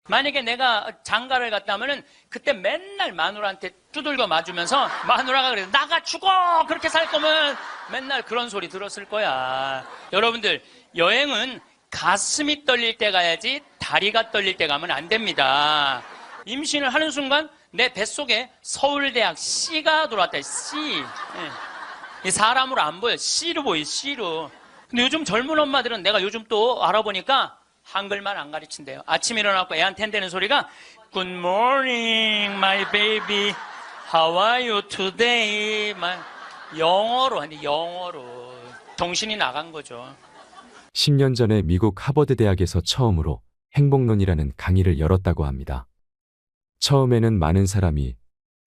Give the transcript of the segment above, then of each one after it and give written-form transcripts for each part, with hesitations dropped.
만약에 내가 장가를 갔다 하면은 그때 맨날 마누라한테 두들겨 맞으면서 마누라가 그래 나가 죽어 그렇게 살 거면 맨날 그런 소리 들었을 거야. 여러분들 여행은 가슴이 떨릴 때 가야지 다리가 떨릴 때 가면 안 됩니다. 임신을 하는 순간 내 뱃속에 서울대학 C가 들어왔다. C. 이 사람으로 안 보여. C로 보여. C로. 근데 요즘 젊은 엄마들은 내가 요즘 또 알아보니까 한글만 안 가르친대요. 아침에 일어나고 애한테 한다는 소리가 Good morning, my baby. How are you today? 영어로 하는데 영어로. 정신이 나간 거죠. 10년 전에 미국 하버드 대학에서 처음으로 행복론이라는 강의를 열었다고 합니다. 처음에는 많은 사람이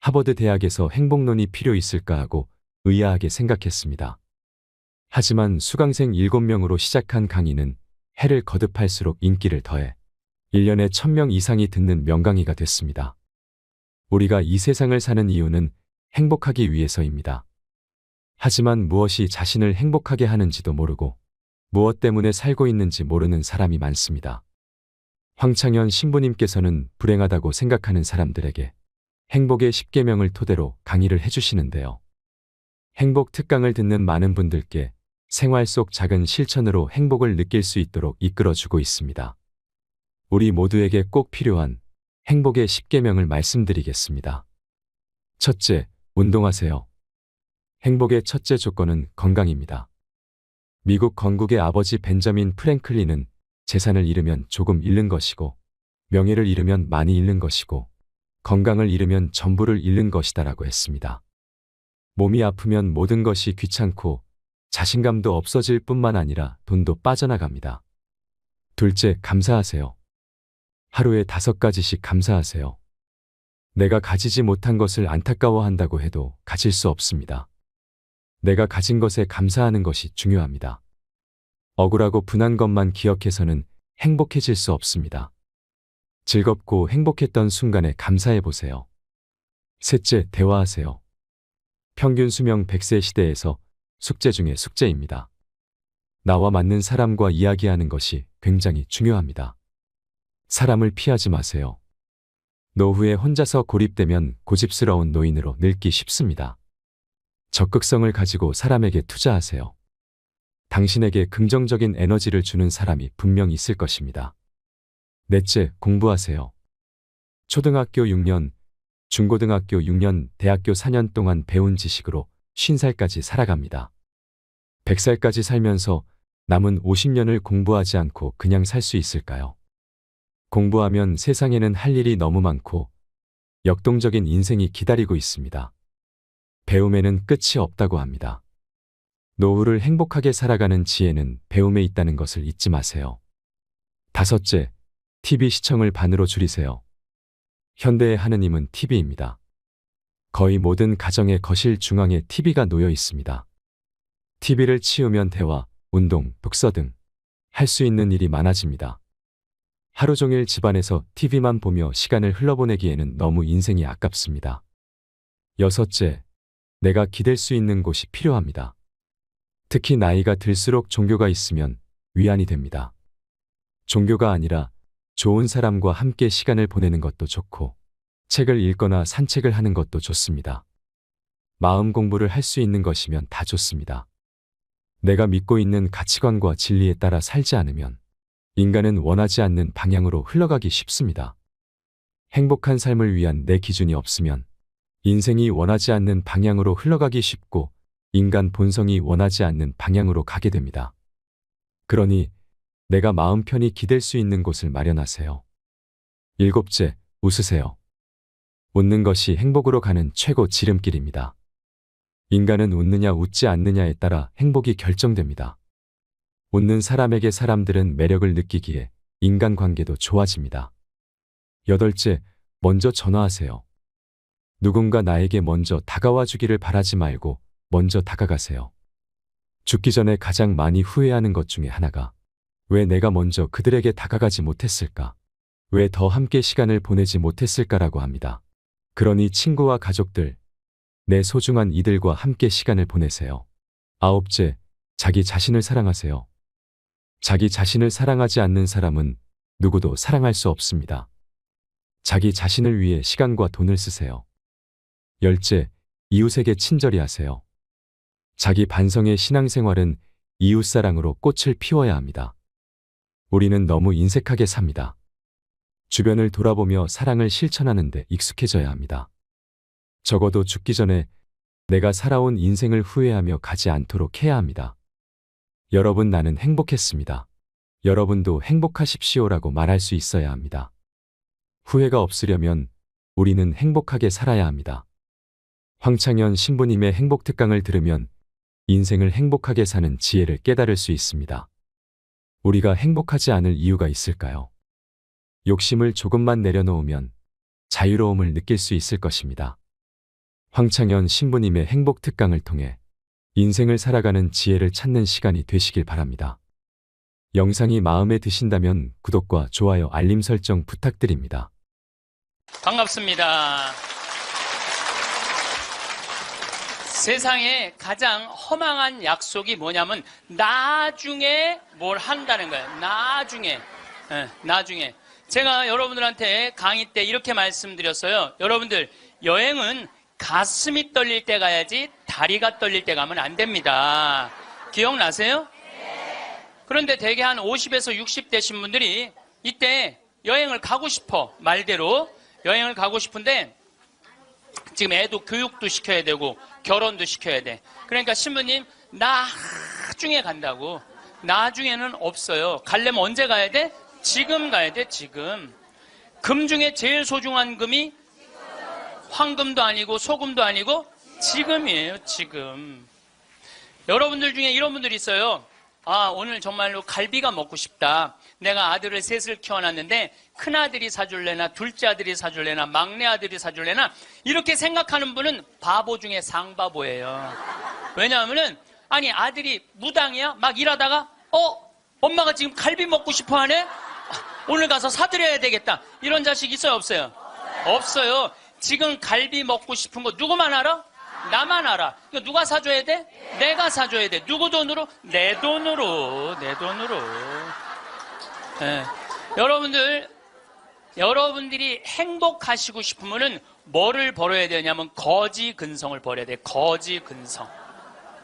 하버드 대학에서 행복론이 필요 있을까 하고 의아하게 생각했습니다. 하지만 수강생 7명으로 시작한 강의는 해를 거듭할수록 인기를 더해 1년에 1000명 이상이 듣는 명강의가 됐습니다. 우리가 이 세상을 사는 이유는 행복하기 위해서입니다. 하지만 무엇이 자신을 행복하게 하는지도 모르고 무엇 때문에 살고 있는지 모르는 사람이 많습니다. 황창현 신부님께서는 불행하다고 생각하는 사람들에게 행복의 10계명을 토대로 강의를 해주시는데요. 행복 특강을 듣는 많은 분들께 생활 속 작은 실천으로 행복을 느낄 수 있도록 이끌어주고 있습니다. 우리 모두에게 꼭 필요한 행복의 10계명을 말씀드리겠습니다. 첫째, 운동하세요. 행복의 첫째 조건은 건강입니다. 미국 건국의 아버지 벤저민 프랭클린은 재산을 잃으면 조금 잃는 것이고 명예를 잃으면 많이 잃는 것이고 건강을 잃으면 전부를 잃는 것이다라고 했습니다. 몸이 아프면 모든 것이 귀찮고 자신감도 없어질 뿐만 아니라 돈도 빠져나갑니다. 둘째, 감사하세요. 하루에 5가지씩 감사하세요. 내가 가지지 못한 것을 안타까워한다고 해도 가질 수 없습니다. 내가 가진 것에 감사하는 것이 중요합니다. 억울하고 분한 것만 기억해서는 행복해질 수 없습니다. 즐겁고 행복했던 순간에 감사해 보세요. 셋째, 대화하세요. 평균 수명 100세 시대에서 숙제 중에 숙제입니다. 나와 맞는 사람과 이야기하는 것이 굉장히 중요합니다. 사람을 피하지 마세요. 노후에 혼자서 고립되면 고집스러운 노인으로 늙기 쉽습니다. 적극성을 가지고 사람에게 투자하세요. 당신에게 긍정적인 에너지를 주는 사람이 분명 있을 것입니다. 넷째, 공부하세요. 초등학교 6년, 중고등학교 6년, 대학교 4년 동안 배운 지식으로 50살까지 살아갑니다. 100살까지 살면서 남은 50년을 공부하지 않고 그냥 살 수 있을까요? 공부하면 세상에는 할 일이 너무 많고 역동적인 인생이 기다리고 있습니다. 배움에는 끝이 없다고 합니다. 노후를 행복하게 살아가는 지혜는 배움에 있다는 것을 잊지 마세요. 다섯째, TV 시청을 반으로 줄이세요. 현대의 하느님은 TV입니다. 거의 모든 가정의 거실 중앙에 TV가 놓여 있습니다. TV를 치우면 대화, 운동, 독서 등 할 수 있는 일이 많아집니다. 하루 종일 집안에서 TV만 보며 시간을 흘러보내기에는 너무 인생이 아깝습니다. 여섯째, 내가 기댈 수 있는 곳이 필요합니다. 특히 나이가 들수록 종교가 있으면 위안이 됩니다. 종교가 아니라 좋은 사람과 함께 시간을 보내는 것도 좋고 책을 읽거나 산책을 하는 것도 좋습니다. 마음 공부를 할 수 있는 것이면 다 좋습니다. 내가 믿고 있는 가치관과 진리에 따라 살지 않으면 인간은 원하지 않는 방향으로 흘러가기 쉽습니다. 행복한 삶을 위한 내 기준이 없으면 인생이 원하지 않는 방향으로 흘러가기 쉽고 인간 본성이 원하지 않는 방향으로 가게 됩니다. 그러니 내가 마음 편히 기댈 수 있는 곳을 마련하세요. 일곱째, 웃으세요. 웃는 것이 행복으로 가는 최고 지름길입니다. 인간은 웃느냐 웃지 않느냐에 따라 행복이 결정됩니다. 웃는 사람에게 사람들은 매력을 느끼기에 인간관계도 좋아집니다. 여덟째, 먼저 전화하세요. 누군가 나에게 먼저 다가와 주기를 바라지 말고 먼저 다가가세요. 죽기 전에 가장 많이 후회하는 것 중에 하나가 왜 내가 먼저 그들에게 다가가지 못했을까? 왜 더 함께 시간을 보내지 못했을까라고 합니다. 그러니 친구와 가족들, 내 소중한 이들과 함께 시간을 보내세요. 아홉째, 자기 자신을 사랑하세요. 자기 자신을 사랑하지 않는 사람은 누구도 사랑할 수 없습니다. 자기 자신을 위해 시간과 돈을 쓰세요. 열째, 이웃에게 친절히 하세요. 자기 반성의 신앙생활은 이웃사랑으로 꽃을 피워야 합니다. 우리는 너무 인색하게 삽니다. 주변을 돌아보며 사랑을 실천하는데 익숙해져야 합니다. 적어도 죽기 전에 내가 살아온 인생을 후회하며 가지 않도록 해야 합니다. 여러분, 나는 행복했습니다. 여러분도 행복하십시오라고 말할 수 있어야 합니다. 후회가 없으려면 우리는 행복하게 살아야 합니다. 황창현 신부님의 행복특강을 들으면 인생을 행복하게 사는 지혜를 깨달을 수 있습니다. 우리가 행복하지 않을 이유가 있을까요? 욕심을 조금만 내려놓으면 자유로움을 느낄 수 있을 것입니다. 황창현 신부님의 행복특강을 통해 인생을 살아가는 지혜를 찾는 시간이 되시길 바랍니다. 영상이 마음에 드신다면 구독과 좋아요, 알림 설정 부탁드립니다. 반갑습니다. 세상에 가장 허망한 약속이 뭐냐면 나중에 뭘 한다는 거예요. 나중에. 나중에. 제가 여러분들한테 강의 때 이렇게 말씀드렸어요. 여러분들, 여행은 가슴이 떨릴 때 가야지 다리가 떨릴 때 가면 안 됩니다. 기억나세요? 그런데 대개 한 50에서 60 되신 분들이 이때 여행을 가고 싶어. 말대로 여행을 가고 싶은데 지금 애도 교육도 시켜야 되고 결혼도 시켜야 돼. 그러니까 신부님, 나중에 간다고. 나중에는 없어요. 가려면 언제 가야 돼? 지금 가야 돼, 지금. 금 중에 제일 소중한 금이 황금도 아니고 소금도 아니고 지금이에요, 지금. 여러분들 중에 이런 분들이 있어요. 아, 오늘 정말로 갈비가 먹고 싶다. 내가 아들을 셋을 키워놨는데 큰아들이 사줄래나 둘째 아들이 사줄래나 막내 아들이 사줄래나 이렇게 생각하는 분은 바보 중에 상바보예요. 왜냐하면은 아니 아들이 무당이야? 막 일하다가 엄마가 지금 갈비 먹고 싶어 하네? 오늘 가서 사드려야 되겠다. 이런 자식 있어요, 없어요? 없어요. 지금 갈비 먹고 싶은 거 누구만 알아? 나만 알아. 이거 누가 사줘야 돼? 내가 사줘야 돼. 누구 돈으로? 내 돈으로. 내 돈으로. 네. 여러분들이 행복하시고 싶으면은 뭐를 벌어야 되냐면 거지 근성을 벌여야 돼. 거지 근성.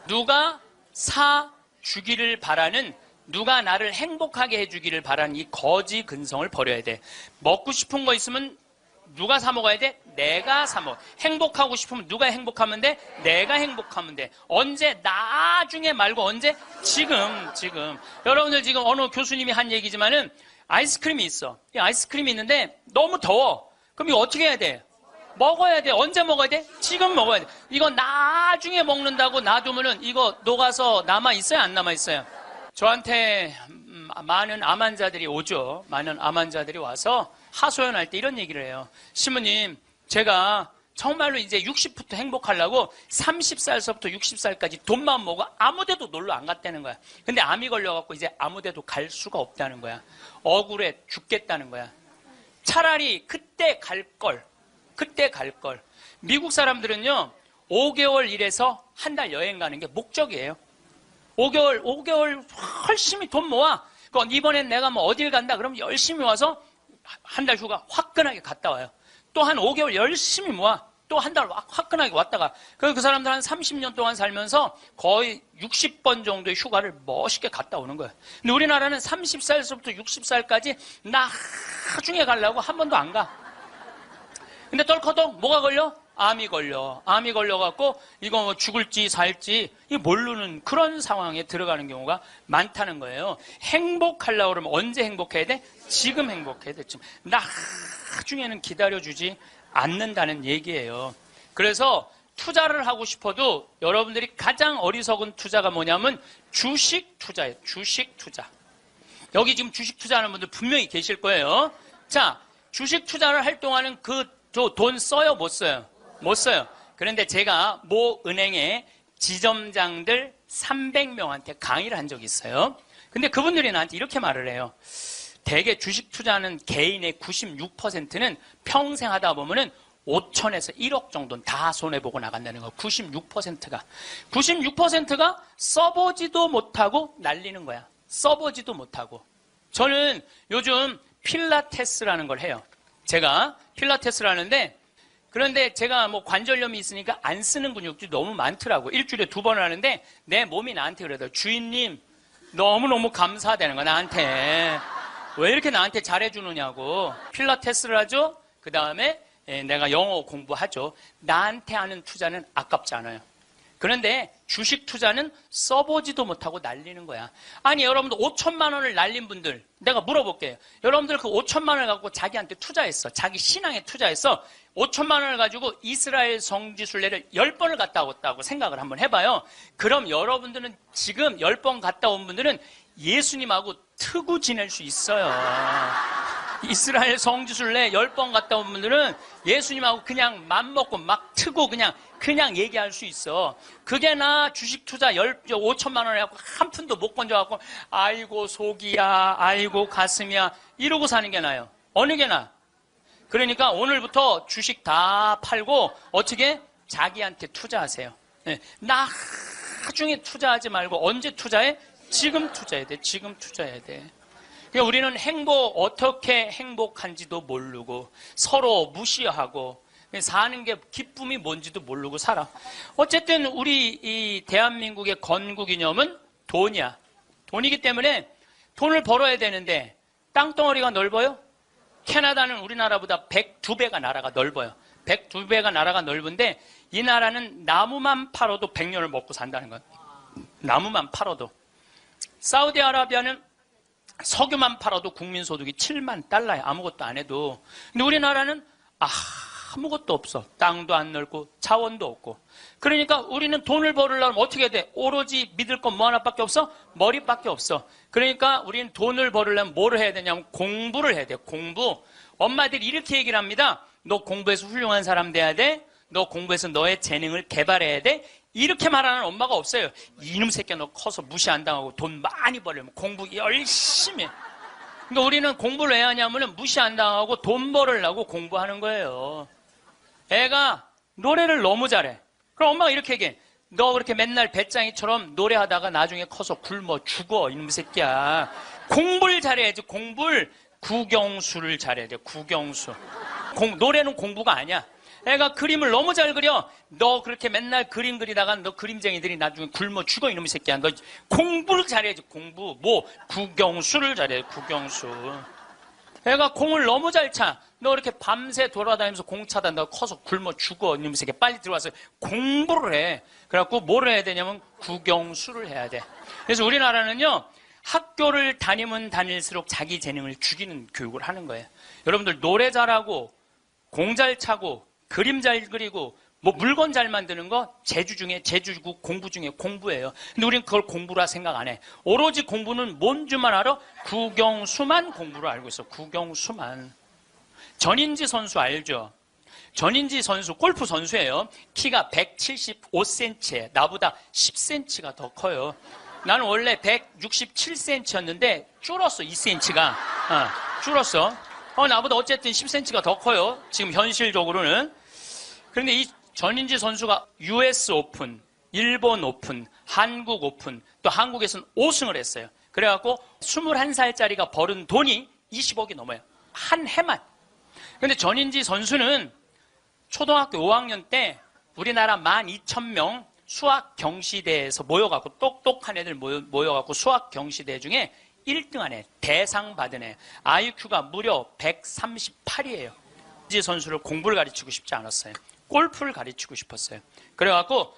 누가 사주기를 바라는, 누가 나를 행복하게 해주기를 바라는 이 거지 근성을 버려야 돼. 먹고 싶은 거 있으면 누가 사 먹어야 돼? 내가 사 먹어. 행복하고 싶으면 누가 행복하면 돼? 내가 행복하면 돼. 언제? 나중에 말고 언제? 지금. 여러분들 지금 어느 교수님이 한 얘기지만은 아이스크림이 있어. 이 아이스크림이 있는데 너무 더워. 그럼 이거 어떻게 해야 돼? 먹어야 돼. 언제 먹어야 돼? 지금 먹어야 돼. 이거 나중에 먹는다고 놔두면은 이거 녹아서 남아있어요? 안 남아있어요? 저한테 많은 암 환자들이 오죠. 많은 암 환자들이 와서 하소연할 때 이런 얘기를 해요. 신부님, 제가 정말로 이제 60부터 행복하려고 30살서부터 60살까지 돈만 모으고 아무데도 놀러 안 갔다는 거야. 근데 암이 걸려갖고 이제 아무데도 갈 수가 없다는 거야. 억울해 죽겠다는 거야. 차라리 그때 갈 걸. 미국 사람들은요 5개월 일해서 한 달 여행 가는 게 목적이에요. 5개월 열심히 돈 모아. 그럼 이번엔 내가 뭐 어딜 간다 그러면 열심히 와서 한 달 휴가 화끈하게 갔다 와요. 또 한 5개월 열심히 모아. 또 한 달 화끈하게 왔다가. 그래서 그 사람들 한 30년 동안 살면서 거의 60번 정도의 휴가를 멋있게 갔다 오는 거예요. 근데 우리나라는 30살부터 60살까지 나중에 가려고 한 번도 안 가. 근데 덜커덕 뭐가 걸려? 암이 걸려갖고 이거 뭐 죽을지 살지 모르는 그런 상황에 들어가는 경우가 많다는 거예요. 행복하려고 그러면 언제 행복해야 돼? 지금 행복해야 돼. 지금. 나중에는 기다려주지 않는다는 얘기예요. 그래서 투자를 하고 싶어도 여러분들이 가장 어리석은 투자가 뭐냐면 주식 투자예요. 주식 투자. 여기 지금 주식 투자하는 분들 분명히 계실 거예요. 자, 주식 투자를 할 동안은 저 돈 써요? 못 써요? 못 써요. 그런데 제가 모 은행의 지점장들 300명한테 강의를 한 적이 있어요. 근데 그분들이 나한테 이렇게 말을 해요. 대개 주식 투자하는 개인의 96%는 평생 하다 보면은 5천에서 1억 정도는 다 손해보고 나간다는 거. 96%가 써보지도 못하고 날리는 거야. 써보지도 못하고. 저는 요즘 필라테스라는 걸 해요. 제가 필라테스를 하는데 그런데 제가 뭐 관절염이 있으니까 안 쓰는 근육들이 너무 많더라고. 일주일에 2번을 하는데 내 몸이 나한테 그러더라고. 주인님 너무너무 감사하다는 거야 나한테. 왜 이렇게 나한테 잘해주느냐고. 필라테스를 하죠. 그 다음에 내가 영어 공부하죠. 나한테 하는 투자는 아깝지 않아요. 그런데 주식 투자는 써보지도 못하고 날리는 거야. 아니 여러분들 5천만 원을 날린 분들 내가 물어볼게요. 여러분들 그 5천만 원을 갖고 자기한테 투자했어. 자기 신앙에 투자했어. 5천만 원을 가지고 이스라엘 성지순례를 10번을 갔다 왔다고 생각을 한번 해봐요. 그럼 여러분들은 지금 10번 갔다 온 분들은 예수님하고 트고 지낼 수 있어요. 이스라엘 성지순례 10번 갔다 온 분들은 예수님하고 그냥 맘먹고 막 트고 그냥 얘기할 수 있어. 그게 나 주식 투자 5천만 원 해갖고 한 푼도 못 건져갖고 아이고 속이야 아이고 가슴이야 이러고 사는 게 나아요. 어느 게 나아? 그러니까 오늘부터 주식 다 팔고 어떻게? 자기한테 투자하세요. 네. 나중에 투자하지 말고 언제 투자해? 지금 투자해야 돼. 지금 투자해야 돼. 그러니까 우리는 어떻게 행복한지도 모르고 서로 무시하고 사는 게 기쁨이 뭔지도 모르고 살아. 어쨌든 우리 이 대한민국의 건국이념은 돈이야. 돈이기 때문에 돈을 벌어야 되는데 땅덩어리가 넓어요? 캐나다는 우리나라보다 102배가 나라가 넓어요. 102배가 나라가 넓은데 이 나라는 나무만 팔아도 100년을 먹고 산다는 거예요. 나무만 팔아도. 사우디아라비아는 석유만 팔아도 국민소득이 7만 달러야. 아무것도 안 해도. 근데 우리나라는 아무것도 없어. 땅도 안 넓고 자원도 없고. 그러니까 우리는 돈을 벌으려면 어떻게 해야 돼? 오로지 믿을 건 뭐 하나밖에 없어? 머리밖에 없어. 그러니까 우리는 돈을 벌으려면 뭐를 해야 되냐면 공부를 해야 돼. 공부. 엄마들이 이렇게 얘기를 합니다. 너 공부해서 훌륭한 사람 돼야 돼. 너 공부해서 너의 재능을 개발해야 돼. 이렇게 말하는 엄마가 없어요. 이놈 새끼야 너 커서 무시 안 당하고 돈 많이 벌려면 공부 열심히 해. 그러니까 우리는 공부를 왜 하냐면 무시 안 당하고 돈 벌으려고 공부하는 거예요. 애가 노래를 너무 잘해. 그럼 엄마가 이렇게 얘기해. 너 그렇게 맨날 배짱이처럼 노래하다가 나중에 커서 굶어 죽어 이놈 새끼야. 공부를 잘해야지. 공부를. 국영수를 잘해야 돼. 국영수. 노래는 공부가 아니야. 애가 그림을 너무 잘 그려. 너 그렇게 맨날 그림 그리다가 너 그림쟁이들이 나중에 굶어 죽어 이놈의 새끼야. 너 공부를 잘해야지. 공부. 국영수를 잘해. 국영수. 애가 공을 너무 잘 차. 너 이렇게 밤새 돌아다니면서 공 차다. 너 커서 굶어 죽어 이놈의 새끼야. 빨리 들어와서 공부를 해. 그래갖고 뭘 해야 되냐면 국영수를 해야 돼. 그래서 우리나라는요. 학교를 다니면 다닐수록 자기 재능을 죽이는 교육을 하는 거예요. 여러분들 노래 잘하고 공 잘 차고 그림 잘 그리고 뭐 물건 잘 만드는 거 제주고 공부 중에 공부예요. 근데 우리는 그걸 공부라 생각 안 해. 오로지 공부는 뭔 줄만 알아? 국영수만 공부를 알고 있어. 국영수만. 전인지 선수 알죠? 전인지 선수 골프 선수예요. 키가 175cm에 나보다 10cm가 더 커요. 나는 원래 167cm였는데 줄었어. 2cm가. 줄었어. 나보다 어쨌든 10cm가 더 커요. 지금 현실적으로는. 그런데 이 전인지 선수가 US 오픈, 일본 오픈, 한국 오픈, 또 한국에서는 5승을 했어요. 그래갖고 21살짜리가 벌은 돈이 20억이 넘어요. 한 해만. 그런데 전인지 선수는 초등학교 5학년 때 우리나라 12,000명 수학 경시대에서 모여갖고 똑똑한 애들 모여갖고 수학 경시대 중에 1등한 애, 대상 받은 애, IQ가 무려 138이에요. 이지 선수를 공부를 가르치고 싶지 않았어요. 골프를 가르치고 싶었어요. 그래갖고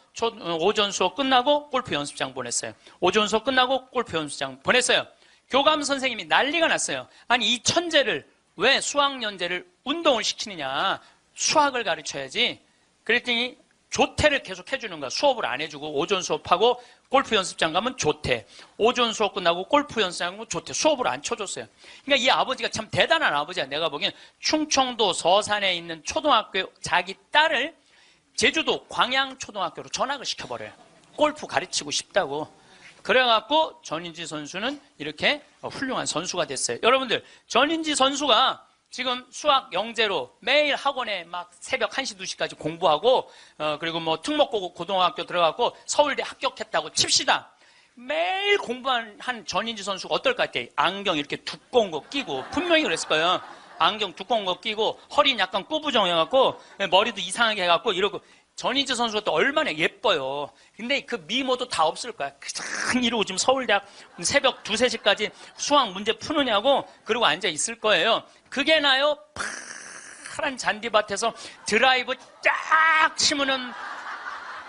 오전 수업 끝나고 골프 연습장 보냈어요. 오전 수업 끝나고 골프 연습장 보냈어요. 교감 선생님이 난리가 났어요. 아니 이 천재를 왜 수학연재를 운동을 시키느냐. 수학을 가르쳐야지. 그랬더니 조퇴를 계속 해주는 거야. 수업을 안 해주고 오전 수업하고 골프 연습장 가면 조퇴. 오전 수업 끝나고 골프 연습장 가면 조퇴. 수업을 안 쳐줬어요. 그러니까 이 아버지가 참 대단한 아버지야. 내가 보기엔 충청도 서산에 있는 초등학교 자기 딸을 제주도 광양초등학교로 전학을 시켜버려요. 골프 가르치고 싶다고. 그래갖고 전인지 선수는 이렇게 훌륭한 선수가 됐어요. 여러분들 전인지 선수가 지금 수학 영재로 매일 학원에 막 새벽 1시, 2시까지 공부하고 그리고 뭐 특목고등학교 들어가고 서울대 합격했다고 칩시다. 매일 공부한 전인지 선수가 어떨 것 같아요? 안경 이렇게 두꺼운 거 끼고 분명히 그랬을 거예요. 안경 두꺼운 거 끼고 허리는 약간 꾸부정해갖고 머리도 이상하게 해갖고 이러고 전희재 선수가 또 얼마나 예뻐요. 근데 그 미모도 다 없을 거야. 그냥 이러고 지금 서울대학 새벽 2, 3시까지 수학 문제 푸느냐고 그러고 앉아 있을 거예요. 그게 나요? 파란 잔디밭에서 드라이브 쫙 치면은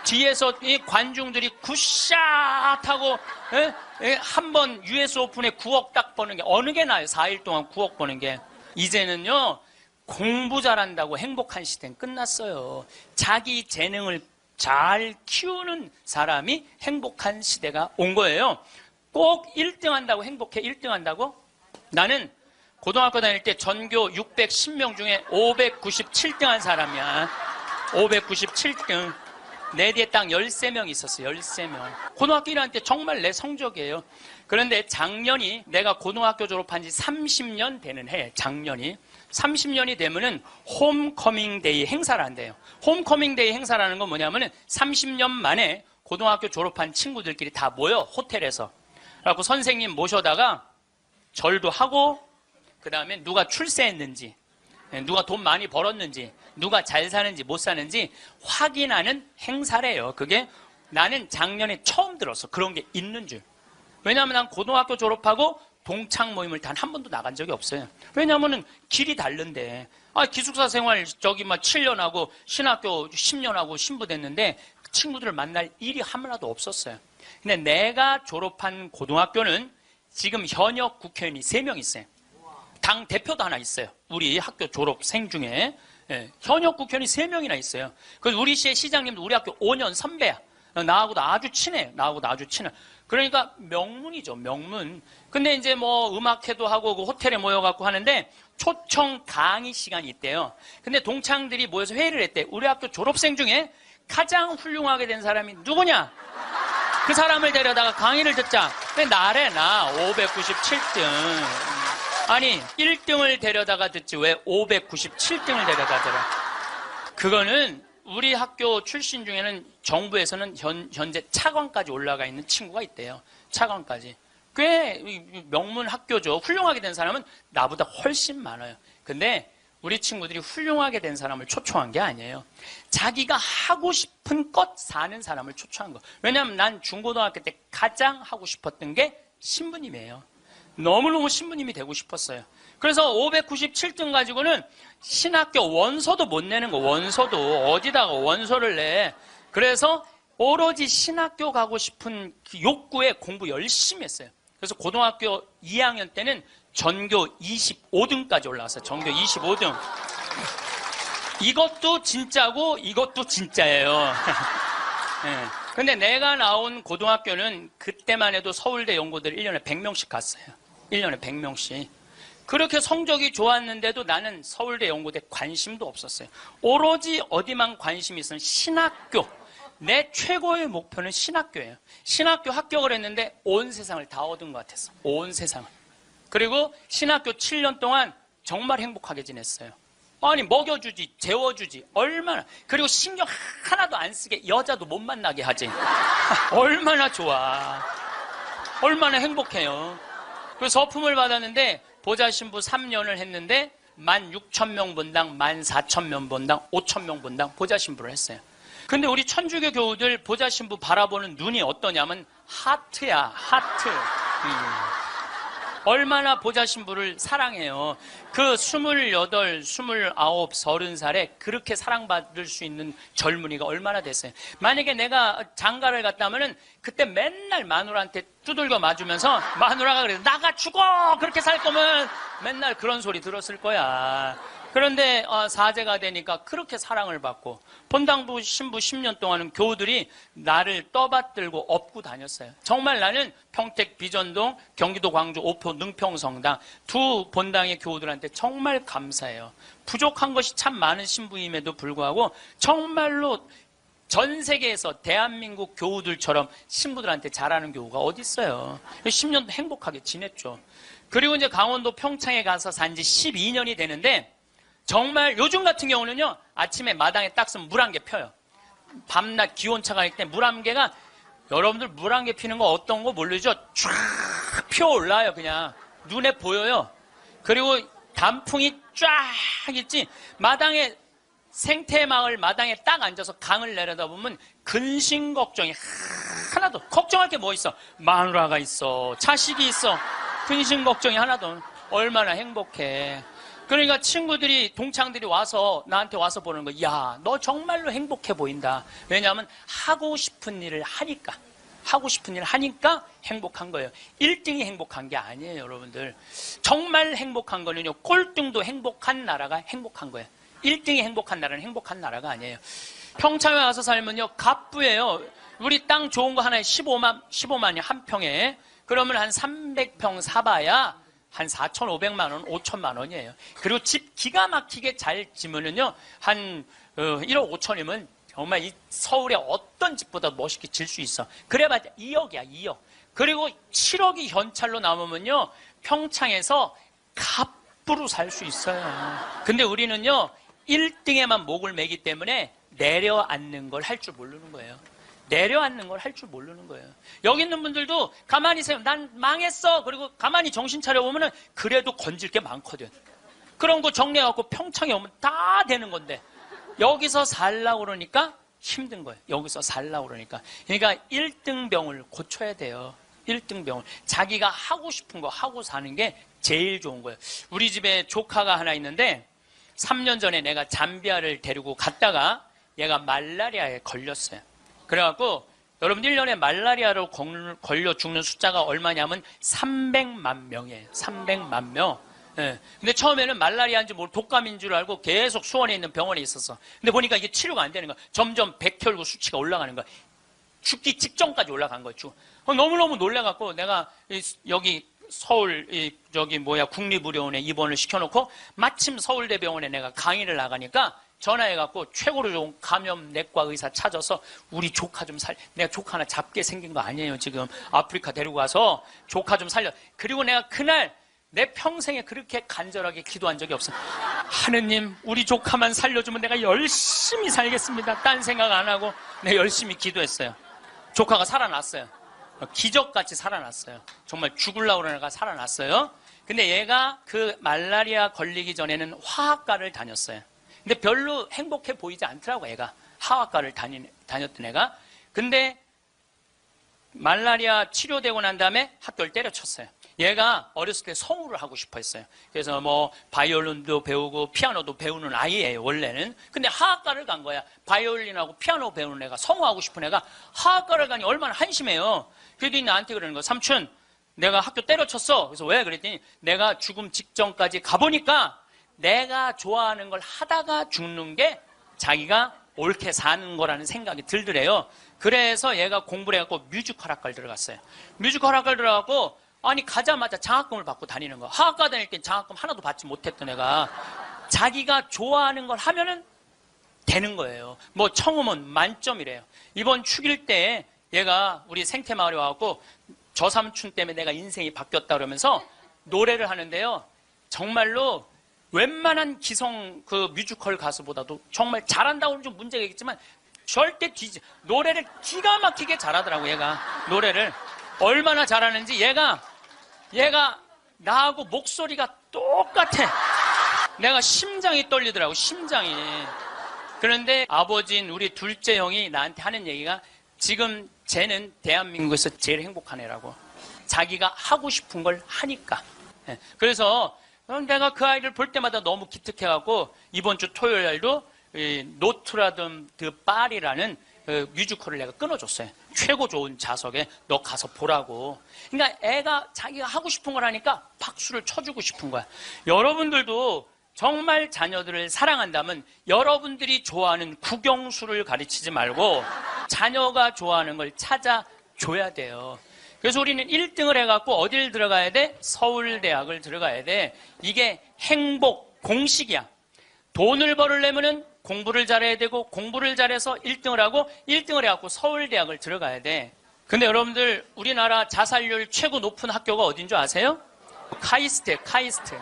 뒤에서 이 관중들이 굿샷 하고 한번 US 오픈에 9억 딱 버는 게 어느 게 나요? 4일 동안 9억 버는 게. 이제는요. 공부 잘한다고 행복한 시대는 끝났어요. 자기 재능을 잘 키우는 사람이 행복한 시대가 온 거예요. 꼭 1등 한다고 행복해? 1등 한다고? 나는 고등학교 다닐 때 전교 610명 중에 597등 한 사람이야. 597등. 내 뒤에 딱 13명 있었어. 13명. 고등학교 1학년 때 정말 내 성적이에요. 그런데 작년이 내가 고등학교 졸업한 지 30년 되는 해. 작년이. 30년이 되면은 홈커밍 데이 행사를 한대요. 홈커밍 데이 행사라는 건 뭐냐면은 30년 만에 고등학교 졸업한 친구들끼리 다 모여 호텔에서. 그래갖고 선생님 모셔다가 절도 하고 그 다음에 누가 출세했는지 누가 돈 많이 벌었는지 누가 잘 사는지 못 사는지 확인하는 행사래요. 그게 나는 작년에 처음 들었어. 그런 게 있는 줄. 왜냐하면 난 고등학교 졸업하고 동창 모임을 단 한 번도 나간 적이 없어요. 왜냐하면 길이 다른데. 기숙사 생활 저기 막 7년 하고 신학교 10년 하고 신부됐는데 그 친구들을 만날 일이 하나도 없었어요. 근데 내가 졸업한 고등학교는 지금 현역 국회의원이 3명 있어요. 당 대표도 하나 있어요. 우리 학교 졸업생 중에. 현역 국회의원이 3명이나 있어요. 그래서 우리 시의 시장님도 우리 학교 5년 선배야. 나하고도 아주 친해. 나하고도 아주 친해. 그러니까 명문이죠, 명문. 근데 이제 뭐 음악회도 하고 그 호텔에 모여갖고 하는데 초청 강의 시간이 있대요. 근데 동창들이 모여서 회의를 했대. 우리 학교 졸업생 중에 가장 훌륭하게 된 사람이 누구냐? 그 사람을 데려다가 강의를 듣자. 근데 나래, 나 597등. 아니 1등을 데려다가 듣지 왜 597등을 데려다 들어. 그거는 우리 학교 출신 중에는 정부에서는 현재 차관까지 올라가 있는 친구가 있대요. 차관까지. 꽤 명문 학교죠. 훌륭하게 된 사람은 나보다 훨씬 많아요. 근데 우리 친구들이 훌륭하게 된 사람을 초청한 게 아니에요. 자기가 하고 싶은 것 사는 사람을 초청한 거. 왜냐하면 난 중고등학교 때 가장 하고 싶었던 게 신부님이에요. 너무너무 신부님이 되고 싶었어요. 그래서 597등 가지고는 신학교 원서도 못 내는 거. 원서도 어디다가 원서를 내. 그래서 오로지 신학교 가고 싶은 그 욕구에 공부 열심히 했어요. 그래서 고등학교 2학년 때는 전교 25등까지 올라왔어요. 전교 25등. 이것도 진짜고 이것도 진짜예요. 네. 근데 내가 나온 고등학교는 그때만 해도 서울대 연고들 1년에 100명씩 갔어요. 1년에 100명씩. 그렇게 성적이 좋았는데도 나는 서울대 연고대 관심도 없었어요. 오로지 어디만 관심이 있으면 신학교. 내 최고의 목표는 신학교예요. 신학교 합격을 했는데 온 세상을 다 얻은 것 같았어. 온 세상을. 그리고 신학교 7년 동안 정말 행복하게 지냈어요. 아니 먹여주지, 재워주지, 얼마나. 그리고 신경 하나도 안 쓰게 여자도 못 만나게 하지. 얼마나 좋아. 얼마나 행복해요. 그래서 서품을 받았는데 보좌 신부 3년을 했는데 16,000명 본당, 14,000명 본당, 5,000명 본당 보좌 신부를 했어요. 근데 우리 천주교 교우들 보좌 신부 바라보는 눈이 어떠냐면 하트야, 하트. 얼마나 보좌 신부를 사랑해요. 그 28, 29, 30살에 그렇게 사랑받을 수 있는 젊은이가 얼마나 됐어요. 만약에 내가 장가를 갔다면은 그때 맨날 마누라한테 두들겨 맞으면서 마누라가 그래서 나가 죽어! 그렇게 살 거면 맨날 그런 소리 들었을 거야. 그런데 사제가 되니까 그렇게 사랑을 받고 본당부 신부 10년 동안은 교우들이 나를 떠받들고 업고 다녔어요. 정말 나는 평택 비전동, 경기도 광주 오포 능평성당 두 본당의 교우들한테 정말 감사해요. 부족한 것이 참 많은 신부임에도 불구하고 정말로 전 세계에서 대한민국 교우들처럼 신부들한테 잘하는 교우가 어디 있어요. 10년도 행복하게 지냈죠. 그리고 이제 강원도 평창에 가서 산 지 12년이 되는데 정말 요즘 같은 경우는요, 아침에 마당에 딱 쓰면 물 한 개 펴요. 밤낮 기온차가 있을 때 물 한 개가, 여러분들 물 한 개 피는 거 어떤 거 모르죠? 쫙 피어올라요, 그냥. 눈에 보여요. 그리고 단풍이 쫙 있지. 마당에 생태마을 마당에 딱 앉아서 강을 내려다보면 근심 걱정이 하나도, 걱정할 게 뭐 있어? 마누라가 있어, 자식이 있어. 근심 걱정이 하나도. 얼마나 행복해. 그러니까 친구들이, 동창들이 와서 나한테 와서 보는 거야. 야, 너 정말로 행복해 보인다. 왜냐하면 하고 싶은 일을 하니까. 하고 싶은 일을 하니까 행복한 거예요. 1등이 행복한 게 아니에요, 여러분들. 정말 행복한 거는요, 꼴등도 행복한 나라가 행복한 거예요. 1등이 행복한 나라는 행복한 나라가 아니에요. 평창에 와서 살면요, 갑부예요. 우리 땅 좋은 거 하나에 15만이 한 평에. 그러면 한 300평 사봐야 한 4,500만 원, 5천만 원이에요. 그리고 집 기가 막히게 잘 지면은요, 한 1억 5천이면 정말 이 서울의 어떤 집보다 멋있게 질 수 있어. 그래봤자 2억이야, 2억. 그리고 7억이 현찰로 남으면요, 평창에서 갑부로 살 수 있어요. 근데 우리는요, 1등에만 목을 매기 때문에 내려앉는 걸 할 줄 모르는 거예요. 내려앉는 걸 할 줄 모르는 거예요. 여기 있는 분들도 가만히 있어요. 난 망했어. 그리고 가만히 정신 차려보면 그래도 건질 게 많거든. 그런 거 정리해갖고 평창에 오면 다 되는 건데 여기서 살라고 그러니까 힘든 거예요. 여기서 살라고 그러니까. 그러니까 1등병을 고쳐야 돼요. 1등병을. 자기가 하고 싶은 거 하고 사는 게 제일 좋은 거예요. 우리 집에 조카가 하나 있는데 3년 전에 내가 잠비아를 데리고 갔다가 얘가 말라리아에 걸렸어요. 그래갖고 여러분 1년에 말라리아로 걸려 죽는 숫자가 얼마냐면 300만 명이에요. 300만 명. 예. 근데 처음에는 말라리아인지 모르고 독감인 줄 알고 계속 수원에 있는 병원에 있었어. 근데 보니까 이게 치료가 안 되는 거야. 점점 백혈구 수치가 올라가는 거야. 죽기 직전까지 올라간 거죠. 너무너무 놀래갖고 내가 여기 서울 국립의료원에 입원을 시켜놓고 마침 서울대병원에 내가 강의를 나가니까 전화해갖고 최고로 좋은 감염내과 의사 찾아서 우리 조카 좀 내가 조카 하나 잡게 생긴 거 아니에요. 지금 아프리카 데리고 가서 조카 좀 살려. 그리고 내가 그날 내 평생에 그렇게 간절하게 기도한 적이 없어. 하느님, 우리 조카만 살려주면 내가 열심히 살겠습니다. 딴 생각 안 하고 내가 열심히 기도했어요. 조카가 살아났어요. 기적같이 살아났어요. 정말 죽으려고 그러는 애가 살아났어요. 근데 얘가 그 말라리아 걸리기 전에는 화학과를 다녔어요. 근데 별로 행복해 보이지 않더라고, 애가. 화학과를 다녔던 애가. 근데 말라리아 치료되고 난 다음에 학교를 때려쳤어요. 얘가 어렸을 때 성우를 하고 싶어 했어요. 그래서 뭐 바이올린도 배우고 피아노도 배우는 아이예요, 원래는. 근데 화학과를 간 거야. 바이올린하고 피아노 배우는 애가, 성우하고 싶은 애가 화학과를 가니 얼마나 한심해요. 그랬더니 나한테 그러는 거야. 삼촌, 내가 학교 때려쳤어. 그래서 왜? 그랬더니 내가 죽음 직전까지 가보니까 내가 좋아하는 걸 하다가 죽는 게 자기가 옳게 사는 거라는 생각이 들더래요. 그래서 얘가 공부를 해갖고 뮤지컬 학과를 들어갔어요. 뮤지컬 학과를 들어가고 아니 가자마자 장학금을 받고 다니는 거야. 화학과 다닐 땐 장학금 하나도 받지 못했던 애가 자기가 좋아하는 걸 하면은 되는 거예요. 뭐 청음은 만점이래요. 이번 축일 때 얘가 우리 생태마을에 와갖고 저 삼촌 때문에 내가 인생이 바뀌었다 그러면서 노래를 하는데요. 정말로 웬만한 기성 그 뮤지컬 가수보다도 정말 잘한다고 하면 좀 문제가 있겠지만 절대 노래를 기가 막히게 잘하더라고. 얘가 노래를 얼마나 잘하는지 얘가 나하고 목소리가 똑같아. 내가 심장이 떨리더라고, 심장이. 그런데 아버지인 우리 둘째 형이 나한테 하는 얘기가 지금 쟤는 대한민국에서 제일 행복한 애라고. 자기가 하고 싶은 걸 하니까. 그래서 내가 그 아이를 볼 때마다 너무 기특해갖고 이번 주 토요일 날도 노트라담 드 파리라는 뮤지컬을 내가 끊어줬어요. 최고 좋은 좌석에 너 가서 보라고. 그러니까 애가 자기가 하고 싶은 걸 하니까 박수를 쳐주고 싶은 거야. 여러분들도 정말 자녀들을 사랑한다면 여러분들이 좋아하는 국영수를 가르치지 말고 자녀가 좋아하는 걸 찾아줘야 돼요. 그래서 우리는 1등을 해갖고 어딜 들어가야 돼? 서울대학을 들어가야 돼. 이게 행복 공식이야. 돈을 벌으려면은 공부를 잘해야 되고 공부를 잘해서 1등을 하고 1등을 해갖고 서울대학을 들어가야 돼. 근데 여러분들 우리나라 자살률 최고 높은 학교가 어딘 줄 아세요? 카이스트예요. 카이스트.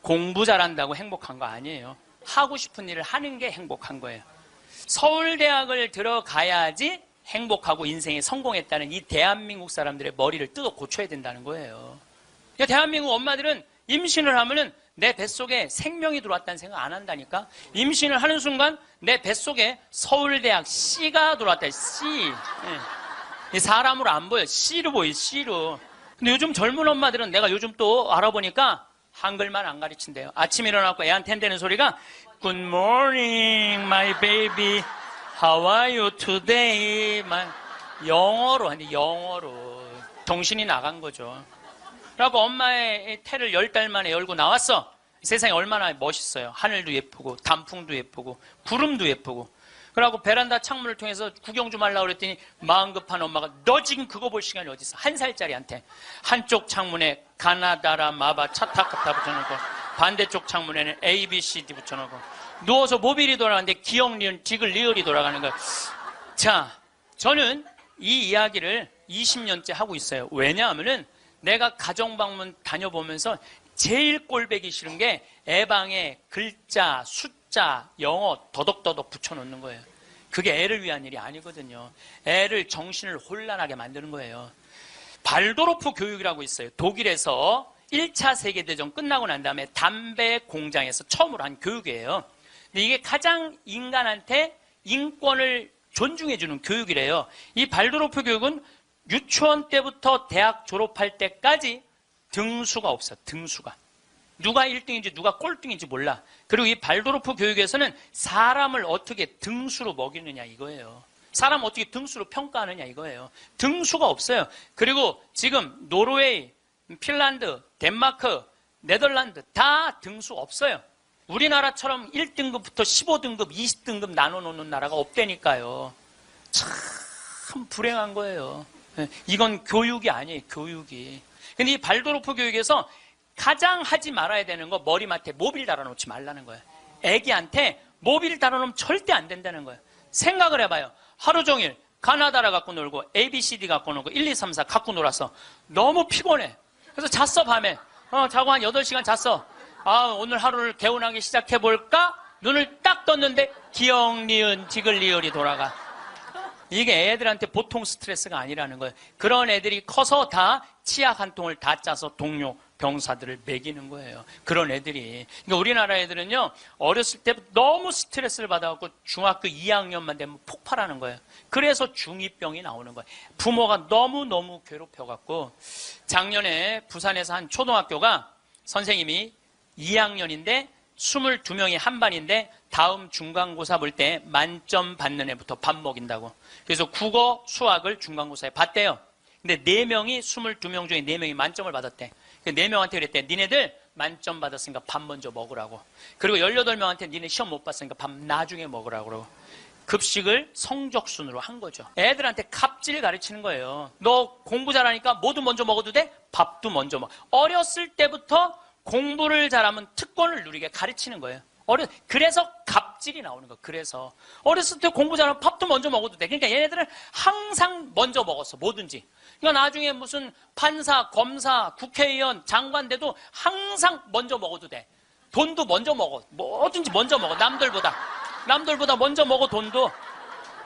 공부 잘한다고 행복한 거 아니에요. 하고 싶은 일을 하는 게 행복한 거예요. 서울대학을 들어가야지 행복하고 인생에 성공했다는 이 대한민국 사람들의 머리를 뜯어 고쳐야 된다는 거예요. 그러니까 대한민국 엄마들은 임신을 하면은 내 뱃속에 생명이 들어왔다는 생각 안 한다니까. 임신을 하는 순간 내 뱃속에 서울대학 C가 들어왔다. C. 예. 사람으로 안 보여. C로 보여. C로. 근데 요즘 젊은 엄마들은 내가 요즘 또 알아보니까 한글만 안 가르친대요. 아침에 일어나고 애한테 한다는 소리가 Good morning, my baby. How are you today? 영어로 하는데 영어로. 정신이 나간 거죠. 그리고 엄마의 태를 10달 만에 열고 나왔어. 세상이 얼마나 멋있어요. 하늘도 예쁘고 단풍도 예쁘고 구름도 예쁘고. 그러고 베란다 창문을 통해서 구경 좀 하려고 그랬더니 마음 급한 엄마가 너 지금 그거 볼 시간이 어디 있어. 1살짜리한테 한쪽 창문에 가나다라 마바 차타카타 붙여놓고 반대쪽 창문에는 ABCD 붙여놓고 누워서 모빌이 돌아가는데 기억, 리을, 디귿, 리을이 돌아가는 거예요. 자, 저는 이 이야기를 20년째 하고 있어요. 왜냐하면은 내가 가정방문 다녀보면서 제일 꼴배기 싫은 게 애방에 글자, 숫자, 영어 더덕더덕 붙여놓는 거예요. 그게 애를 위한 일이 아니거든요. 애를 정신을 혼란하게 만드는 거예요. 발도르프 교육이라고 있어요. 독일에서 1차 세계대전 끝나고 난 다음에 담배 공장에서 처음으로 한 교육이에요. 근데 이게 가장 인간한테 인권을 존중해주는 교육이래요. 이 발도르프 교육은 유치원 때부터 대학 졸업할 때까지 등수가 없어. 등수가. 누가 1등인지 누가 꼴등인지 몰라. 그리고 이 발도르프 교육에서는 사람을 어떻게 등수로 먹이느냐 이거예요. 사람 어떻게 등수로 평가하느냐 이거예요. 등수가 없어요. 그리고 지금 노르웨이, 핀란드, 덴마크, 네덜란드 다 등수 없어요. 우리나라처럼 1등급부터 15등급, 20등급 나눠놓는 나라가 없다니까요. 참 불행한 거예요. 이건 교육이 아니에요. 교육이. 근데 이 발도르프 교육에서 가장 하지 말아야 되는 거 머리맡에 모빌 달아놓지 말라는 거예요. 애기한테 모빌 달아놓으면 절대 안 된다는 거예요. 생각을 해봐요. 하루 종일 가나다라 갖고 놀고 ABCD 갖고 놀고 1, 2, 3, 4 갖고 놀아서 너무 피곤해. 그래서 잤어 밤에. 자고 한 8시간 잤어. 오늘 하루를 개운하게 시작해볼까? 눈을 딱 떴는데 기억, 니은, 디귿, 리을이 돌아가. 이게 애들한테 보통 스트레스가 아니라는 거예요. 그런 애들이 커서 다 치약 한 통을 다 짜서 동료 병사들을 먹이는 거예요. 그런 애들이. 그러니까 우리나라 애들은요, 어렸을 때부터 너무 스트레스를 받아갖고 중학교 2학년만 되면 폭발하는 거예요. 그래서 중2병이 나오는 거예요. 부모가 너무너무 괴롭혀갖고, 작년에 부산에서 한 초등학교가 선생님이 2학년인데 22명이 한 반인데 다음 중간고사 볼 때 만점 받는 애부터 밥 먹인다고. 그래서 국어, 수학을 중간고사에 봤대요. 근데 4명이 22명 중에 4명이 만점을 받았대. 4명한테 그랬대. 니네들 만점 받았으니까 밥 먼저 먹으라고. 그리고 18명한테 니네 시험 못 봤으니까 밥 나중에 먹으라고. 그러고 급식을 성적순으로 한 거죠. 애들한테 갑질 가르치는 거예요. 너 공부 잘하니까 뭐도 먼저 먹어도 돼? 밥도 먼저 먹어. 어렸을 때부터 공부를 잘하면 특권을 누리게 가르치는 거예요. 그래서 갑질이 나오는 거예요. 그래서 어렸을 때 공부 잘하면 밥도 먼저 먹어도 돼. 그러니까 얘네들은 항상 먼저 먹었어. 뭐든지. 그러니까 나중에 무슨 판사, 검사, 국회의원, 장관 돼도 항상 먼저 먹어도 돼. 돈도 먼저 먹어. 뭐든지 먼저 먹어. 남들보다 먼저 먹어. 돈도.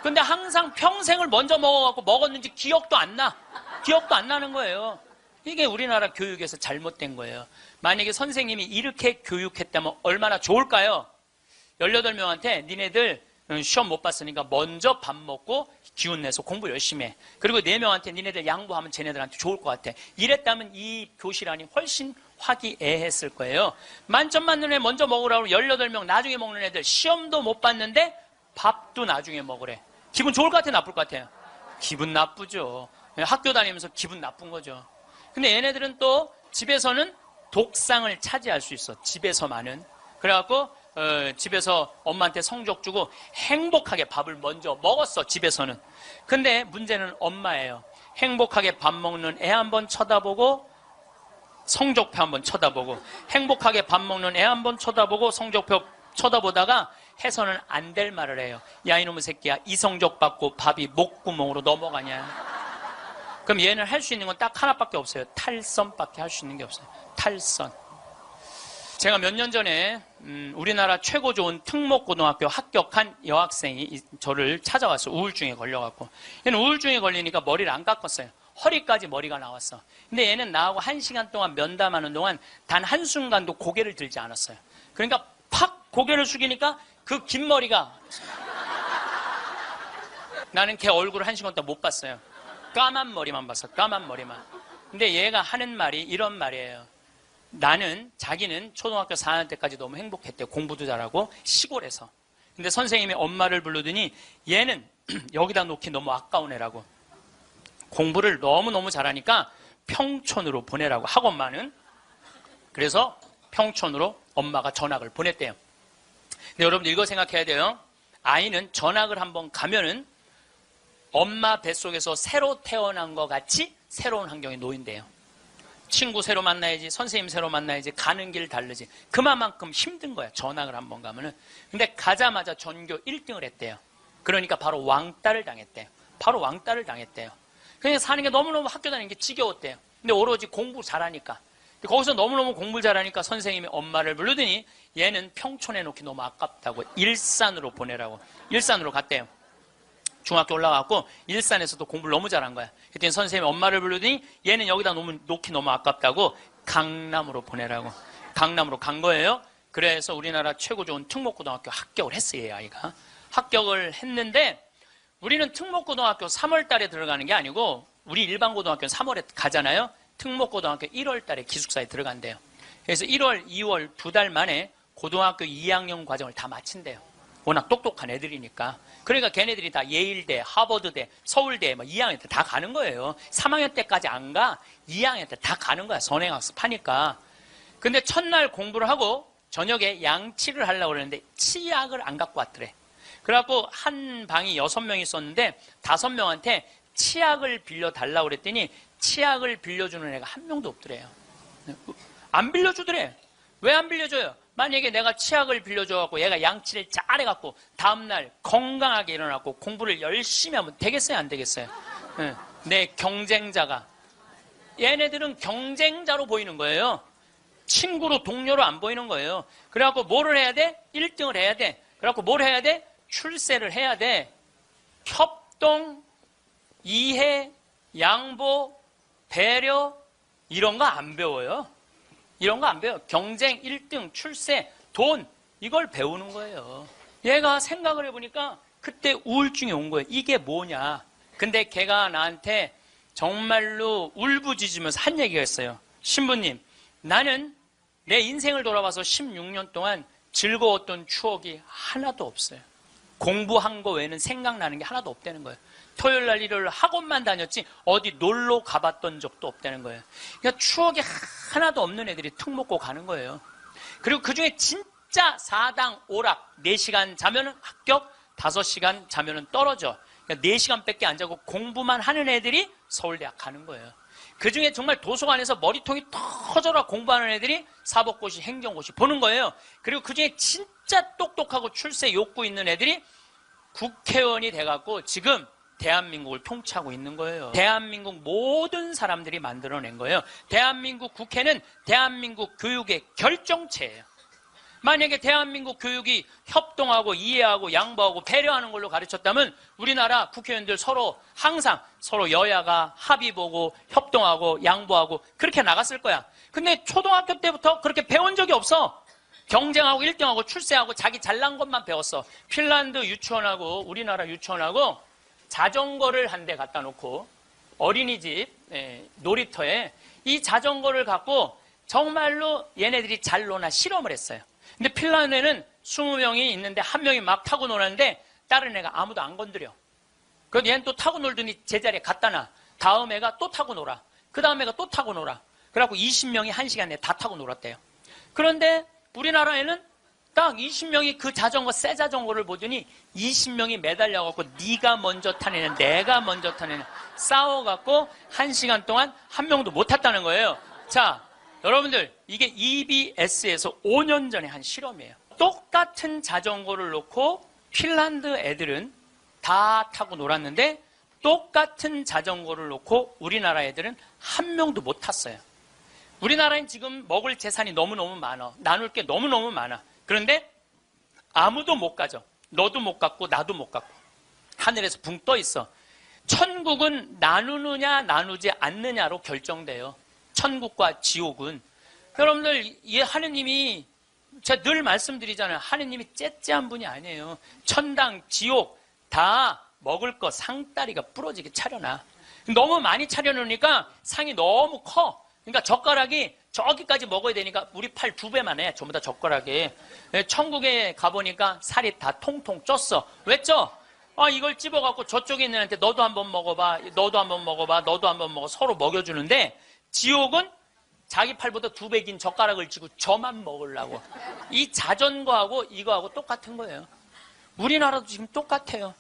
근데 항상 평생을 먼저 먹어갖고 먹었는지 기억도 안 나. 기억도 안 나는 거예요. 이게 우리나라 교육에서 잘못된 거예요. 만약에 선생님이 이렇게 교육했다면 얼마나 좋을까요? 18명한테 니네들 시험 못 봤으니까 먼저 밥 먹고 기운 내서 공부 열심히 해. 그리고 4명한테 니네들 양보하면 쟤네들한테 좋을 것 같아. 이랬다면 이 교실 안이 훨씬 화기애애했을 거예요. 만점 맞는 애 먼저 먹으라고 18명 나중에 먹는 애들 시험도 못 봤는데 밥도 나중에 먹으래. 기분 좋을 것 같아요? 나쁠 것 같아요? 기분 나쁘죠. 학교 다니면서 기분 나쁜 거죠. 근데 얘네들은 또 집에서는 독상을 차지할 수 있어. 집에서만은. 그래갖고 집에서 엄마한테 성적 주고 행복하게 밥을 먼저 먹었어. 집에서는. 근데 문제는 엄마예요. 행복하게 밥 먹는 애 한번 쳐다보고 성적표 한번 쳐다보고 행복하게 밥 먹는 애 한번 쳐다보고 성적표 쳐다보다가 해서는 안 될 말을 해요. 야 이놈의 새끼야, 이 성적 받고 밥이 목구멍으로 넘어가냐. 그럼 얘는 할 수 있는 건 딱 하나밖에 없어요. 탈선밖에 할 수 있는 게 없어요. 탈선. 제가 몇 년 전에 우리나라 최고 좋은 특목고등학교 합격한 여학생이 저를 찾아왔어요. 우울증에 걸려갖고. 얘는 우울증에 걸리니까 머리를 안 깎았어요. 허리까지 머리가 나왔어. 근데 얘는 나하고 1시간 동안 면담하는 동안 단 한순간도 고개를 들지 않았어요. 그러니까 팍 고개를 숙이니까 그 긴 머리가, 나는 걔 얼굴을 1시간 동안 못 봤어요. 까만 머리만 봤어. 까만 머리만. 근데 얘가 하는 말이 이런 말이에요. 자기는 초등학교 4학년 때까지 너무 행복했대요. 공부도 잘하고 시골에서. 근데 선생님이 엄마를 부르더니 얘는 여기다 놓기 너무 아까운 애라고. 공부를 너무너무 잘하니까 평촌으로 보내라고, 학원만은. 그래서 평촌으로 엄마가 전학을 보냈대요. 근데 여러분들 이거 생각해야 돼요. 아이는 전학을 한번 가면은 엄마 뱃속에서 새로 태어난 것 같이 새로운 환경에 놓인대요. 친구 새로 만나야지, 선생님 새로 만나야지, 가는 길 다르지. 그만큼 힘든 거야, 전학을 한번 가면은. 근데 가자마자 전교 1등을 했대요. 그러니까 바로 왕따를 당했대요. 바로 왕따를 당했대요. 그냥 사는 게 너무너무 학교 다니는 게 지겨웠대요. 근데 오로지 공부 잘하니까. 거기서 너무너무 공부를 잘하니까 선생님이 엄마를 부르더니 얘는 평촌에 놓기 너무 아깝다고 일산으로 보내라고. 일산으로 갔대요. 중학교 올라가고 일산에서도 공부를 너무 잘한 거야. 그랬더니 선생님이 엄마를 부르더니 얘는 여기다 놓기 너무 아깝다고 강남으로 보내라고. 강남으로 간 거예요. 그래서 우리나라 최고 좋은 특목고등학교 합격을 했어요, 이 아이가. 합격을 했는데 우리는 특목고등학교 3월 달에 들어가는 게 아니고 우리 일반고등학교는 3월에 가잖아요. 특목고등학교 1월 달에 기숙사에 들어간대요. 그래서 1월, 2월 2달 만에 고등학교 2학년 과정을 다 마친대요. 워낙 똑똑한 애들이니까. 그러니까 걔네들이 다 예일대, 하버드대, 서울대 2학년 때 다 가는 거예요. 3학년 때까지 안 가. 2학년 때 다 가는 거야. 선행학습 하니까. 근데 첫날 공부를 하고 저녁에 양치를 하려고 그랬는데 치약을 안 갖고 왔더래. 그래갖고 한 방이 6명이 있었는데 5명한테 치약을 빌려달라고 그랬더니 치약을 빌려주는 애가 한 명도 없더래요. 안 빌려주더래. 왜 안 빌려줘요? 만약에 내가 치약을 빌려줘갖고 얘가 양치를 잘해갖고 다음날 건강하게 일어나고 공부를 열심히 하면 되겠어요? 안 되겠어요? 내 경쟁자가. 얘네들은 경쟁자로 보이는 거예요. 친구로, 동료로 안 보이는 거예요. 그래갖고 뭐를 해야 돼? 1등을 해야 돼. 그래갖고 뭘 해야 돼? 출세를 해야 돼. 협동, 이해, 양보, 배려, 이런 거 안 배워요. 이런 거 안 배워요. 경쟁, 1등, 출세, 돈, 이걸 배우는 거예요. 얘가 생각을 해보니까 그때 우울증이 온 거예요. 이게 뭐냐. 근데 걔가 나한테 정말로 울부짖으면서 한 얘기가 있어요. 신부님, 나는 내 인생을 돌아봐서 16년 동안 즐거웠던 추억이 하나도 없어요. 공부한 거 외에는 생각나는 게 하나도 없다는 거예요. 토요일 날 일요일 학원만 다녔지 어디 놀러 가봤던 적도 없다는 거예요. 그러니까 추억이 하나도 없는 애들이 특목고 가는 거예요. 그리고 그중에 진짜 4당 오락 4시간 자면은 합격, 5시간 자면은 떨어져. 그러니까 4시간밖에 안 자고 공부만 하는 애들이 서울대학 가는 거예요. 그중에 정말 도서관에서 머리통이 터져라 공부하는 애들이 사법고시, 행정고시 보는 거예요. 그리고 그중에 진짜 똑똑하고 출세 욕구 있는 애들이 국회의원이 돼갖고 지금 대한민국을 통치하고 있는 거예요. 대한민국 모든 사람들이 만들어낸 거예요. 대한민국 국회는 대한민국 교육의 결정체예요. 만약에 대한민국 교육이 협동하고 이해하고 양보하고 배려하는 걸로 가르쳤다면 우리나라 국회의원들 항상 서로 여야가 합의 보고 협동하고 양보하고 그렇게 나갔을 거야. 근데 초등학교 때부터 그렇게 배운 적이 없어. 경쟁하고 1등하고 출세하고 자기 잘난 것만 배웠어. 핀란드 유치원하고 우리나라 유치원하고 자전거를 한 대 갖다 놓고 어린이집 놀이터에 이 자전거를 갖고 정말로 얘네들이 잘 노나 실험을 했어요. 근데 핀란드에는 20명이 있는데 한 명이 막 타고 노는데 다른 애가 아무도 안 건드려. 그럼 얘는 또 타고 놀더니 제자리에 갖다 놔. 다음 애가 또 타고 놀아. 그 다음 애가 또 타고 놀아. 그래갖고 20명이 1시간 내에 다 타고 놀았대요. 그런데 우리나라에는 딱 20명이 그 자전거, 새 자전거를 보더니 20명이 매달려갖고 네가 먼저 타내냐 내가 먼저 타내냐 싸워갖고 1시간 동안 한 명도 못 탔다는 거예요. 자, 여러분들 이게 EBS에서 5년 전에 한 실험이에요. 똑같은 자전거를 놓고 핀란드 애들은 다 타고 놀았는데 똑같은 자전거를 놓고 우리나라 애들은 한 명도 못 탔어요. 우리나라엔 지금 먹을 재산이 너무너무 많아. 나눌 게 너무너무 많아. 그런데 아무도 못 가죠. 너도 못 갔고 나도 못 갔고 하늘에서 붕 떠 있어. 천국은 나누느냐 나누지 않느냐로 결정돼요. 천국과 지옥은. 여러분들, 하느님이, 제가 늘 말씀드리잖아요. 하느님이 째째한 분이 아니에요. 천당, 지옥 다 먹을 거 상다리가 부러지게 차려놔. 너무 많이 차려놓으니까 상이 너무 커. 그러니까 젓가락이 저기까지 먹어야 되니까 우리 팔 2배만 해. 전부 다 젓가락이. 천국에 가보니까 살이 다 통통 쪘어. 왜 쪄? 이걸 찝어갖고 저쪽에 있는 애한테 너도 한번 먹어봐. 너도 한번 먹어봐. 너도 한번 먹어. 서로 먹여주는데, 지옥은 자기 팔보다 2배 긴 젓가락을 쥐고 저만 먹으려고. 이 자전거하고 이거하고 똑같은 거예요. 우리나라도 지금 똑같아요.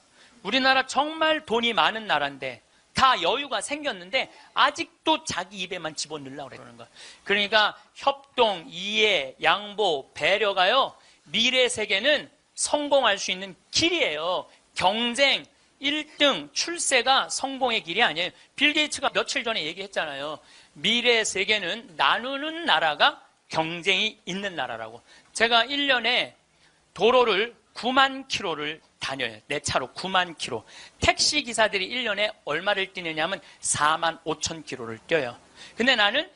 우리나라 정말 돈이 많은 나라인데 다 여유가 생겼는데 아직도 자기 입에만 집어넣으려고 그러는 거예요. 그러니까 협동, 이해, 양보, 배려가요, 미래 세계는 성공할 수 있는 길이에요. 경쟁, 1등, 출세가 성공의 길이 아니에요. 빌 게이츠가 며칠 전에 얘기했잖아요. 미래 세계는 나누는 나라가 경쟁이 있는 나라라고. 제가 1년에 도로를 9만 킬로를 다녀요. 내 차로 9만 킬로. 택시 기사들이 1년에 얼마를 뛰느냐 하면 4만 5천 킬로를 뛰어요. 근데 나는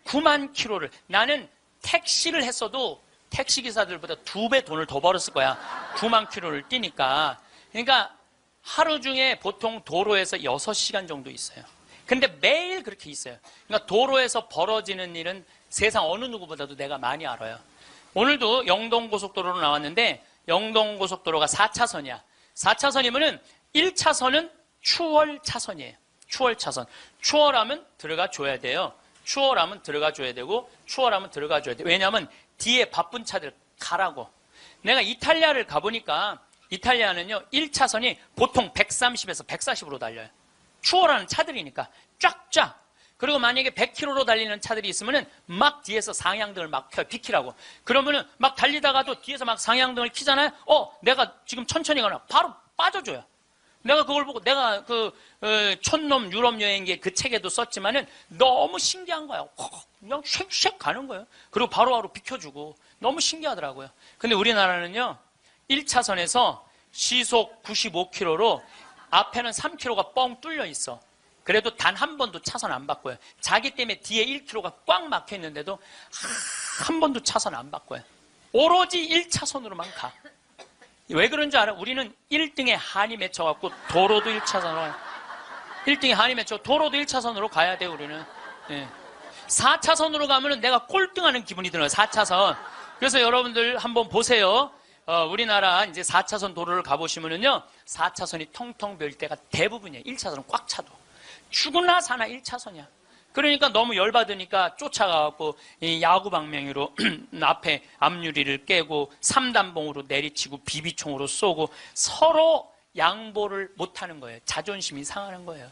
9만 킬로를, 나는 택시를 했어도 택시 기사들보다 2배 돈을 더 벌었을 거야. 9만 킬로를 뛰니까. 그러니까 하루 중에 보통 도로에서 6시간 정도 있어요. 근데 매일 그렇게 있어요. 그러니까 도로에서 벌어지는 일은 세상 어느 누구보다도 내가 많이 알아요. 오늘도 영동고속도로로 나왔는데, 영동고속도로가 4차선이야. 4차선이면은 1차선은 추월차선이에요. 추월차선. 추월하면 들어가 줘야 돼요. 추월하면 들어가 줘야 되고, 추월하면 들어가 줘야 돼요. 왜냐하면 뒤에 바쁜 차들 가라고. 내가 이탈리아를 가보니까, 이탈리아는요, 1차선이 보통 130에서 140으로 달려요. 추월하는 차들이니까 쫙쫙. 그리고 만약에 100km로 달리는 차들이 있으면은 막 뒤에서 상향등을 막 켜요. 비키라고. 그러면은 막 달리다가도 뒤에서 막 상향등을 켜잖아요. 내가 지금 천천히 가나 바로 빠져줘요. 내가 그걸 보고, 내가 촌놈 유럽 여행기 그 책에도 썼지만은 너무 신기한 거야. 그냥 쉑쉑 가는 거예요. 그리고 바로바로 비켜주고. 너무 신기하더라고요. 근데 우리나라는요, 1차선에서 시속 95km로 앞에는 3km가 뻥 뚫려 있어. 그래도 단 한 번도 차선 안 바꿔요. 자기 때문에 뒤에 1km가 꽉 막혀 있는데도 한 번도 차선 안 바꿔요. 오로지 1차선으로만 가. 왜 그런 줄 알아? 우리는 1등에 한이 맺혀갖고 도로도 1차선으로, 1등에 한이 맺혀 도로도 1차선으로 가야 돼요, 우리는. 네. 4차선으로 가면은 내가 꼴등하는 기분이 들어요, 4차선. 그래서 여러분들 한번 보세요. 우리나라 이제 4차선 도로를 가보시면은요, 4차선이 텅텅 비일 때가 대부분이에요. 1차선은 꽉 차도. 죽으나 사나 1차선이야. 그러니까 너무 열받으니까 쫓아가고 야구 방망이로 앞에 앞유리를 깨고 3단봉으로 내리치고 비비총으로 쏘고 서로 양보를 못하는 거예요. 자존심이 상하는 거예요.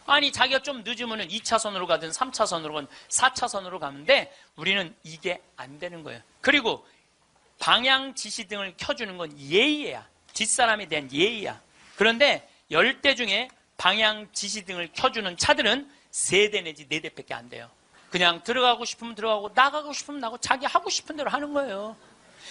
아니, 자기가 좀 늦으면 2차선으로 가든 3차선으로 가든 4차선으로 가는데 우리는 이게 안 되는 거예요. 그리고 방향 지시등을 켜주는 건 예의야. 뒷사람에 대한 예의야. 그런데 10대 중에 방향 지시등을 켜주는 차들은 3대 내지 4대밖에 안 돼요. 그냥 들어가고 싶으면 들어가고 나가고 싶으면 나가고 자기 하고 싶은 대로 하는 거예요.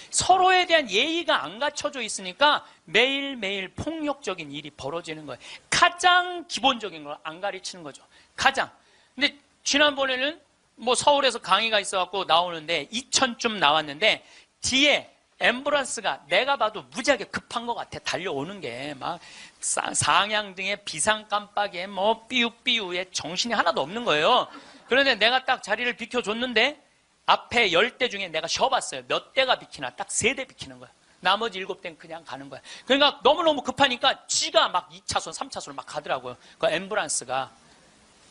서로에 대한 예의가 안 갖춰져 있으니까 매일매일 폭력적인 일이 벌어지는 거예요. 가장 기본적인 걸 안 가르치는 거죠. 가장. 근데 지난번에는 뭐 서울에서 강의가 있어갖고 나오는데 2000쯤 나왔는데 뒤에 앰뷸런스가 내가 봐도 무지하게 급한 것 같아. 달려오는 게 막 상향등에 비상 깜빡이에 뭐 삐우삐우에 정신이 하나도 없는 거예요. 그런데 내가 딱 자리를 비켜줬는데 앞에 10대 중에 내가 쉬어봤어요. 몇 대가 비키나? 딱 3대 비키는 거야. 나머지 7대는 그냥 가는 거야. 그러니까 너무너무 급하니까 지가 막 2차선, 3차선을 막 가더라고요. 그 앰뷸런스가.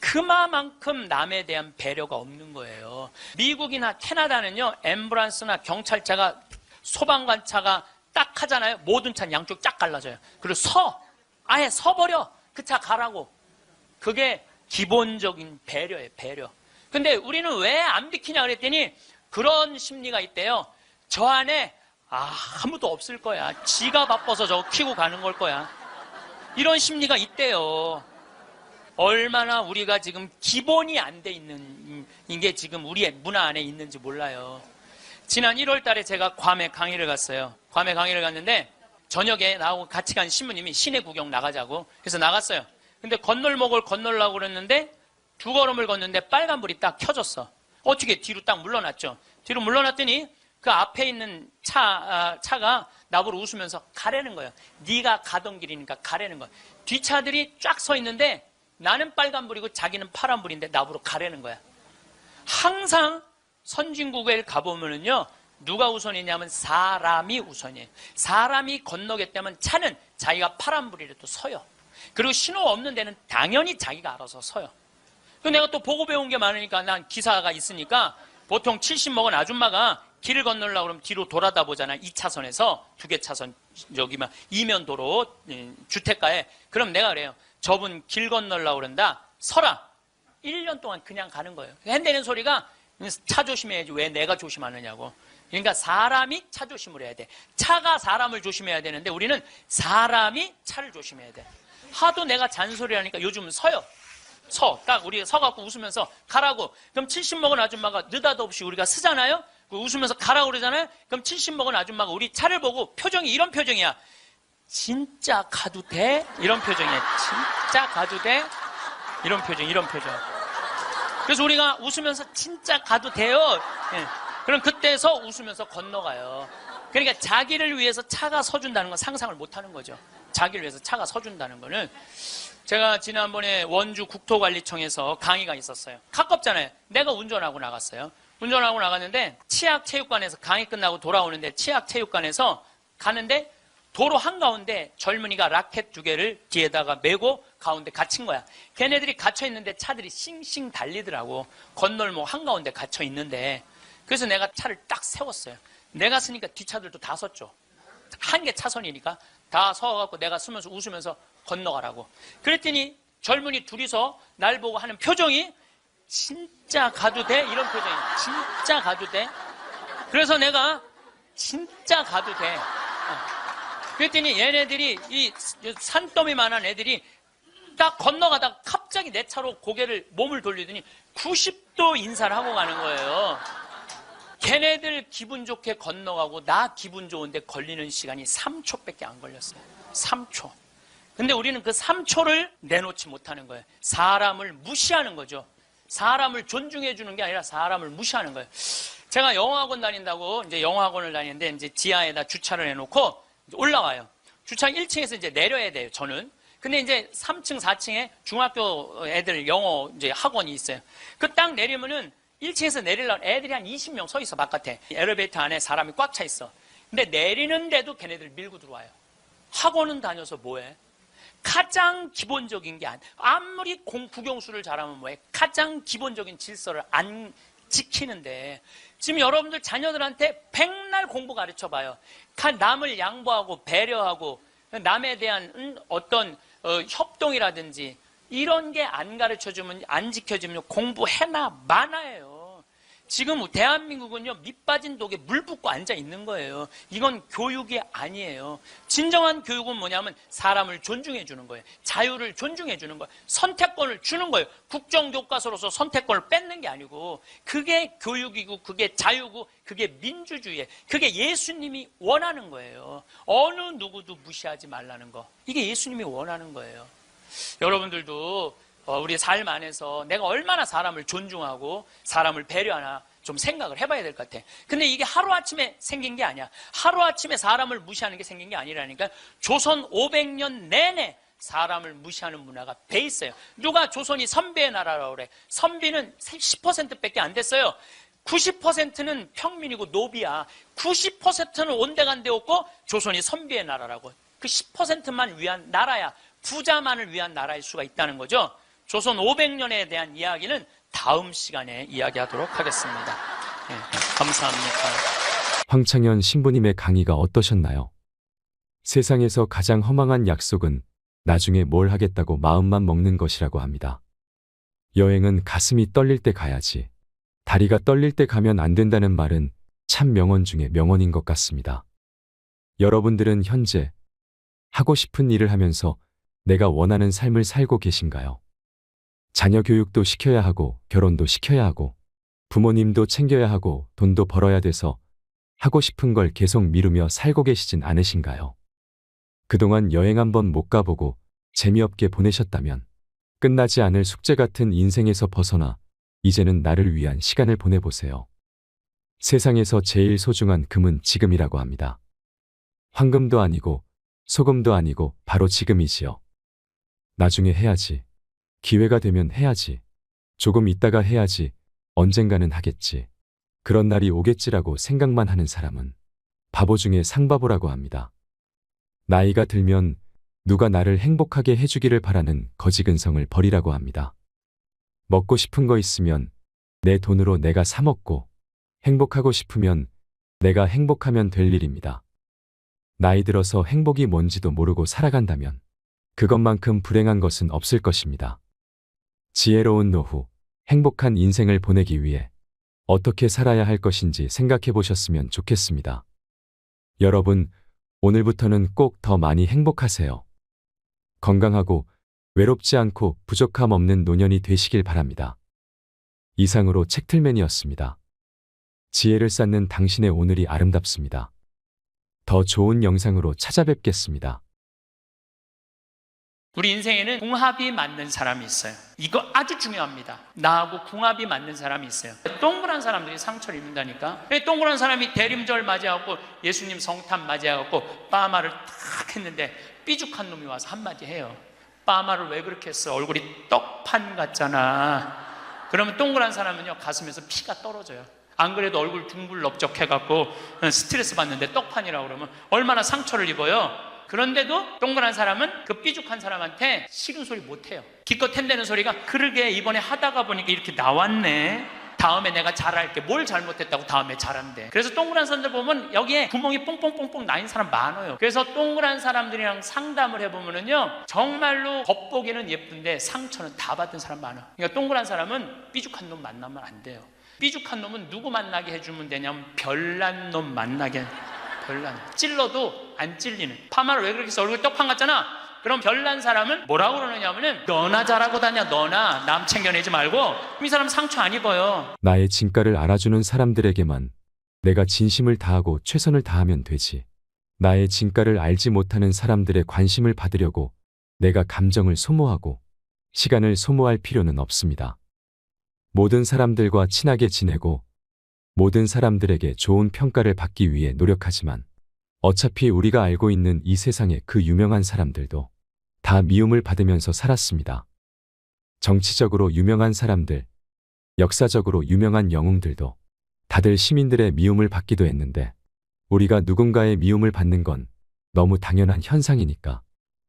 그만큼 남에 대한 배려가 없는 거예요. 미국이나 캐나다는요, 앰뷸런스나 경찰차가 소방관차가 딱 하잖아요. 모든 차는 양쪽 쫙 갈라져요. 그리고 아예 서버려. 그 차 가라고. 그게 기본적인 배려예요, 배려. 근데 우리는 왜 안 비키냐 그랬더니 그런 심리가 있대요. 저 안에 아무도 없을 거야. 지가 바빠서 저거 키고 가는 걸 거야. 이런 심리가 있대요. 얼마나 우리가 지금 기본이 안 돼 있는 게 지금 우리의 문화 안에 있는지 몰라요. 지난 1월 달에 제가 괌에 강의를 갔어요. 괌에 강의를 갔는데 저녁에 나하고 같이 간 신부님이 시내 구경 나가자고. 그래서 나갔어요. 근데 건널목을 건널라고 그랬는데 두 걸음을 걷는데 빨간불이 딱 켜졌어. 어떻게 뒤로 딱 물러났죠. 뒤로 물러났더니 그 앞에 있는 차가 나보고 웃으면서 가라는 거예요. 네가 가던 길이니까 가라는 거야. 뒷차들이 쫙 서 있는데 나는 빨간불이고 자기는 파란불인데 나보고 가라는 거야. 항상 선진국에 가보면은요, 누가 우선이냐면 사람이 우선이에요. 사람이 건너겠다면 차는 자기가 파란불이라도 서요. 그리고 신호 없는 데는 당연히 자기가 알아서 서요. 그 내가 또 보고 배운 게 많으니까 난 기사가 있으니까 보통 70 먹은 아줌마가 길을 건너려고 그러면 뒤로 돌아다 보잖아. 2차선에서 2개 차선 여기만 이면 도로 주택가에. 그럼 내가 그래요. 저분 길 건너려고 그런다. 서라. 1년 동안 그냥 가는 거예요. 핸대는 소리가 차 조심해야지 왜 내가 조심하느냐고. 그러니까 사람이 차 조심을 해야 돼. 차가 사람을 조심해야 되는데 우리는 사람이 차를 조심해야 돼. 하도 내가 잔소리하니까 요즘은 서요. 딱 우리가 서갖고 웃으면서 가라고. 그럼 70 먹은 아줌마가 느닷없이 우리가 쓰잖아요. 웃으면서 가라고 그러잖아요. 그럼 70 먹은 아줌마가 우리 차를 보고 표정이 이런 표정이야. 진짜 가도 돼? 이런 표정이야. 진짜 가도 돼? 이런 표정. 그래서 우리가 웃으면서 진짜 가도 돼요? 예. 그럼 그때서 웃으면서 건너가요. 그러니까 자기를 위해서 차가 서준다는 건 상상을 못하는 거죠. 자기를 위해서 차가 서준다는 거는. 제가 지난번에 원주 국토관리청에서 강의가 있었어요. 가깝잖아요. 내가 운전하고 나갔어요. 운전하고 나갔는데 치악체육관에서 강의 끝나고 돌아오는데 치악체육관에서 가는데 도로 한가운데 젊은이가 라켓 2개를 뒤에다가 메고 가운데 갇힌 거야. 걔네들이 갇혀있는데 차들이 싱싱 달리더라고. 건널목 한가운데 갇혀있는데. 그래서 내가 차를 딱 세웠어요. 내가 쓰니까 뒷차들도 다 섰죠. 한 개 차선이니까 다 서갖고 내가 쓰면서 웃으면서 건너가라고. 그랬더니 젊은이 둘이서 날 보고 하는 표정이 진짜 가도 돼? 이런 표정이야. 진짜 가도 돼? 그래서 내가 진짜 가도 돼. 그랬더니 얘네들이 이 산더미만한 애들이 딱 건너가다가 갑자기 내 차로 몸을 돌리더니 90도 인사를 하고 가는 거예요. 걔네들 기분 좋게 건너가고 나 기분 좋은데 걸리는 시간이 3초밖에 안 걸렸어요. 3초. 근데 우리는 그 3초를 내놓지 못하는 거예요. 사람을 무시하는 거죠. 사람을 존중해 주는 게 아니라 사람을 무시하는 거예요. 제가 영어학원 다닌다고 이제 영어학원을 다니는데 이제 지하에다 주차를 해놓고 올라와요. 주차 1층에서 이제 내려야 돼요, 저는. 근데 이제 3층, 4층에 중학교 애들 영어 이제 학원이 있어요. 그 딱 내리면은 1층에서 내리려면 애들이 한 20명 서 있어, 바깥에. 엘리베이터 안에 사람이 꽉 차 있어. 근데 내리는데도 걔네들 밀고 들어와요. 학원은 다녀서 뭐해? 가장 기본적인 게 아무리 국영수를 잘하면 뭐해? 가장 기본적인 질서를 안 지키는데 지금 여러분들 자녀들한테 백날 공부 가르쳐봐요. 남을 양보하고 배려하고 남에 대한 어떤 협동이라든지 이런 게 안 가르쳐주면 안 지켜주면 공부해나 마나예요. 지금 대한민국은요 밑빠진 독에 물 붓고 앉아 있는 거예요. 이건 교육이 아니에요. 진정한 교육은 뭐냐면 사람을 존중해 주는 거예요. 자유를 존중해 주는 거예요. 선택권을 주는 거예요. 국정교과서로서 선택권을 뺏는 게 아니고 그게 교육이고 그게 자유고 그게 민주주의예요. 그게 예수님이 원하는 거예요. 어느 누구도 무시하지 말라는 거. 이게 예수님이 원하는 거예요. 여러분들도 우리 삶 안에서 내가 얼마나 사람을 존중하고 사람을 배려하나 좀 생각을 해봐야 될 것 같아. 근데 이게 하루아침에 생긴 게 아니야. 하루아침에 사람을 무시하는 게 생긴 게 아니라니까. 조선 500년 내내 사람을 무시하는 문화가 배 있어요. 누가 조선이 선비의 나라라고 그래. 선비는 10%밖에 안 됐어요. 90%는 평민이고 노비야. 90%는 온데간데 없고 조선이 선비의 나라라고. 그 10%만 위한 나라야. 부자만을 위한 나라일 수가 있다는 거죠. 조선 500년에 대한 이야기는 다음 시간에 이야기하도록 하겠습니다. 네, 감사합니다. 황창현 신부님의 강의가 어떠셨나요? 세상에서 가장 허망한 약속은 나중에 뭘 하겠다고 마음만 먹는 것이라고 합니다. 여행은 가슴이 떨릴 때 가야지. 다리가 떨릴 때 가면 안 된다는 말은 참 명언 중에 명언인 것 같습니다. 여러분들은 현재 하고 싶은 일을 하면서 내가 원하는 삶을 살고 계신가요? 자녀 교육도 시켜야 하고 결혼도 시켜야 하고 부모님도 챙겨야 하고 돈도 벌어야 돼서 하고 싶은 걸 계속 미루며 살고 계시진 않으신가요? 그동안 여행 한번 못 가보고 재미없게 보내셨다면 끝나지 않을 숙제 같은 인생에서 벗어나 이제는 나를 위한 시간을 보내보세요. 세상에서 제일 소중한 금은 지금이라고 합니다. 황금도 아니고 소금도 아니고 바로 지금이지요. 나중에 해야지. 기회가 되면 해야지. 조금 있다가 해야지. 언젠가는 하겠지. 그런 날이 오겠지라고 생각만 하는 사람은 바보 중에 상바보라고 합니다. 나이가 들면 누가 나를 행복하게 해주기를 바라는 거지근성을 버리라고 합니다. 먹고 싶은 거 있으면 내 돈으로 내가 사 먹고 행복하고 싶으면 내가 행복하면 될 일입니다. 나이 들어서 행복이 뭔지도 모르고 살아간다면 그것만큼 불행한 것은 없을 것입니다. 지혜로운 노후, 행복한 인생을 보내기 위해 어떻게 살아야 할 것인지 생각해 보셨으면 좋겠습니다. 여러분, 오늘부터는 꼭 더 많이 행복하세요. 건강하고 외롭지 않고 부족함 없는 노년이 되시길 바랍니다. 이상으로 책틀맨이었습니다. 지혜를 쌓는 당신의 오늘이 아름답습니다. 더 좋은 영상으로 찾아뵙겠습니다. 우리 인생에는 궁합이 맞는 사람이 있어요. 이거 아주 중요합니다. 나하고 궁합이 맞는 사람이 있어요. 동그란 사람들이 상처를 입는다니까. 동그란 사람이 대림절 맞이하고 예수님 성탄 맞이하고 빠마를 탁 했는데 삐죽한 놈이 와서 한마디 해요. 빠마를 왜 그렇게 했어? 얼굴이 떡판 같잖아. 그러면 동그란 사람은요, 가슴에서 피가 떨어져요. 안 그래도 얼굴 둥글럽적해갖고 스트레스 받는데 떡판이라고 그러면 얼마나 상처를 입어요. 그런데도 동그란 사람은 그 삐죽한 사람한테 싫은 소리 못해요. 기껏 햄대는 소리가, 그러게 이번에 하다가 보니까 이렇게 나왔네. 다음에 내가 잘할게. 뭘 잘못했다고 다음에 잘한대. 그래서 동그란 사람들 보면 여기에 구멍이 뽕뽕뽕뽕 나인 사람 많아요. 그래서 동그란 사람들이랑 상담을 해보면요, 정말로 겉보기는 예쁜데 상처는 다 받은 사람 많아. 그러니까 동그란 사람은 삐죽한 놈 만나면 안 돼요. 삐죽한 놈은 누구 만나게 해주면 되냐면 별난 놈 만나게. 별난. 찔러도 안 찔리는. 파마를 왜 그렇게 해서 얼굴 떡판 같잖아. 그럼 별난 사람은 뭐라고 그러느냐면은 너나 잘하고 다녀. 너나 남 챙겨내지 말고. 이 사람 상처 안 입어요. 나의 진가를 알아주는 사람들에게만 내가 진심을 다하고 최선을 다하면 되지. 나의 진가를 알지 못하는 사람들의 관심을 받으려고 내가 감정을 소모하고 시간을 소모할 필요는 없습니다. 모든 사람들과 친하게 지내고 모든 사람들에게 좋은 평가를 받기 위해 노력하지만 어차피 우리가 알고 있는 이 세상의 그 유명한 사람들도 다 미움을 받으면서 살았습니다. 정치적으로 유명한 사람들, 역사적으로 유명한 영웅들도 다들 시민들의 미움을 받기도 했는데 우리가 누군가의 미움을 받는 건 너무 당연한 현상이니까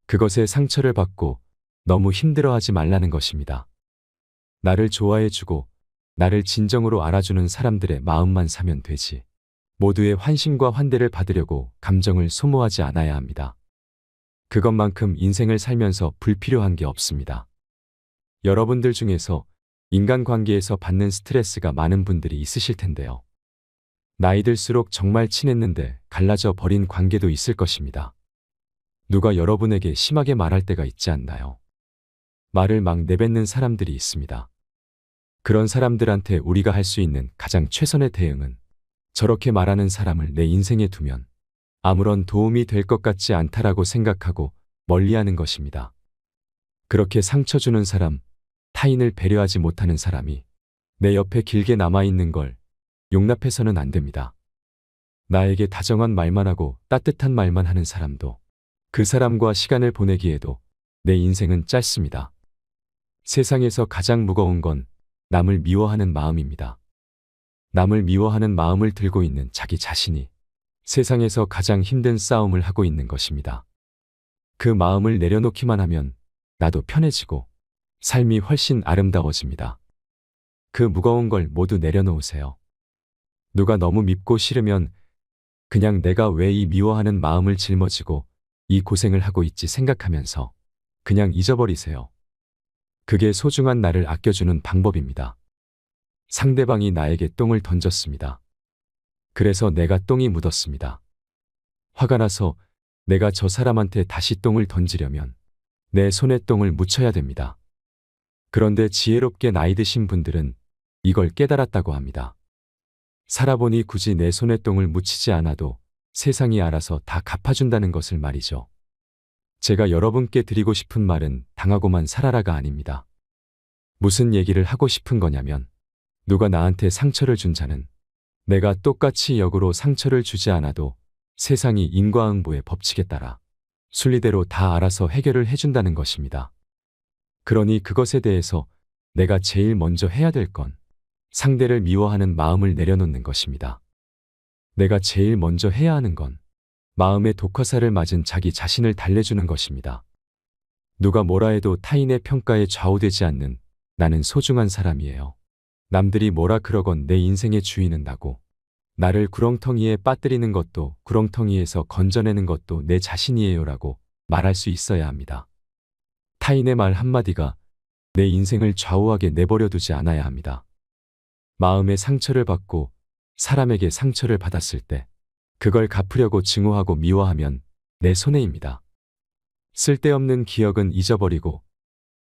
그것에 상처를 받고 너무 힘들어하지 말라는 것입니다. 나를 좋아해주고 나를 진정으로 알아주는 사람들의 마음만 사면 되지. 모두의 환심과 환대를 받으려고 감정을 소모하지 않아야 합니다. 그것만큼 인생을 살면서 불필요한 게 없습니다. 여러분들 중에서 인간관계에서 받는 스트레스가 많은 분들이 있으실 텐데요. 나이 들수록 정말 친했는데 갈라져 버린 관계도 있을 것입니다. 누가 여러분에게 심하게 말할 때가 있지 않나요? 말을 막 내뱉는 사람들이 있습니다. 그런 사람들한테 우리가 할 수 있는 가장 최선의 대응은 저렇게 말하는 사람을 내 인생에 두면 아무런 도움이 될 것 같지 않다라고 생각하고 멀리하는 것입니다. 그렇게 상처 주는 사람, 타인을 배려하지 못하는 사람이 내 옆에 길게 남아있는 걸 용납해서는 안 됩니다. 나에게 다정한 말만 하고 따뜻한 말만 하는 사람도 그 사람과 시간을 보내기에도 내 인생은 짧습니다. 세상에서 가장 무거운 건 남을 미워하는 마음입니다. 남을 미워하는 마음을 들고 있는 자기 자신이 세상에서 가장 힘든 싸움을 하고 있는 것입니다. 그 마음을 내려놓기만 하면 나도 편해지고 삶이 훨씬 아름다워집니다. 그 무거운 걸 모두 내려놓으세요. 누가 너무 밉고 싫으면 그냥 내가 왜 이 미워하는 마음을 짊어지고 이 고생을 하고 있지 생각하면서 그냥 잊어버리세요. 그게 소중한 나를 아껴주는 방법입니다. 상대방이 나에게 똥을 던졌습니다. 그래서 내가 똥이 묻었습니다. 화가 나서 내가 저 사람한테 다시 똥을 던지려면 내 손에 똥을 묻혀야 됩니다. 그런데 지혜롭게 나이 드신 분들은 이걸 깨달았다고 합니다. 살아보니 굳이 내 손에 똥을 묻히지 않아도 세상이 알아서 다 갚아준다는 것을 말이죠. 제가 여러분께 드리고 싶은 말은 당하고만 살아라가 아닙니다. 무슨 얘기를 하고 싶은 거냐면 누가 나한테 상처를 준 자는 내가 똑같이 역으로 상처를 주지 않아도 세상이 인과응보의 법칙에 따라 순리대로 다 알아서 해결을 해준다는 것입니다. 그러니 그것에 대해서 내가 제일 먼저 해야 될 건 상대를 미워하는 마음을 내려놓는 것입니다. 내가 제일 먼저 해야 하는 건 마음의 독화살을 맞은 자기 자신을 달래주는 것입니다. 누가 뭐라 해도 타인의 평가에 좌우되지 않는 나는 소중한 사람이에요. 남들이 뭐라 그러건 내 인생의 주인은 나고 나를 구렁텅이에 빠뜨리는 것도 구렁텅이에서 건져내는 것도 내 자신이에요라고 말할 수 있어야 합니다. 타인의 말 한마디가 내 인생을 좌우하게 내버려 두지 않아야 합니다. 마음의 상처를 받고 사람에게 상처를 받았을 때 그걸 갚으려고 증오하고 미워하면 내 손해입니다. 쓸데없는 기억은 잊어버리고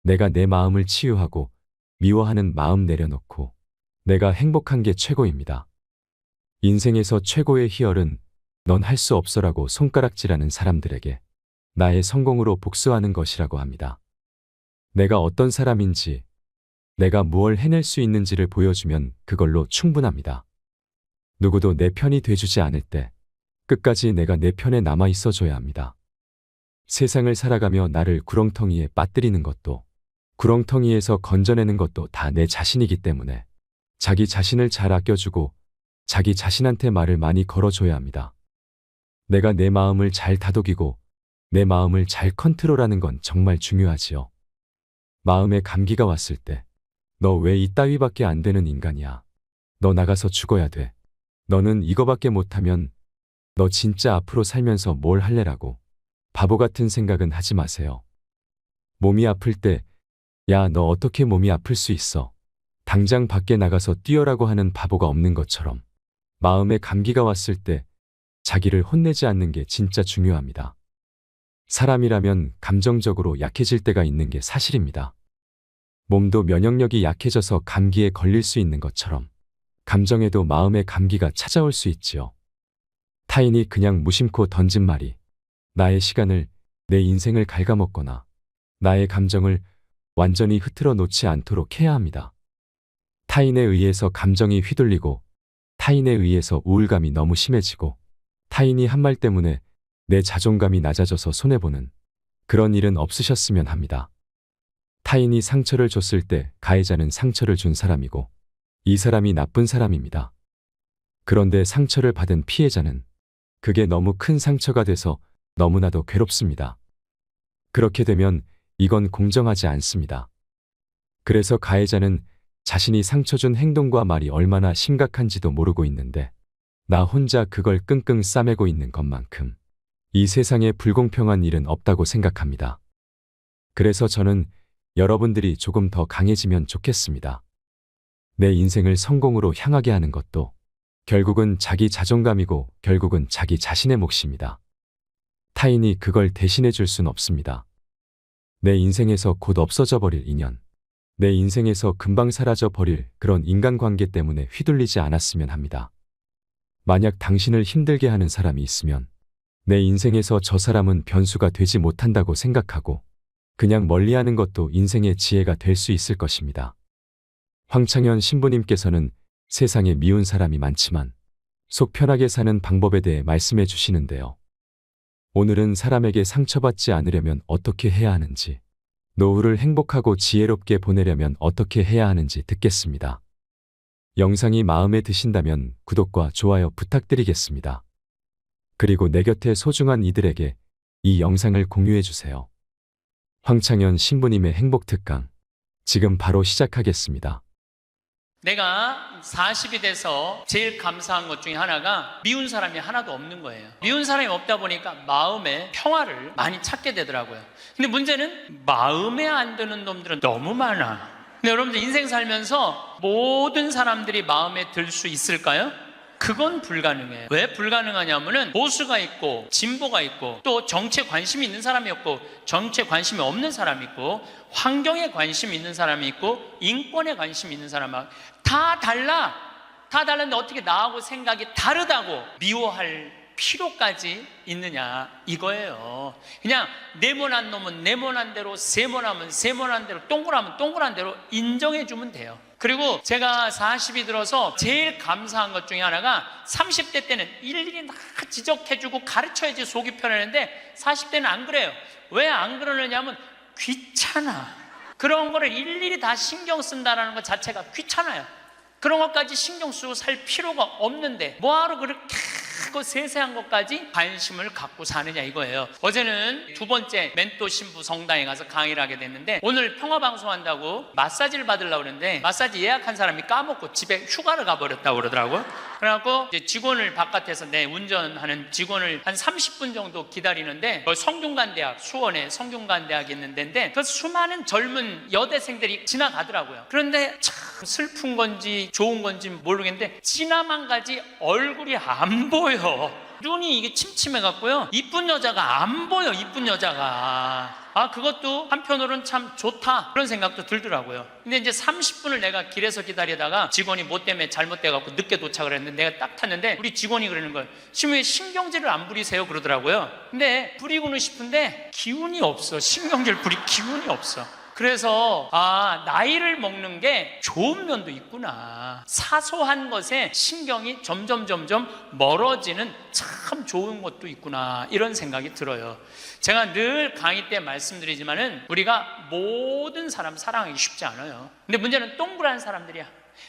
내가 내 마음을 치유하고 미워하는 마음 내려놓고 내가 행복한 게 최고입니다. 인생에서 최고의 희열은 넌 할 수 없어라고 손가락질하는 사람들에게 나의 성공으로 복수하는 것이라고 합니다. 내가 어떤 사람인지 내가 무엇을 해낼 수 있는지를 보여주면 그걸로 충분합니다. 누구도 내 편이 돼주지 않을 때 끝까지 내가 내 편에 남아 있어줘야 합니다. 세상을 살아가며 나를 구렁텅이에 빠뜨리는 것도 구렁텅이에서 건져내는 것도 다 내 자신이기 때문에 자기 자신을 잘 아껴주고 자기 자신한테 말을 많이 걸어줘야 합니다. 내가 내 마음을 잘 다독이고 내 마음을 잘 컨트롤하는 건 정말 중요하지요. 마음에 감기가 왔을 때 너 왜 이따위밖에 안 되는 인간이야. 너 나가서 죽어야 돼. 너는 이거밖에 못하면 너 진짜 앞으로 살면서 뭘 할래라고 바보 같은 생각은 하지 마세요. 몸이 아플 때 야, 너 어떻게 몸이 아플 수 있어. 당장 밖에 나가서 뛰어라고 하는 바보가 없는 것처럼 마음에 감기가 왔을 때 자기를 혼내지 않는 게 진짜 중요합니다. 사람이라면 감정적으로 약해질 때가 있는 게 사실입니다. 몸도 면역력이 약해져서 감기에 걸릴 수 있는 것처럼 감정에도 마음의 감기가 찾아올 수 있지요. 타인이 그냥 무심코 던진 말이 나의 시간을, 내 인생을 갉아먹거나 나의 감정을 완전히 흐트러 놓지 않도록 해야 합니다. 타인에 의해서 감정이 휘둘리고 타인에 의해서 우울감이 너무 심해지고 타인이 한 말 때문에 내 자존감이 낮아져서 손해보는 그런 일은 없으셨으면 합니다. 타인이 상처를 줬을 때 가해자는 상처를 준 사람이고 이 사람이 나쁜 사람입니다. 그런데 상처를 받은 피해자는 그게 너무 큰 상처가 돼서 너무나도 괴롭습니다. 그렇게 되면 이건 공정하지 않습니다. 그래서 가해자는 자신이 상처 준 행동과 말이 얼마나 심각한지도 모르고 있는데 나 혼자 그걸 끙끙 싸매고 있는 것만큼 이 세상에 불공평한 일은 없다고 생각합니다. 그래서 저는 여러분들이 조금 더 강해지면 좋겠습니다. 내 인생을 성공으로 향하게 하는 것도 결국은 자기 자존감이고 결국은 자기 자신의 몫입니다. 타인이 그걸 대신해 줄 순 없습니다. 내 인생에서 곧 없어져 버릴 인연, 내 인생에서 금방 사라져 버릴 그런 인간관계 때문에 휘둘리지 않았으면 합니다. 만약 당신을 힘들게 하는 사람이 있으면 내 인생에서 저 사람은 변수가 되지 못한다고 생각하고 그냥 멀리하는 것도 인생의 지혜가 될 수 있을 것입니다. 황창현 신부님께서는 세상에 미운 사람이 많지만 속 편하게 사는 방법에 대해 말씀해 주시는데요. 오늘은 사람에게 상처받지 않으려면 어떻게 해야 하는지, 노후를 행복하고 지혜롭게 보내려면 어떻게 해야 하는지 듣겠습니다. 영상이 마음에 드신다면 구독과 좋아요 부탁드리겠습니다. 그리고 내 곁에 소중한 이들에게 이 영상을 공유해 주세요. 황창현 신부님의 행복특강, 지금 바로 시작하겠습니다. 내가 40이 돼서 제일 감사한 것 중에 하나가 미운 사람이 하나도 없는 거예요. 미운 사람이 없다 보니까 마음의 평화를 많이 찾게 되더라고요. 근데 문제는 마음에 안 드는 놈들은 너무 많아. 근데 여러분들 인생 살면서 모든 사람들이 마음에 들 수 있을까요? 그건 불가능해요. 왜 불가능하냐면은 보수가 있고 진보가 있고 또 정치에 관심이 있는 사람이 있고 정치에 관심이 없는 사람이 있고 환경에 관심이 있는 사람이 있고 인권에 관심이 있는 사람하고 다 달라. 다 달랐는데 어떻게 나하고 생각이 다르다고 미워할 필요까지 있느냐 이거예요. 그냥 네모난 놈은 네모난 대로, 세모나면 세모난 대로, 동그라면 동그란 대로 인정해 주면 돼요. 그리고 제가 40이 들어서 제일 감사한 것 중에 하나가 30대 때는 일일이 다 지적해주고 가르쳐야지 속이 편했는데 40대는 안 그래요. 왜 안 그러느냐면 귀찮아. 그런 거를 일일이 다 신경 쓴다는 것 자체가 귀찮아요. 그런 것까지 신경 쓰고 살 필요가 없는데 뭐하러 그렇게 그 세세한 것까지 관심을 갖고 사느냐 이거예요. 어제는 두 번째 멘토 신부 성당에 가서 강의를 하게 됐는데 오늘 평화방송한다고 마사지를 받으려고 그러는데 마사지 예약한 사람이 까먹고 집에 휴가를 가버렸다고 그러더라고요. 그래갖고 이제 직원을 바깥에서 운전하는 직원을 한 30분 정도 기다리는데 성균관대학, 수원에 성균관대학이 있는 데인데 그 수많은 젊은 여대생들이 지나가더라고요. 그런데 참 슬픈 건지 좋은 건지 모르겠는데 지나만 가지 얼굴이 안 보여. 눈이 이게 침침해갖고요. 이쁜 여자가 안 보여. 이쁜 여자가. 그것도 한편으로는 참 좋다 그런 생각도 들더라고요. 근데 이제 30분을 내가 길에서 기다리다가 직원이 뭐 때문에 잘못돼갖고 늦게 도착을 했는데 내가 딱 탔는데 우리 직원이 그러는 거예요. 지금 왜 신경질을 안 부리세요? 그러더라고요. 근데 부리고는 싶은데 기운이 없어. 신경질 부릴 기운이 없어. 그래서 나이를 먹는 게 좋은 면도 있구나. 사소한 것에 신경이 점점 멀어지는 참 좋은 것도 있구나 이런 생각이 들어요. 제가 늘 강의 때 말씀드리지만은 우리가 모든 사람 사랑하기 쉽지 않아요. 근데 문제는 동그란 사람들이야.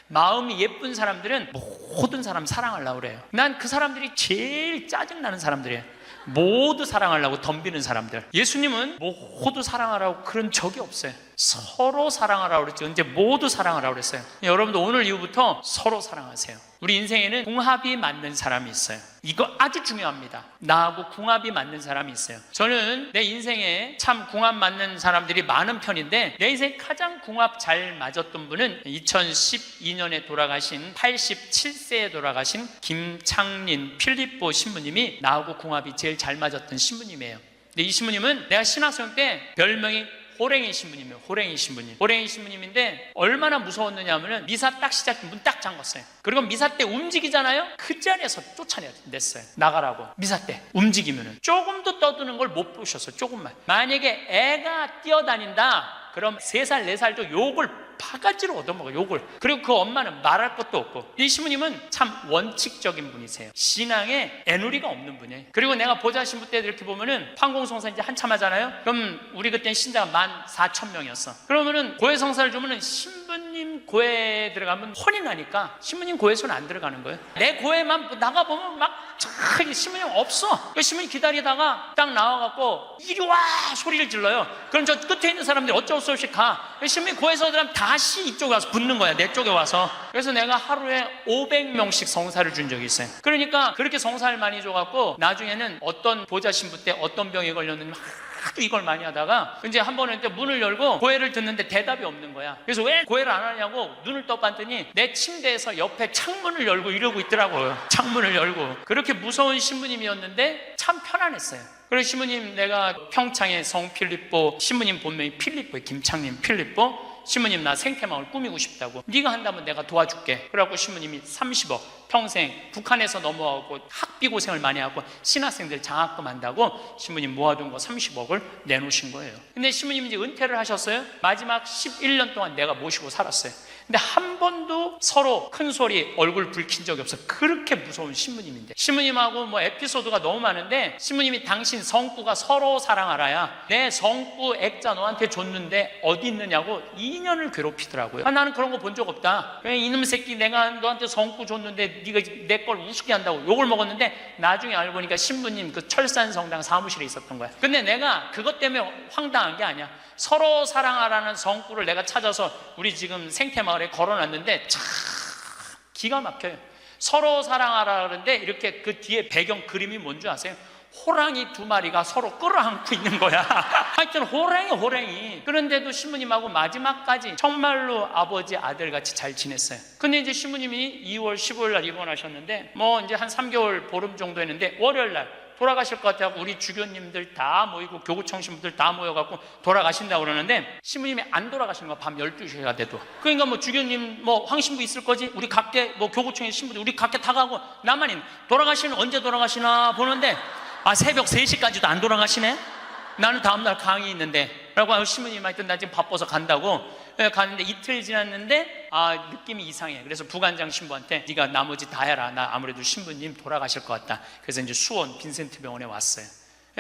마음이 예쁜 사람들은 모든 사람 사랑하려고 그래요. 난 그 사람들이 제일 짜증나는 사람들이에요. 모두 사랑하려고 덤비는 사람들. 예수님은 모두 사랑하라고 그런 적이 없어요. 서로 사랑하라고 그랬지 언제 모두 사랑하라고 그랬어요. 여러분도 오늘 이후부터 서로 사랑하세요. 우리 인생에는 궁합이 맞는 사람이 있어요. 이거 아주 중요합니다. 나하고 궁합이 맞는 사람이 있어요. 저는 내 인생에 참 궁합 맞는 사람들이 많은 편인데 내 인생에 가장 궁합 잘 맞았던 분은 2012년에 돌아가신 87세에 돌아가신 김창린 필립보 신부님이 나하고 궁합이 제일 잘 맞았던 신부님이에요. 근데 이 신부님은 내가 신학생 때 별명이 호랭이 신부님이에요. 호랭이 신부님. 호랭이 신부님인데 얼마나 무서웠느냐 하면은 미사 딱 시작 문 딱 잠궜어요. 그리고 미사 때 움직이잖아요. 그 자리에서 쫓아냈어요. 나가라고. 미사 때 움직이면은 조금도 떠드는 걸 못 보셨어요. 조금만. 만약에 애가 뛰어다닌다 그럼 3살 4살도 욕을 바가지로 얻어먹어요. 욕을. 그리고 그 엄마는 말할 것도 없고. 이 신부님은 참 원칙적인 분이세요. 신앙에 애누리가 없는 분이에요. 그리고 내가 보좌 신부 때 이렇게 보면은 판공성사 이제 한참 하잖아요. 그럼 우리 그때 신자가 14,000명이었어. 그러면은 고해 성사를 주면은 신부님 고해 들어가면 혼이 나니까 신부님 고해소는 안 들어가는 거예요. 내 고해만 나가보면 막 신부님 없어. 신부님 기다리다가 딱 나와갖고 이리 와 소리를 질러요. 그럼 저 끝에 있는 사람들이 어쩔 수 없이 가. 신부님 고해소 들어가면 다시 이쪽에 와서 붙는 거야. 내 쪽에 와서. 그래서 내가 하루에 500명씩 성사를 준 적이 있어요. 그러니까 그렇게 성사를 많이 줘갖고 나중에는 어떤 보좌 신부 때 어떤 병에 걸렸는지 하도 이걸 많이 하다가 이제 한 번은 문을 열고 고해를 듣는데 대답이 없는 거야. 그래서 왜 고해를 안 하냐고 눈을 떠봤더니 내 침대에서 옆에 창문을 열고 이러고 있더라고요. 창문을 열고. 그렇게 무서운 신부님이었는데 참 편안했어요. 그래서 신부님 내가 평창의 성 필립보 신부님 본명이 필립보예요. 김창림 필립보. 신부님 나 생태마을 꾸미고 싶다고. 네가 한다면 내가 도와줄게. 그래갖고 신부님이 30억 평생 북한에서 넘어가고 학비 고생을 많이 하고 신학생들 장학금 한다고 신부님 모아둔 거 30억을 내놓으신 거예요. 근데 신부님이 이제 은퇴를 하셨어요. 마지막 11년 동안 내가 모시고 살았어요. 근데 한 번도 서로 큰 소리 얼굴 붉힌 적이 없어. 그렇게 무서운 신부님인데 신부님하고 뭐 에피소드가 너무 많은데 신부님이 당신 성구가 서로 사랑하라야 내 성구 액자 너한테 줬는데 어디 있느냐고 2년을 괴롭히더라고요. 나는 그런 거 본 적 없다. 왜 이놈 새끼 내가 너한테 성구 줬는데 네가 내 걸 우습게 한다고 욕을 먹었는데 나중에 알고 보니까 신부님 그 철산성당 사무실에 있었던 거야. 근데 내가 그것 때문에 황당한 게 아니야. 서로 사랑하라는 성구를 내가 찾아서 우리 지금 생태마을에 걸어놨는데 참 기가 막혀요. 서로 사랑하라 그러는데 이렇게 그 뒤에 배경 그림이 뭔지 아세요? 호랑이 2마리가 서로 끌어안고 있는 거야. 하여튼 호랭이. 그런데도 신부님하고 마지막까지 정말로 아버지 아들같이 잘 지냈어요. 근데 이제 신부님이 2월 15일 날 입원하셨는데 뭐 이제 한 3개월 보름 정도 했는데 월요일 날 돌아가실 것 같아요. 우리 주교님들 다 모이고 교구청신분들 다 모여갖고 돌아가신다고 그러는데 신부님이 안 돌아가시는 거야. 밤 12시가 돼도. 그러니까 뭐 주교님 뭐 황신부 있을 거지, 우리 각계 뭐 교구청의 신부들 우리 각계 다 가고 나만 있는, 돌아가시는 언제 돌아가시나 보는데 새벽 3시까지도 안 돌아가시네. 나는 다음날 강의 있는데 라고 하고 신부님이 하여튼 나 지금 바빠서 간다고 가는데 이틀 지났는데 느낌이 이상해. 그래서 부관장 신부한테 네가 나머지 다 해라. 나 아무래도 신부님 돌아가실 것 같다. 그래서 이제 수원 빈센트 병원에 왔어요.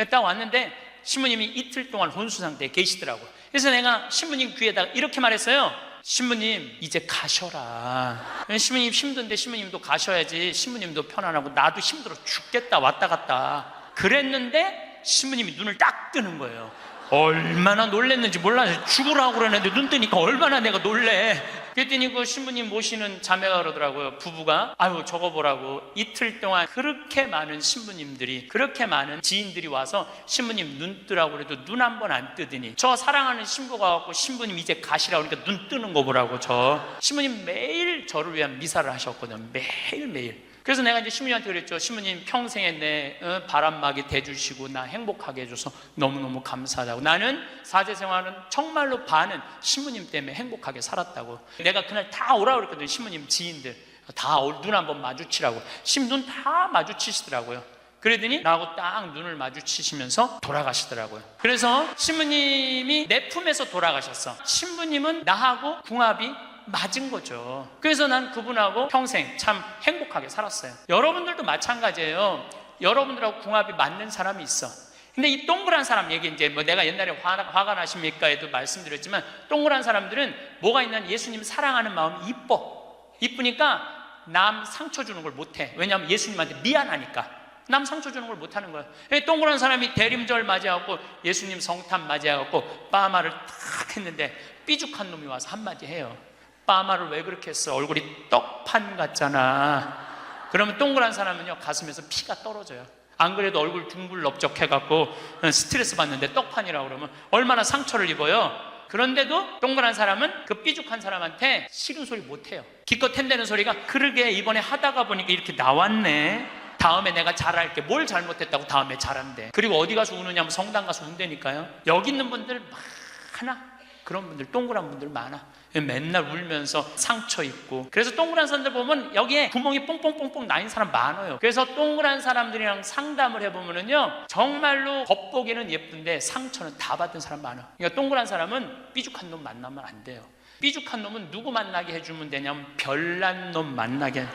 딱 왔는데 신부님이 이틀 동안 혼수 상태에 계시더라고. 그래서 내가 신부님 귀에다가 이렇게 말했어요. 신부님 이제 가셔라. 신부님 힘든데 신부님도 가셔야지. 신부님도 편안하고 나도 힘들어 죽겠다 왔다 갔다. 그랬는데 신부님이 눈을 딱 뜨는 거예요. 얼마나 놀랬는지 몰라요. 죽으라고 그러는데 눈 뜨니까 얼마나 내가 놀래. 그랬더니 그 신부님 모시는 자매가 그러더라고요. 부부가 저거 보라고 이틀 동안 그렇게 많은 신부님들이, 그렇게 많은 지인들이 와서 신부님 눈 뜨라고 그래도 눈 한 번 안 뜨더니 저 사랑하는 신부가 와서 신부님 이제 가시라고 그러니까 눈 뜨는 거 보라고. 저 신부님 매일 저를 위한 미사를 하셨거든요. 매일매일. 그래서 내가 이제 신부님한테 그랬죠. 신부님 평생에 내 바람막이 돼주시고 나 행복하게 해줘서 너무너무 감사하다고. 나는 사제 생활은 정말로 반은 신부님 때문에 행복하게 살았다고. 내가 그날 다 오라고 그랬거든요. 신부님 지인들 다 눈 한번 마주치라고. 눈 다 마주치시더라고요. 그러더니 나하고 딱 눈을 마주치시면서 돌아가시더라고요. 그래서 신부님이 내 품에서 돌아가셨어. 신부님은 나하고 궁합이 맞은 거죠. 그래서 난 그분하고 평생 참 행복하게 살았어요. 여러분들도 마찬가지예요. 여러분들하고 궁합이 맞는 사람이 있어. 근데 이 동그란 사람 얘기, 이제 뭐 내가 옛날에 화가 나십니까에도 말씀드렸지만, 동그란 사람들은 뭐가 있냐면 예수님 사랑하는 마음이 이쁘니까 남 상처 주는 걸 못해. 왜냐하면 예수님한테 미안하니까 남 상처 주는 걸 못하는 거야. 동그란 사람이 대림절 맞이하고 예수님 성탄 맞이하고 빠마를 탁 했는데 삐죽한 놈이 와서 한마디 해요. 빠마를 왜 그렇게 했어? 얼굴이 떡판 같잖아. 그러면 동그란 사람은요 가슴에서 피가 떨어져요. 안 그래도 얼굴 둥글럽적 해갖고 스트레스 받는데 떡판이라고 그러면 얼마나 상처를 입어요. 그런데도 동그란 사람은 그 삐죽한 사람한테 싫은 소리 못해요. 기껏 텐대는 소리가 그러게 이번에 하다가 보니까 이렇게 나왔네. 다음에 내가 잘할게. 뭘 잘못했다고 다음에 잘한대. 그리고 어디 가서 우느냐면 성당 가서 운다니까요. 여기 있는 분들 많아. 그런 분들, 동그란 분들 많아. 맨날 울면서 상처 입고. 그래서 동그란 사람들 보면 여기에 구멍이 뽕뽕뽕뽕 나인 사람 많아요. 그래서 동그란 사람들이랑 상담을 해보면은요 정말로 겉보기는 예쁜데 상처는 다 받은 사람 많아. 그러니까 동그란 사람은 삐죽한 놈 만나면 안 돼요. 삐죽한 놈은 누구 만나게 해주면 되냐면 별난 놈 만나게.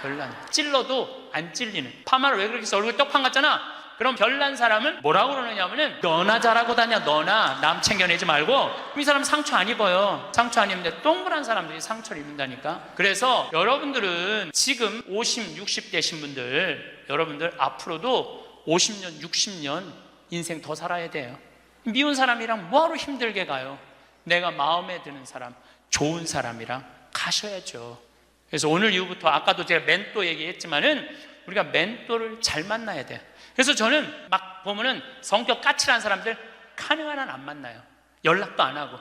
별난. 찔러도 안 찔리는. 파마를 왜 그렇게 해서 얼굴 떡판 같잖아. 그럼 별난 사람은 뭐라고 그러느냐면은 너나 잘하고 다녀. 너나 남 챙겨내지 말고. 이 사람 상처 안 입어요. 상처 안 입는데 동그란 사람들이 상처를 입는다니까. 그래서 여러분들은 지금 50, 60 되신 분들, 여러분들 앞으로도 50년, 60년 인생 더 살아야 돼요. 미운 사람이랑 뭐하러 힘들게 가요? 내가 마음에 드는 사람, 좋은 사람이랑 가셔야죠. 그래서 오늘 이후부터 아까도 제가 멘토 얘기했지만은 우리가 멘토를 잘 만나야 돼요. 그래서 저는 막 보면은 성격 까칠한 사람들 가능한 한 안 만나요. 연락도 안 하고.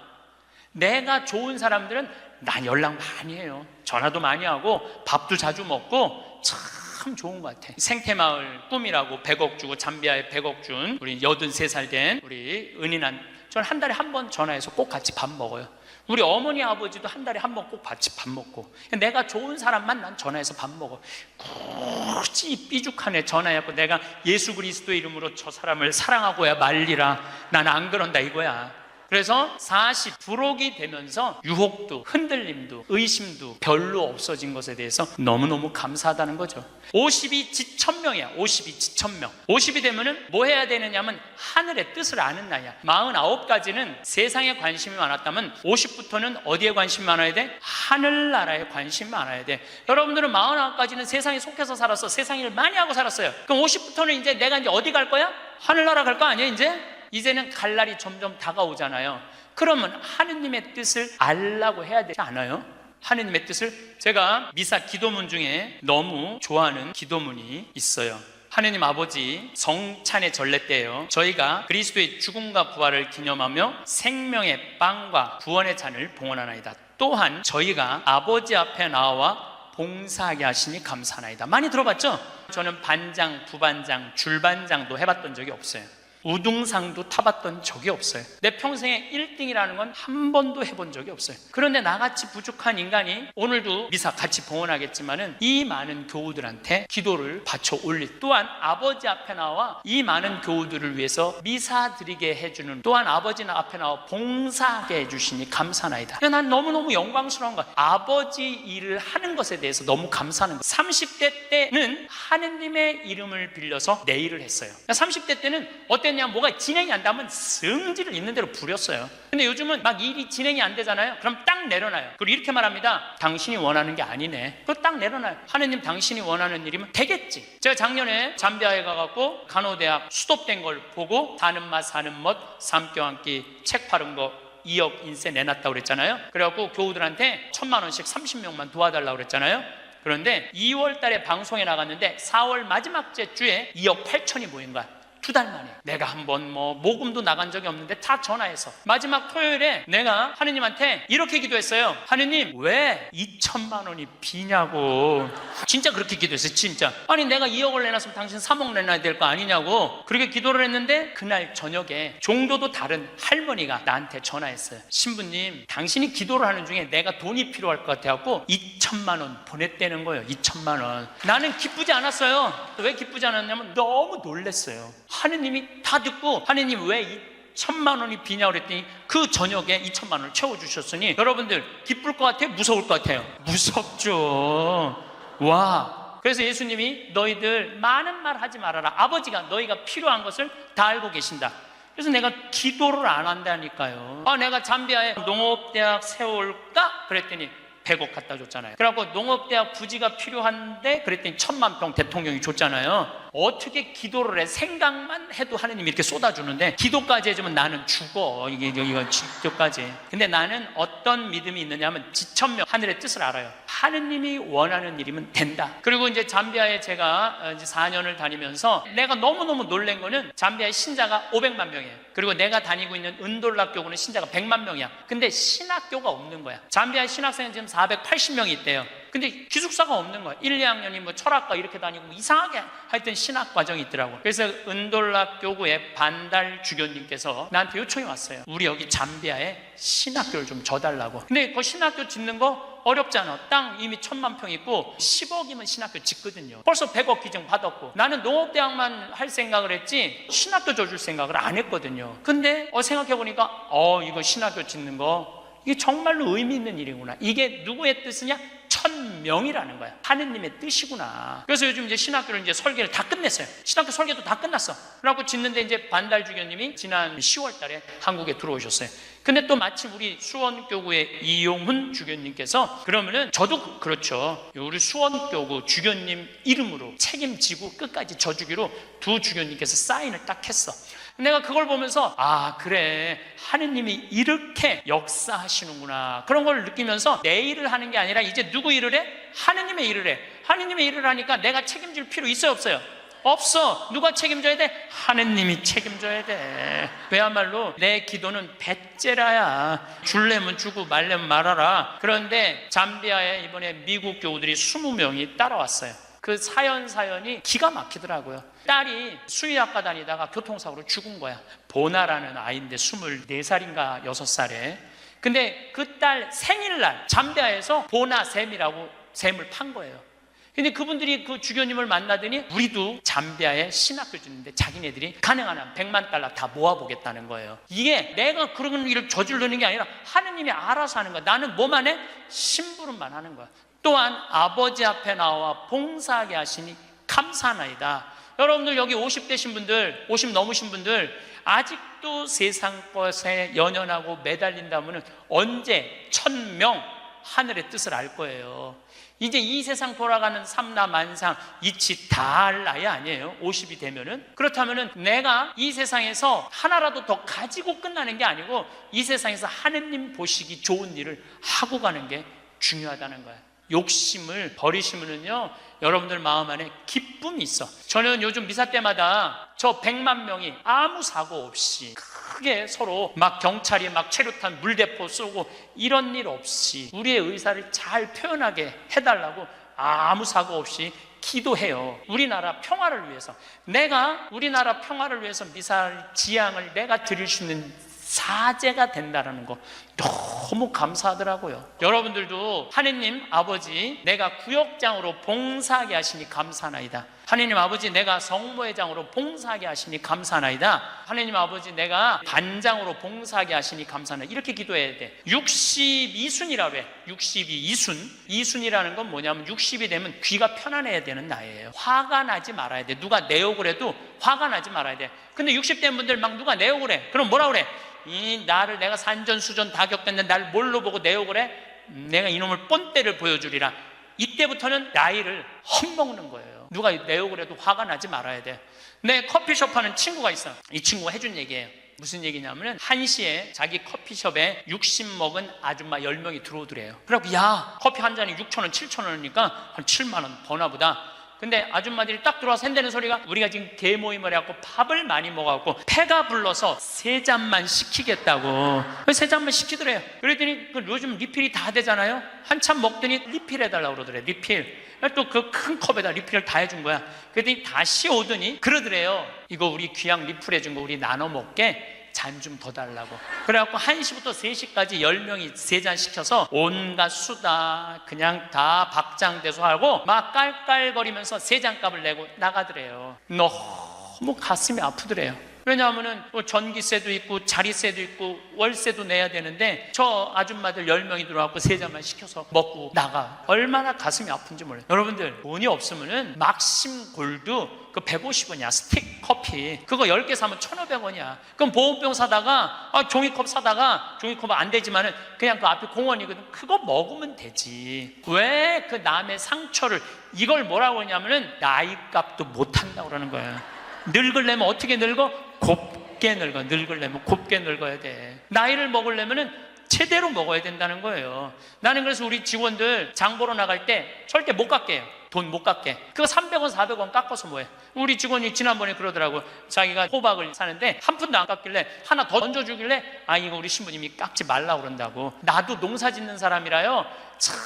내가 좋은 사람들은 난 연락 많이 해요. 전화도 많이 하고 밥도 자주 먹고 참 좋은 것 같아. 생태마을 꿈이라고 100억 주고 잠비아에 100억 준 우리 83살 된 우리 은인한, 저는 한 달에 한 번 전화해서 꼭 같이 밥 먹어요. 우리 어머니 아버지도 한 달에 한 번 꼭 같이 밥 먹고. 내가 좋은 사람만 난 전화해서 밥 먹어. 굳이 삐죽한 애 전화해갖고 내가 예수 그리스도의 이름으로 저 사람을 사랑하고야 말리라. 난 안 그런다 이거야. 그래서 40 부록이 되면서 유혹도 흔들림도 의심도 별로 없어진 것에 대해서 너무너무 감사하다는 거죠. 50이 지천명이야. 50이 지천명. 50이 되면은 뭐 해야 되느냐면 하늘의 뜻을 아는 나이야. 49까지는 세상에 관심이 많았다면 50부터는 어디에 관심이 많아야 돼? 하늘나라에 관심이 많아야 돼. 여러분들은 49까지는 세상에 속해서 살았어. 세상 일 많이 하고 살았어요. 그럼 50부터는 이제 내가 이제 어디 갈 거야? 하늘나라 갈 거 아니야 이제? 이제는 갈 날이 점점 다가오잖아요. 그러면 하느님의 뜻을 알라고 해야 되지 않아요? 하느님의 뜻을. 제가 미사 기도문 중에 너무 좋아하는 기도문이 있어요. 하느님 아버지 성찬의 전례 때예요. 저희가 그리스도의 죽음과 부활을 기념하며 생명의 빵과 구원의 잔을 봉헌하나이다. 또한 저희가 아버지 앞에 나와 봉사하게 하시니 감사하나이다. 많이 들어봤죠? 저는 반장, 부반장, 줄반장도 해봤던 적이 없어요. 우등상도 타봤던 적이 없어요. 내 평생에 1등이라는 건 한 번도 해본 적이 없어요. 그런데 나같이 부족한 인간이 오늘도 미사 같이 봉헌하겠지만은 이 많은 교우들한테 기도를 바쳐 올릴, 또한 아버지 앞에 나와 이 많은 교우들을 위해서 미사 드리게 해주는, 또한 아버지 앞에 나와 봉사하게 해주시니 감사나이다. 난 너무너무 영광스러운 거야. 아버지 일을 하는 것에 대해서 너무 감사하는 거야. 30대 때는 하느님의 이름을 빌려서 내 일을 했어요. 30대 때는 어땠냐, 뭐가 진행이 안 되면 성질을 있는 대로 부렸어요. 근데 요즘은 막 일이 진행이 안 되잖아요. 그럼 딱 내려놔요. 그리고 이렇게 말합니다. 당신이 원하는 게 아니네. 그거 딱 내려놔요. 하느님 당신이 원하는 일이면 되겠지. 제가 작년에 잠비아에 가갖고 간호대학 수도된 걸 보고 사는 맛 사는 멋 삼교 한 끼 책 파는 거 2억 인쇄 내놨다고 그랬잖아요. 그래갖고 교우들한테 1,000만 원씩 30명만 도와달라고 그랬잖아요. 그런데 2월 달에 방송에 나갔는데 4월 마지막 주에 2억 8천이 모인 거야. 2달 만에. 내가 한번 모금도 나간 적이 없는데 다 전화해서 마지막 토요일에 내가 하느님한테 이렇게 기도했어요. 하느님 왜 2천만 원이 비냐고. 진짜 그렇게 기도했어요. 진짜. 아니 내가 2억을 내놨으면 당신 3억 내놔야 될 거 아니냐고 그렇게 기도를 했는데, 그날 저녁에 종교도 다른 할머니가 나한테 전화했어요. 신부님 당신이 기도를 하는 중에 내가 돈이 필요할 것 같아갖고 2천만 원 보냈다는 거예요. 2천만 원. 나는 기쁘지 않았어요. 왜 기쁘지 않았냐면 너무 놀랬어요. 하느님이 다 듣고 하느님 왜 2천만 원이 비냐고 그랬더니 그 저녁에 2천만 원을 채워주셨으니, 여러분들 기쁠 것 같아요? 무서울 것 같아요? 무섭죠. 와. 그래서 예수님이 너희들 많은 말 하지 말아라. 아버지가 너희가 필요한 것을 다 알고 계신다. 그래서 내가 기도를 안 한다니까요. 내가 잠비아에 농업대학 세울까? 그랬더니 100억 갖다 줬잖아요. 그래갖고 농업대학 부지가 필요한데 그랬더니 1,000만 평 대통령이 줬잖아요. 어떻게 기도를 해? 생각만 해도 하느님이 이렇게 쏟아주는데 기도까지 해주면 나는 죽어. 이건 기도까지. 근데 나는 어떤 믿음이 있느냐 하면 지천명, 하늘의 뜻을 알아요. 하느님이 원하는 일이면 된다. 그리고 이제 잠비아에 제가 이제 4년을 다니면서 내가 너무너무 놀란 거는 잠비아의 신자가 500만 명이에요. 그리고 내가 다니고 있는 은돌라 교구는 신자가 100만 명이야. 근데 신학교가 없는 거야. 잠비아의 신학생은 지금 480명이 있대요. 근데 기숙사가 없는 거야. 1, 2학년이 철학과 이렇게 다니고 이상하게 하여튼 신학 과정이 있더라고. 그래서 은돌라 교구의 반달 주교님께서 나한테 요청이 왔어요. 우리 여기 잠비아에 신학교를 좀 줘달라고. 근데 그 신학교 짓는 거 어렵잖아. 땅 이미 1,000만 평 있고 10억이면 신학교 짓거든요. 벌써 100억 기증 받았고. 나는 농업대학만 할 생각을 했지 신학교 줘줄 생각을 안 했거든요. 근데 생각해보니까 이거 신학교 짓는 거 이게 정말로 의미 있는 일이구나. 이게 누구의 뜻이냐? 1,000명이라는 거야. 하느님의 뜻이구나. 그래서 요즘 이제 신학교를 이제 설계를 다 끝냈어요. 신학교 설계도 다 끝났어. 그래갖고 짓는데 이제 반달 주교님이 지난 10월 달에 한국에 들어오셨어요. 근데 또 마침 우리 수원교구의 이용훈 주교님께서 그러면은 저도 그렇죠. 우리 수원교구 주교님 이름으로 책임지고 끝까지 져주기로 두 주교님께서 사인을 딱 했어. 내가 그걸 보면서 그래 하느님이 이렇게 역사하시는구나 그런 걸 느끼면서 내 일을 하는 게 아니라 이제 누구 일을 해? 하느님의 일을 해. 하느님의 일을 하니까 내가 책임질 필요 있어요 없어요? 없어. 누가 책임져야 돼? 하느님이 책임져야 돼. 그야말로 내 기도는 배째라야. 줄래면 주고 말래면 말아라. 그런데 잠비아에 이번에 미국 교우들이 20명이 따라왔어요. 그 사연이 기가 막히더라고요. 딸이 수의학과 다니다가 교통사고로 죽은 거야. 보나라는 아이인데 24살인가 6살에. 근데 그 딸 생일날 잠비아에서 보나샘이라고 샘을 판 거예요. 근데 그분들이 그 주교님을 만나더니 우리도 잠비아에 신학교 짓는데 자기네들이 가능한 한 100만 달러 다 모아보겠다는 거예요. 이게 내가 그런 일을 저지르는 게 아니라 하느님이 알아서 하는 거야. 나는 뭐만 해? 심부름만 하는 거야. 또한 아버지 앞에 나와 봉사하게 하시니 감사하나이다. 여러분들 여기 50대신 분들, 50 넘으신 분들 아직도 세상 것에 연연하고 매달린다면 언제 1,000명 하늘의 뜻을 알 거예요. 이제 이 세상 돌아가는 삼라만상 이치 다 할 나이 아니에요. 50이 되면은. 그렇다면은 내가 이 세상에서 하나라도 더 가지고 끝나는 게 아니고 이 세상에서 하느님 보시기 좋은 일을 하고 가는 게 중요하다는 거예요. 욕심을 버리시면은요 여러분들 마음 안에 기쁨이 있어. 저는 요즘 미사 때마다 저 100만 명이 아무 사고 없이 크게 서로 막 경찰이 막 최루탄 물대포 쏘고 이런 일 없이 우리의 의사를 잘 표현하게 해달라고 아무 사고 없이 기도해요. 우리나라 평화를 위해서. 내가 우리나라 평화를 위해서 미사일 지향을 내가 드릴 수 있는 사제가 된다는 거 너무 감사하더라고요. 여러분들도 하느님 아버지 내가 구역장으로 봉사하게 하시니 감사하나이다. 하느님 아버지 내가 성모회장으로 봉사하게 하시니 감사하나이다. 하느님 아버지 내가 반장으로 봉사하게 하시니 감사하나이다. 이렇게 기도해야 돼. 62순이라고 해. 62순. 이순이라는 건 뭐냐면 60이 되면 귀가 편안해야 되는 나이에요. 화가 나지 말아야 돼. 누가 내 욕을 해도 화가 나지 말아야 돼. 근데 60대 분들 막 누가 내 욕을 해. 그럼 뭐라 그래? 이 나를 내가 산전수전 다 겪었는데 날 뭘로 보고 내 욕을 해? 내가 이놈을 뻔때를 보여주리라. 이때부터는 나이를 헛먹는 거예요. 누가 내 욕을 해도 화가 나지 말아야 돼. 내 커피숍 하는 친구가 있어. 이 친구가 해준 얘기예요. 무슨 얘기냐면은 1시에 자기 커피숍에 60 먹은 아줌마 10명이 들어오더래요. 그래갖고 야 커피 한 잔이 6,000원 7,000원이니까 한 7만 원 버나 보다. 근데 아줌마들이 딱 들어와서 한다는 소리가 우리가 지금 대모임을 해갖고 밥을 많이 먹어갖고 배가 불러서 3잔만 시키겠다고. 3잔만 시키더래요. 그랬더니 요즘 리필이 다 되잖아요. 한참 먹더니 리필해달라고 그러더래. 리필. 또 그 큰 컵에다 리필을 다 해준 거야. 그랬더니 다시 오더니 그러더래요. 이거 우리 귀양 리필해준 거 우리 나눠 먹게 잔 좀 더 달라고. 그래갖고 1시부터 3시까지 10명이 3잔 시켜서 온갖 수다 그냥 다 박장대소 하고 막 깔깔거리면서 3잔 값을 내고 나가더래요. 너무 가슴이 아프더래요. 왜냐하면은 전기세도 있고 자리세도 있고 월세도 내야 되는데 저 아줌마들 10명이 들어와서 3잔만 시켜서 먹고 나가. 얼마나 가슴이 아픈지 몰라요. 여러분들 돈이 없으면은 막심 골드 그 150원이야 스틱 커피 그거 10개 사면 1,500원이야. 그럼 보온병 사다가 종이컵 사다가 종이컵은 안 되지만은 그냥 그 앞에 공원이거든. 그거 먹으면 되지. 왜 그 남의 상처를 이걸 뭐라고 하냐면은 나이값도 못한다고 그러는 거야. 늙으려면 어떻게 늙어? 곱게 늙어. 늙으려면 곱게 늙어야 돼. 나이를 먹으려면은 제대로 먹어야 된다는 거예요. 나는 그래서 우리 직원들 장 보러 나갈 때 절대 못 깎게 해요. 돈 못 깎게. 그거 300원 400원 깎아서 뭐해. 우리 직원이 지난번에 그러더라고. 자기가 호박을 사는데 한 푼도 안 깎길래 하나 더 얹어주길래 이거 우리 신부님이 깎지 말라고 그런다고. 나도 농사 짓는 사람이라요. 참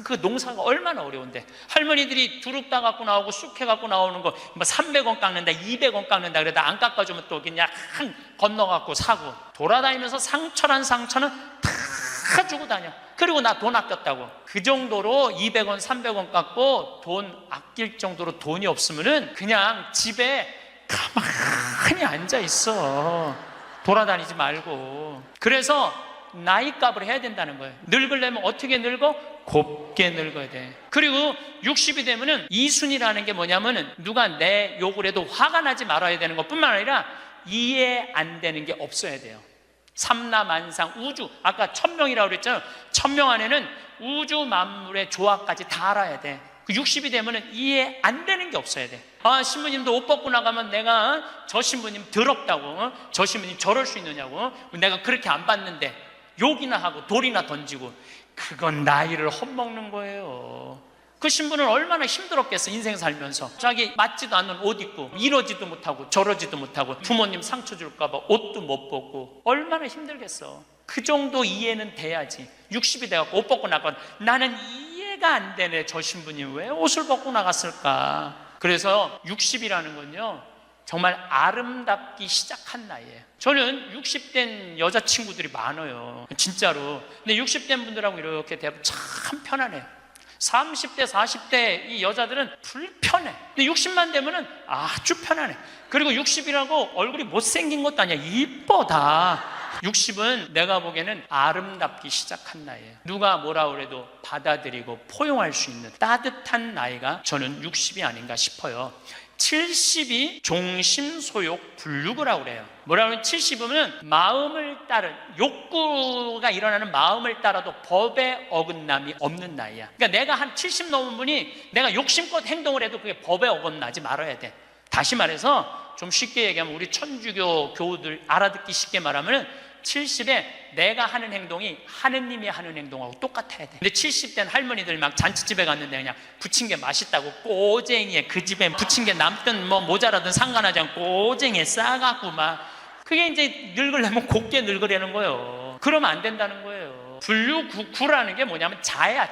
그 농사가 얼마나 어려운데 할머니들이 두릅 따 갖고 나오고 쑥해 갖고 나오는 거 300원 깎는다 200원 깎는다 그러다 안 깎아주면 또 그냥 건너 갖고 사고 돌아다니면서 상처란 상처는 다 주고 다녀. 그리고 나 돈 아꼈다고. 그 정도로 200원 300원 깎고 돈 아낄 정도로 돈이 없으면은 그냥 집에 가만히 앉아 있어. 돌아다니지 말고. 그래서 나이값을 해야 된다는 거예요. 늙으려면 어떻게 늙어? 곱게 늙어야 돼. 그리고 60이 되면은 이순이라는 게 뭐냐면은 누가 내 욕을 해도 화가 나지 말아야 되는 것 뿐만 아니라 이해 안 되는 게 없어야 돼요. 삼라만상 우주 아까 1000명이라고 그랬잖아요. 1000명 안에는 우주 만물의 조화까지 다 알아야 돼. 60이 되면은 이해 안 되는 게 없어야 돼. 신부님도 옷 벗고 나가면 내가 저 신부님 더럽다고 저 신부님 저럴 수 있느냐고 내가 그렇게 안 봤는데 욕이나 하고 돌이나 던지고 그건 나이를 헛먹는 거예요. 그 신부는 얼마나 힘들었겠어. 인생 살면서 자기 맞지도 않는 옷 입고 이러지도 못하고 저러지도 못하고 부모님 상처 줄까 봐 옷도 못 벗고 얼마나 힘들겠어. 그 정도 이해는 돼야지. 60이 돼갖고 옷 벗고 나가면 나는 이해가 안 되네. 저 신부님 왜 옷을 벗고 나갔을까. 그래서 60이라는 건요 정말 아름답기 시작한 나이에요. 저는 60된 여자친구들이 많아요. 진짜로. 근데 60된 분들하고 이렇게 대하면 참 편안해요. 30대, 40대 이 여자들은 불편해. 근데 60만 되면은 아주 편안해. 그리고 60이라고 얼굴이 못생긴 것도 아니야. 이뻐 다. 60은 내가 보기에는 아름답기 시작한 나이에요. 누가 뭐라 그래도 받아들이고 포용할 수 있는 따뜻한 나이가 저는 60이 아닌가 싶어요. 70이 종심소욕 불육이라고 그래요. 뭐라고 하면 70이면 마음을 따른 욕구가 일어나는 마음을 따라도 법에 어긋남이 없는 나이야. 그러니까 내가 한 70 넘은 분이 내가 욕심껏 행동을 해도 그게 법에 어긋나지 말아야 돼. 다시 말해서 좀 쉽게 얘기하면 우리 천주교 교우들 알아듣기 쉽게 말하면 70에 내가 하는 행동이 하느님이 하는 행동하고 똑같아야 돼. 근데 70된 할머니들 막 잔치집에 갔는데 그냥 부친 게 맛있다고 꼬쟁이에, 그 집에 부친 게 남든 뭐 모자라든 상관하지 않고 꼬쟁이에 싸갖고 막, 그게 이제 늙으려면 곱게 늙으려는 거예요. 그러면 안 된다는 거예요. 분류구라는 게 뭐냐면 자야,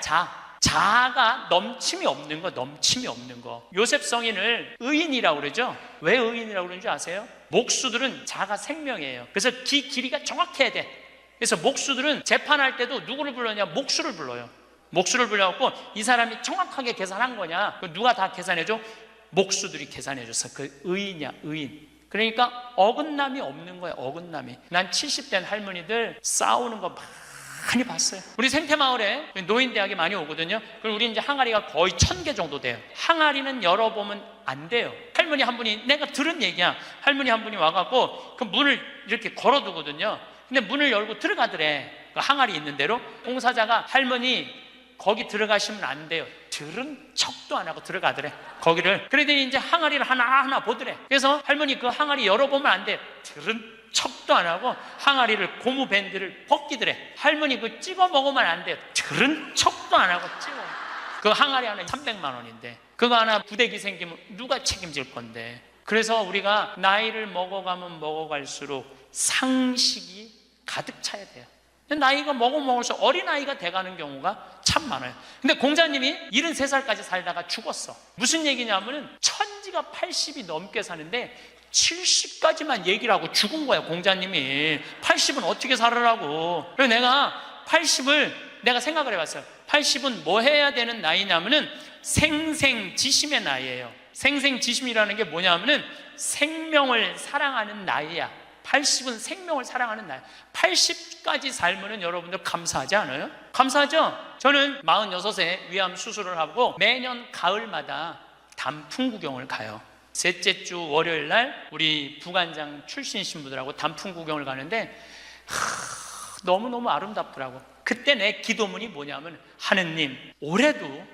자아가 넘침이 없는 거, 넘침이 없는 거. 요셉 성인을 의인이라고 그러죠. 왜 의인이라고 그러는지 아세요? 목수들은 자가 생명이에요. 그래서 길이가 정확해야 돼. 그래서 목수들은 재판할 때도 누구를 불러냐? 목수를 불러요. 목수를 불러갖고 이 사람이 정확하게 계산한 거냐? 누가 다 계산해줘? 목수들이 계산해줬어. 그 의인이야, 의인. 그러니까 어긋남이 없는 거야, 어긋남이. 난 70된 할머니들 싸우는 거 많이 봤어요. 우리 생태마을에 노인대학이 많이 오거든요. 그럼 우리 이제 항아리가 거의 1000개 정도 돼요. 항아리는 열어보면 안 돼요. 할머니 한 분이, 내가 들은 얘기야. 할머니 한 분이 와갖고 그 문을 이렇게 걸어두거든요. 근데 문을 열고 들어가더래. 그 항아리 있는 대로. 공사자가 할머니 거기 들어가시면 안 돼요. 들은 척도 안 하고 들어가더래, 거기를. 그러더니 이제 항아리를 하나하나 보더래. 그래서 할머니 그 항아리 열어보면 안 돼. 들은 척도 안 하고 항아리를, 고무 밴드를 벗기더래. 할머니 그 찍어 먹으면 안 돼요. 들은 척도 안 하고 찍어. 그 항아리 하나 300만 원인데 그거 하나 부대기 생기면 누가 책임질 건데. 그래서 우리가 나이를 먹어가면 먹어갈수록 상식이 가득 차야 돼요. 나이가 먹을수록 어린아이가 돼가는 경우가 참 많아요. 근데 공자님이 73살까지 살다가 죽었어. 무슨 얘기냐면은 천지가 80이 넘게 사는데 70까지만 얘기를 하고 죽은 거야, 공자님이. 80은 어떻게 살으라고. 그래서 내가 80을 내가 생각을 해봤어요. 80은 뭐 해야 되는 나이냐면은 생생지심의 나이예요. 생생지심이라는 게 뭐냐면은 생명을 사랑하는 나이야. 80은 생명을 사랑하는 나이. 80까지 살면은 여러분들 감사하지 않아요? 감사하죠? 저는 46세 위암 수술을 하고 매년 가을마다 단풍 구경을 가요. 셋째 주 월요일 날 우리 부관장 출신 신부들하고 단풍 구경을 가는데 너무너무 아름답더라고. 그때 내 기도문이 뭐냐면, 하느님 올해도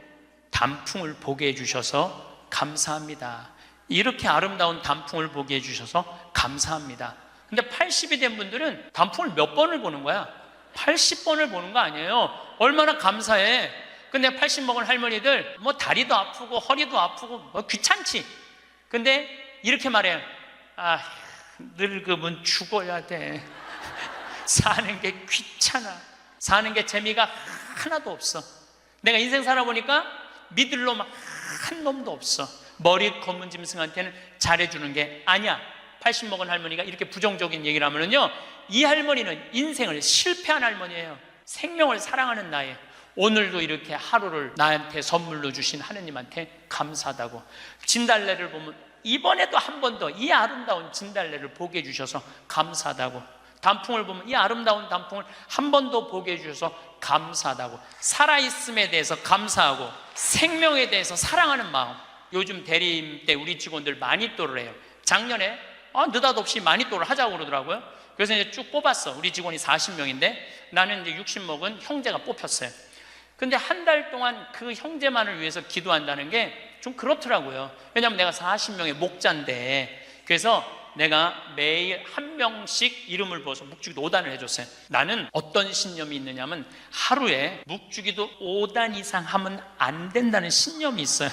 단풍을 보게 해주셔서 감사합니다. 이렇게 아름다운 단풍을 보게 해주셔서 감사합니다. 근데 80이 된 분들은 단풍을 몇 번을 보는 거야? 80번을 보는 거 아니에요. 얼마나 감사해. 근데 80 먹은 할머니들 뭐 다리도 아프고 허리도 아프고 뭐 귀찮지. 근데 이렇게 말해요. 아, 늙으면 죽어야 돼. 사는 게 귀찮아. 사는 게 재미가 하나도 없어. 내가 인생 살아보니까 믿을 놈 한 놈도 없어. 머리 검은 짐승한테는 잘해주는 게 아니야. 80 먹은 할머니가 이렇게 부정적인 얘기를 하면은요, 이 할머니는 인생을 실패한 할머니예요. 생명을 사랑하는 나이에 오늘도 이렇게 하루를 나한테 선물로 주신 하느님한테 감사하다고. 진달래를 보면 이번에도 한 번 더 이 아름다운 진달래를 보게 해주셔서 감사하다고. 단풍을 보면 이 아름다운 단풍을 한 번 더 보게 해주셔서 감사하다고. 살아있음에 대해서 감사하고 생명에 대해서 사랑하는 마음. 요즘 대리임 때 우리 직원들 마니또를 해요. 작년에 느닷없이 마니또를 하자고 그러더라고요. 그래서 이제 쭉 뽑았어. 우리 직원이 40명인데 나는 이제 60 먹은 형제가 뽑혔어요. 근데 한 달 동안 그 형제만을 위해서 기도한다는 게 좀 그렇더라고요. 왜냐하면 내가 40명의 목자인데. 그래서 내가 매일 한 명씩 이름을 부어서 묵주기도 5단을 해줬어요. 나는 어떤 신념이 있느냐면 하루에 묵주기도 5단 이상 하면 안 된다는 신념이 있어요.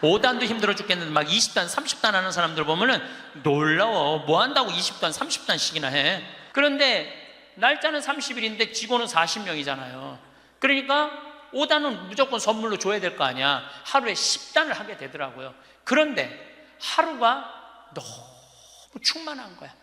5단도 힘들어 죽겠는데 막 20단, 30단 하는 사람들 보면은 놀라워. 뭐 한다고 20단, 30단씩이나 해. 그런데 날짜는 30일인데 직원은 40명이잖아요. 그러니까 5단은 무조건 선물로 줘야 될 거 아니야. 하루에 10단을 하게 되더라고요. 그런데 하루가 너무 충만한 거야.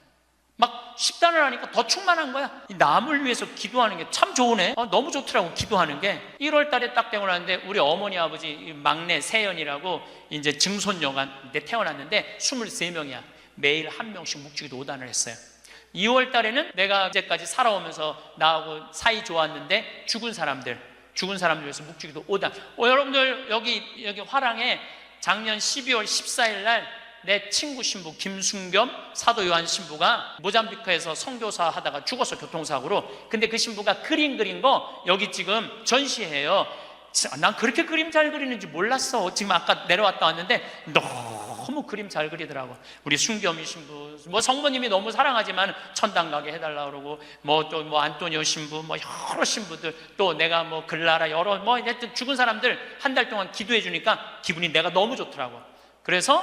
막 10단을 하니까 더 충만한 거야. 이 남을 위해서 기도하는 게 참 좋으네. 너무 좋더라고, 기도하는 게. 1월 달에 딱 되고 나는데 우리 어머니 아버지 막내 세연이라고 이제 증손녀가 태어났는데 23명이야. 매일 한 명씩 묵주기도 5단을 했어요. 2월 달에는 내가 이제까지 살아오면서 나하고 사이 좋았는데 죽은 사람들 위해서 묵주기도 5단. 여러분들 여기 화랑에 작년 12월 14일 날 내 친구 신부 김순겸 사도 요한 신부가 모잠비크에서 선교사 하다가 죽었어, 교통사고로. 근데 그 신부가 그림 그린 거 여기 지금 전시해요. 난 그렇게 그림 잘 그리는지 몰랐어. 지금 아까 내려왔다 왔는데 너무 너무 그림 잘 그리더라고. 우리 순겸이 신부, 뭐 성모님이 너무 사랑하지만 천당 가게 해달라 그러고, 뭐 또 뭐 안토니오 신부, 뭐 여러 신부들, 또 내가 뭐 글라라, 여러 뭐 하여튼 죽은 사람들 한 달 동안 기도해 주니까 기분이 내가 너무 좋더라고. 그래서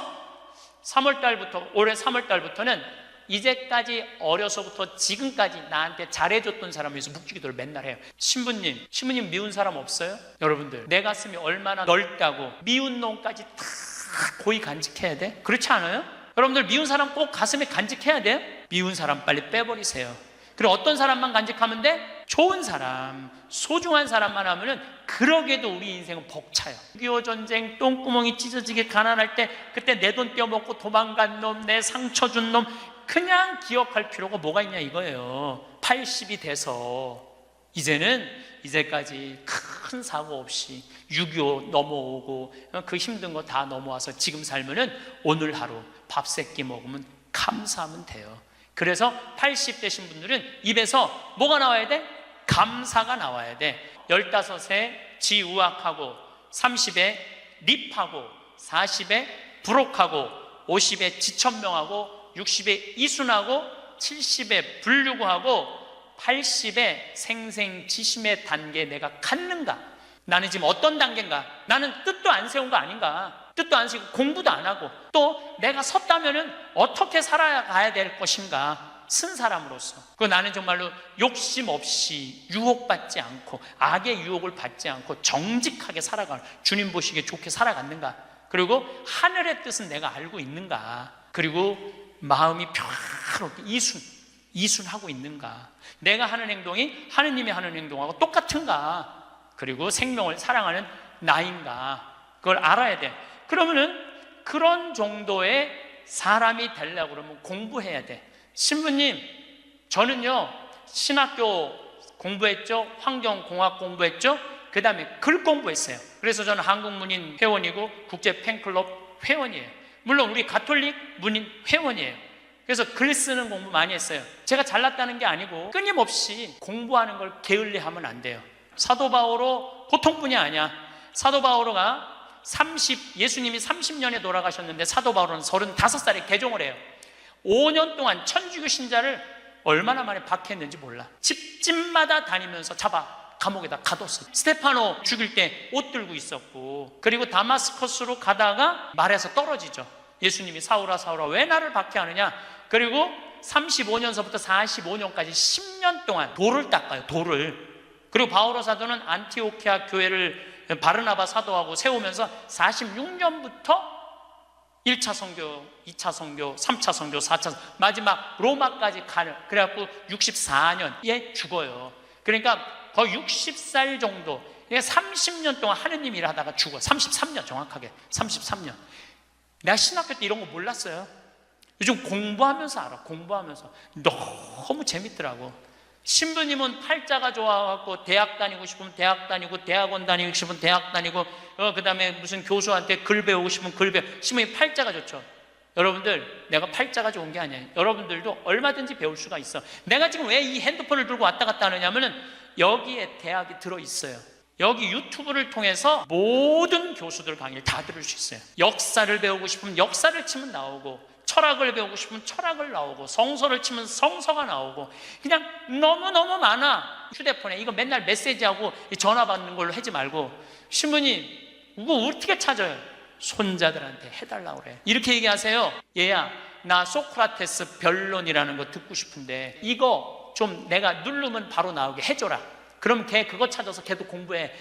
3월 달부터, 올해 3월 달부터는 이제까지 어려서부터 지금까지 나한테 잘해줬던 사람을 위해서 묵주기도를 맨날 해요. 신부님 미운 사람 없어요? 여러분들, 내 가슴이 얼마나 넓다고 미운 놈까지 다 고이 간직해야 돼? 그렇지 않아요? 여러분들, 미운 사람 꼭 가슴에 간직해야 돼요? 미운 사람 빨리 빼버리세요. 그리고 어떤 사람만 간직하면 돼? 좋은 사람, 소중한 사람만 하면은 그러게도 우리 인생은 벅차요. 6.25 전쟁 똥구멍이 찢어지게 가난할 때 그때 내 돈 떼어먹고 도망간 놈, 내 상처 준 놈 그냥 기억할 필요가 뭐가 있냐 이거예요. 80이 돼서 이제까지 큰 사고 없이 6.25 넘어오고 그 힘든 거 다 넘어와서 지금 살면은 오늘 하루 밥 세 끼 먹으면 감사하면 돼요. 그래서 80 되신 분들은 입에서 뭐가 나와야 돼? 감사가 나와야 돼. 15에 지우학하고, 30에 립하고, 40에 부록하고, 50에 지천명하고, 60에 이순하고, 70에 불류구하고, 80에 생생지심의 단계에 내가 갔는가? 나는 지금 어떤 단계인가? 나는 뜻도 안 세운 거 아닌가? 뜻도 안 세우고 공부도 안 하고, 또 내가 섰다면은 어떻게 살아가야 될 것인가? 쓴 사람으로서. 그 나는 정말로 욕심 없이 유혹받지 않고 악의 유혹을 받지 않고 정직하게 살아가는, 주님 보시기에 좋게 살아갔는가? 그리고 하늘의 뜻은 내가 알고 있는가? 그리고 마음이 평화롭게 이순하고 있는가? 내가 하는 행동이 하느님이 하는 행동하고 똑같은가? 그리고 생명을 사랑하는 나인가? 그걸 알아야 돼. 그러면은 그런 정도의 사람이 되려고 그러면 공부해야 돼. 신부님, 저는요 신학교 공부했죠, 환경공학 공부했죠, 그 다음에 글 공부했어요. 그래서 저는 한국문인 회원이고 국제 팬클럽 회원이에요. 물론 우리 가톨릭 문인 회원이에요. 그래서 글 쓰는 공부 많이 했어요. 제가 잘났다는 게 아니고 끊임없이 공부하는 걸 게을리하면 안 돼요. 사도 바오로 보통뿐이 아니야. 사도 바오로가 예수님이 30년에 돌아가셨는데 사도 바오로는 35살에 개종을 해요. 5년 동안 천주교 신자를 얼마나 많이 박해했는지 몰라. 집집마다 다니면서 잡아 감옥에다 가뒀어요. 스테파노 죽일 때 옷 들고 있었고, 그리고 다마스커스로 가다가 말에서 떨어지죠. 예수님이 사울아 사울아 왜 나를 박해하느냐. 그리고 35년서부터 45년까지 10년 동안 돌을 닦아요. 돌을. 그리고 바오로 사도는 안티오키아 교회를 바르나바 사도하고 세우면서 46년부터 1차 선교, 2차 선교, 3차 선교, 4차 선교, 마지막 로마까지 가는, 그래갖고 64년에 죽어요. 그러니까 거의 60살 정도, 30년 동안 하느님 일 하다가 죽어. 33년 정확하게 33년. 내가 신학교 때 이런 거 몰랐어요. 요즘 공부하면서 알아. 공부하면서 너무 재밌더라고. 신부님은 팔자가 좋아갖고 대학 다니고 싶으면 대학 다니고, 대학원 다니고 싶으면 대학 다니고, 그 다음에 무슨 교수한테 글 배우고 싶으면 글 배우고. 신부님 팔자가 좋죠. 여러분들, 내가 팔자가 좋은 게 아니에요. 여러분들도 얼마든지 배울 수가 있어. 내가 지금 왜 이 핸드폰을 들고 왔다 갔다 하느냐면은 여기에 대학이 들어있어요. 여기 유튜브를 통해서 모든 교수들 강의를 다 들을 수 있어요. 역사를 배우고 싶으면 역사를 치면 나오고, 철학을 배우고 싶으면 철학을 나오고, 성서를 치면 성서가 나오고, 그냥 너무너무 많아. 휴대폰에 이거 맨날 메시지하고 전화 받는 걸로 하지 말고, 신부님 이거 어떻게 찾아요? 손자들한테 해달라고 그래. 이렇게 얘기하세요. 얘야, 나 소크라테스 변론이라는 거 듣고 싶은데 이거 좀 내가 누르면 바로 나오게 해줘라. 그럼 걔 그거 찾아서 걔도 공부해.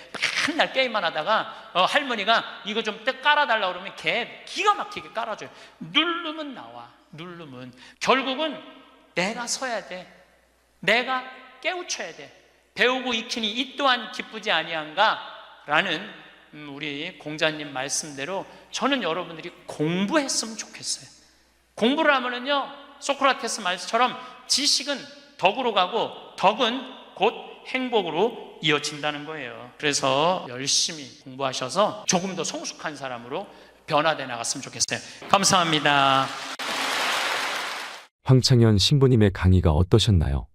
맨날 게임만 하다가 할머니가 이거 좀 깔아달라고 그러면 걔 기가 막히게 깔아줘요. 누르면 나와. 누르면. 결국은 내가 서야 돼. 내가 깨우쳐야 돼. 배우고 익히니 이 또한 기쁘지 아니한가? 라는 우리 공자님 말씀대로 저는 여러분들이 공부했으면 좋겠어요. 공부를 하면은요, 소크라테스 말씀처럼 지식은 덕으로 가고 덕은 곧 행복으로 이어진다는 거예요. 그래서 열심히 공부하셔서 조금 더 성숙한 사람으로 변화돼 나갔으면 좋겠어요. 감사합니다. 황창현 신부님의 강의가 어떠셨나요?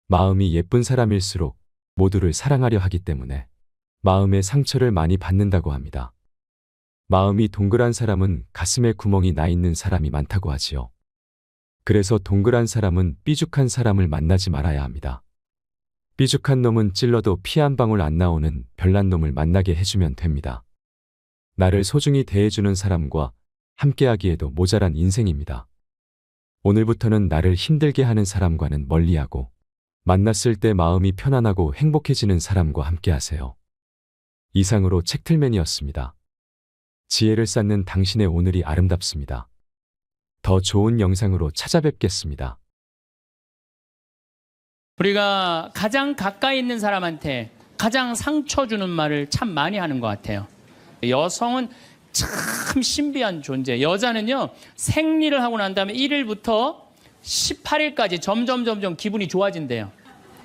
마음이 예쁜 사람일수록 모두를 사랑하려 하기 때문에 마음의 상처를 많이 받는다고 합니다. 마음이 동그란 사람은 가슴에 구멍이 나 있는 사람이 많다고 하지요. 그래서 동그란 사람은 삐죽한 사람을 만나지 말아야 합니다. 삐죽한 놈은 찔러도 피 한 방울 안 나오는 별난 놈을 만나게 해주면 됩니다. 나를 소중히 대해주는 사람과 함께하기에도 모자란 인생입니다. 오늘부터는 나를 힘들게 하는 사람과는 멀리하고 만났을 때 마음이 편안하고 행복해지는 사람과 함께하세요. 이상으로 책틀맨이었습니다. 지혜를 쌓는 당신의 오늘이 아름답습니다. 더 좋은 영상으로 찾아뵙겠습니다. 우리가 가장 가까이 있는 사람한테 가장 상처 주는 말을 참 많이 하는 것 같아요. 여성은 참 신비한 존재. 여자는요, 생리를 하고 난 다음에 1일부터 18일까지 점점 기분이 좋아진대요.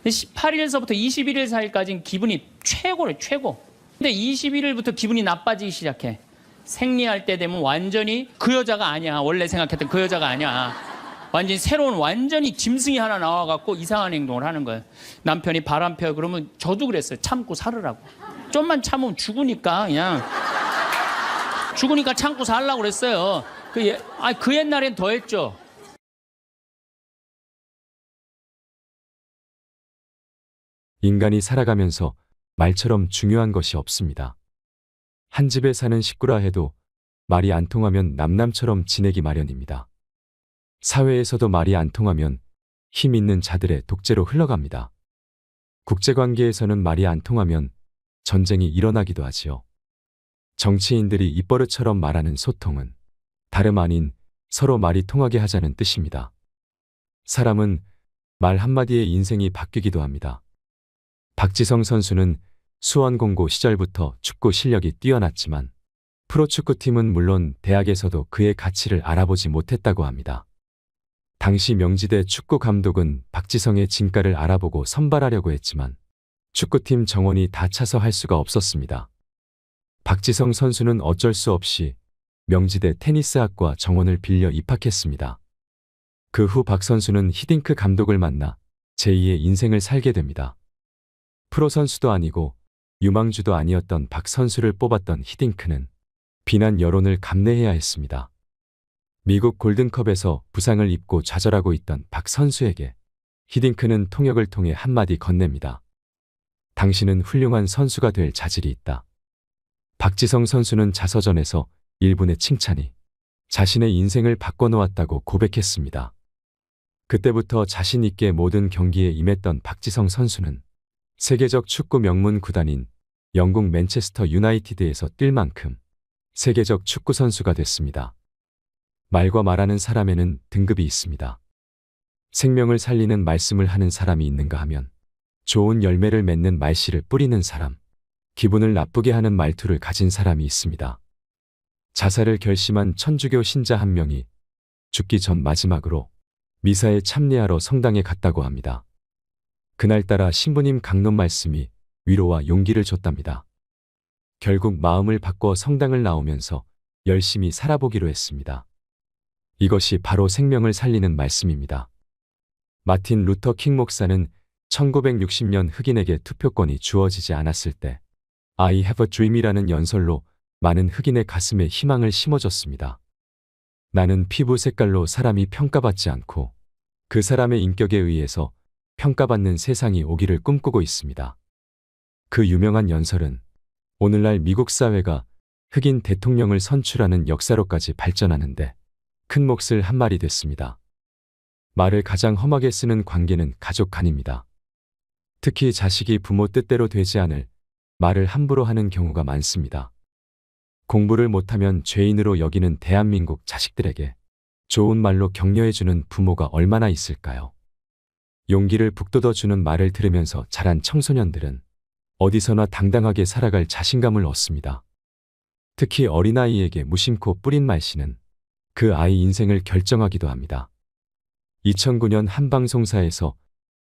18일서부터 21일 사이까지는 기분이 최고래, 최고. 근데 21일부터 기분이 나빠지기 시작해. 생리할 때 되면 완전히 그 여자가 아니야. 원래 생각했던 그 여자가 아니야. 완전히 새로운 완전히 짐승이 하나 나와갖고 이상한 행동을 하는 거예요. 남편이 바람 펴 그러면 저도 그랬어요. 참고 살으라고. 좀만 참으면 죽으니까 그냥. 죽으니까 참고 살라고 그랬어요. 그 옛날엔 더 했죠. 인간이 살아가면서 말처럼 중요한 것이 없습니다. 한 집에 사는 식구라 해도 말이 안 통하면 남남처럼 지내기 마련입니다. 사회에서도 말이 안 통하면 힘 있는 자들의 독재로 흘러갑니다. 국제관계에서는 말이 안 통하면 전쟁이 일어나기도 하지요. 정치인들이 입버릇처럼 말하는 소통은 다름 아닌 서로 말이 통하게 하자는 뜻입니다. 사람은 말 한마디에 인생이 바뀌기도 합니다. 박지성 선수는 수원공고 시절부터 축구 실력이 뛰어났지만 프로축구팀은 물론 대학에서도 그의 가치를 알아보지 못했다고 합니다. 당시 명지대 축구 감독은 박지성의 진가를 알아보고 선발하려고 했지만 축구팀 정원이 다 차서 할 수가 없었습니다. 박지성 선수는 어쩔 수 없이 명지대 테니스학과 정원을 빌려 입학했습니다. 그 후 박 선수는 히딩크 감독을 만나 제2의 인생을 살게 됩니다. 프로 선수도 아니고 유망주도 아니었던 박 선수를 뽑았던 히딩크는 비난 여론을 감내해야 했습니다. 미국 골든컵에서 부상을 입고 좌절하고 있던 박 선수에게 히딩크는 통역을 통해 한마디 건넵니다. 당신은 훌륭한 선수가 될 자질이 있다. 박지성 선수는 자서전에서 일분의 칭찬이 자신의 인생을 바꿔놓았다고 고백했습니다. 그때부터 자신 있게 모든 경기에 임했던 박지성 선수는 세계적 축구 명문 구단인 영국 맨체스터 유나이티드에서 뛸 만큼 세계적 축구 선수가 됐습니다. 말과 말하는 사람에는 등급이 있습니다. 생명을 살리는 말씀을 하는 사람이 있는가 하면 좋은 열매를 맺는 말씨를 뿌리는 사람, 기분을 나쁘게 하는 말투를 가진 사람이 있습니다. 자살을 결심한 천주교 신자 한 명이 죽기 전 마지막으로 미사에 참여하러 성당에 갔다고 합니다. 그날따라 신부님 강론 말씀이 위로와 용기를 줬답니다. 결국 마음을 바꿔 성당을 나오면서 열심히 살아보기로 했습니다. 이것이 바로 생명을 살리는 말씀입니다. 마틴 루터 킹 목사는 1960년 흑인에게 투표권이 주어지지 않았을 때 I have a dream이라는 연설로 많은 흑인의 가슴에 희망을 심어줬습니다. 나는 피부 색깔로 사람이 평가받지 않고 그 사람의 인격에 의해서 평가받는 세상이 오기를 꿈꾸고 있습니다. 그 유명한 연설은 오늘날 미국 사회가 흑인 대통령을 선출하는 역사로까지 발전하는데 큰 몫을 한 말이 됐습니다. 말을 가장 험하게 쓰는 관계는 가족 간입니다. 특히 자식이 부모 뜻대로 되지 않을 말을 함부로 하는 경우가 많습니다. 공부를 못하면 죄인으로 여기는 대한민국 자식들에게 좋은 말로 격려해주는 부모가 얼마나 있을까요? 용기를 북돋워주는 말을 들으면서 자란 청소년들은 어디서나 당당하게 살아갈 자신감을 얻습니다. 특히 어린아이에게 무심코 뿌린 말씨는 그 아이 인생을 결정하기도 합니다. 2009년 한 방송사에서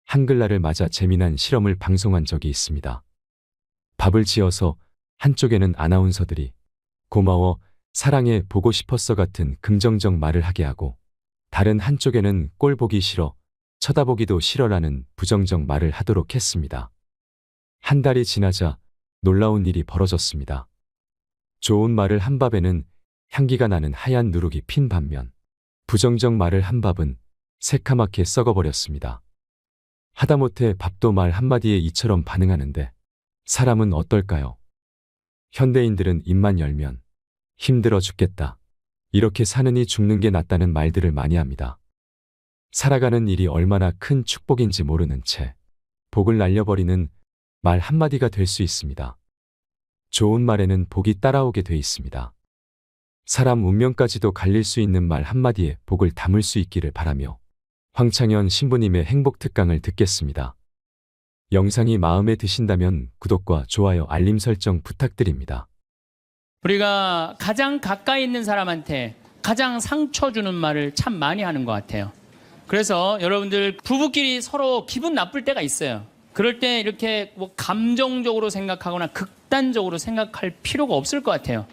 한글날을 맞아 재미난 실험을 방송한 적이 있습니다. 밥을 지어서 한쪽에는 아나운서들이 고마워, 사랑해, 보고 싶었어 같은 긍정적 말을 하게 하고 다른 한쪽에는 꼴 보기 싫어, 쳐다보기도 싫어라는 부정적 말을 하도록 했습니다. 한 달이 지나자 놀라운 일이 벌어졌습니다. 좋은 말을 한 밥에는 향기가 나는 하얀 누룩이 핀 반면 부정적 말을 한 밥은 새카맣게 썩어버렸습니다. 하다못해 밥도 말 한마디에 이처럼 반응하는데 사람은 어떨까요? 현대인들은 입만 열면 힘들어 죽겠다. 이렇게 사느니 죽는 게 낫다는 말들을 많이 합니다. 살아가는 일이 얼마나 큰 축복인지 모르는 채 복을 날려버리는 말 한마디가 될 수 있습니다. 좋은 말에는 복이 따라오게 돼 있습니다. 사람 운명까지도 갈릴 수 있는 말 한마디에 복을 담을 수 있기를 바라며 황창현 신부님의 행복 특강을 듣겠습니다. 영상이 마음에 드신다면 구독과 좋아요, 알림 설정 부탁드립니다. 우리가 가장 가까이 있는 사람한테 가장 상처 주는 말을 참 많이 하는 것 같아요. 그래서 여러분들 부부끼리 서로 기분 나쁠 때가 있어요. 그럴 때 이렇게 뭐 감정적으로 생각하거나 극단적으로 생각할 필요가 없을 것 같아요.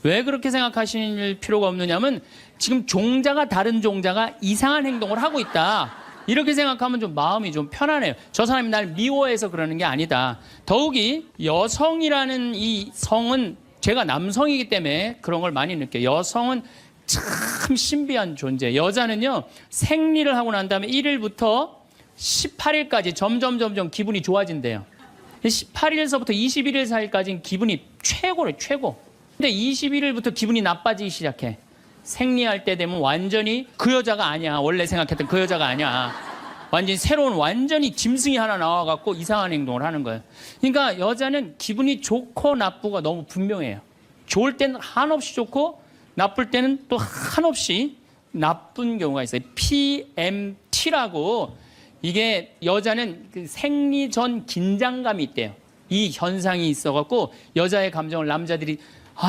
왜 그렇게 생각하실 필요가 없느냐면 지금 종자가 다른 종자가 이상한 행동을 하고 있다. 이렇게 생각하면 좀 마음이 좀 편안해요. 저 사람이 날 미워해서 그러는 게 아니다. 더욱이 여성이라는 이 성은 제가 남성이기 때문에 그런 걸 많이 느껴요. 여성은 참 신비한 존재. 여자는요, 생리를 하고 난 다음에 1일부터 18일까지 점점 기분이 좋아진대요. 18일서부터 21일 사이까지는 기분이 최고래, 최고. 근데 21일부터 기분이 나빠지기 시작해. 생리할 때 되면 완전히 그 여자가 아니야. 원래 생각했던 그 여자가 아니야. 완전히 새로운 완전히 짐승이 하나 나와갖고 이상한 행동을 하는 거예요. 그러니까 여자는 기분이 좋고 나쁘고 너무 분명해요. 좋을 때는 한없이 좋고 나쁠 때는 또 한없이 나쁜 경우가 있어요. PMT라고 이게 여자는 그 생리 전 긴장감이 있대요. 이 현상이 있어갖고 여자의 감정을 남자들이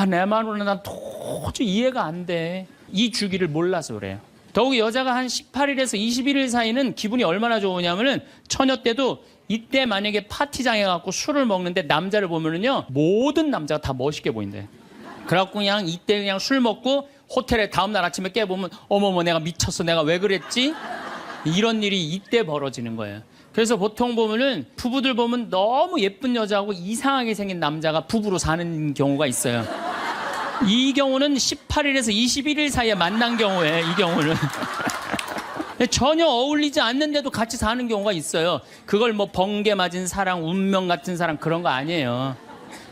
내 말로는 난 도저히 이해가 안 돼. 이 주기를 몰라서 그래요. 더욱이 여자가 한 18일에서 21일 사이는 기분이 얼마나 좋으냐면은 처녀 때도 이때 만약에 파티장에 가고 술을 먹는데 남자를 보면은요 모든 남자가 다 멋있게 보인대. 그래갖고 그냥 이때 그냥 술 먹고 호텔에 다음날 아침에 깨보면 어머머 내가 미쳤어 내가 왜 그랬지? 이런 일이 이때 벌어지는 거예요. 그래서 보통 보면은 부부들 보면 너무 예쁜 여자하고 이상하게 생긴 남자가 부부로 사는 경우가 있어요. 이 경우는 18일에서 21일 사이에 만난 경우에 이 경우는 전혀 어울리지 않는데도 같이 사는 경우가 있어요. 그걸 뭐 번개 맞은 사랑, 운명 같은 사랑 그런 거 아니에요.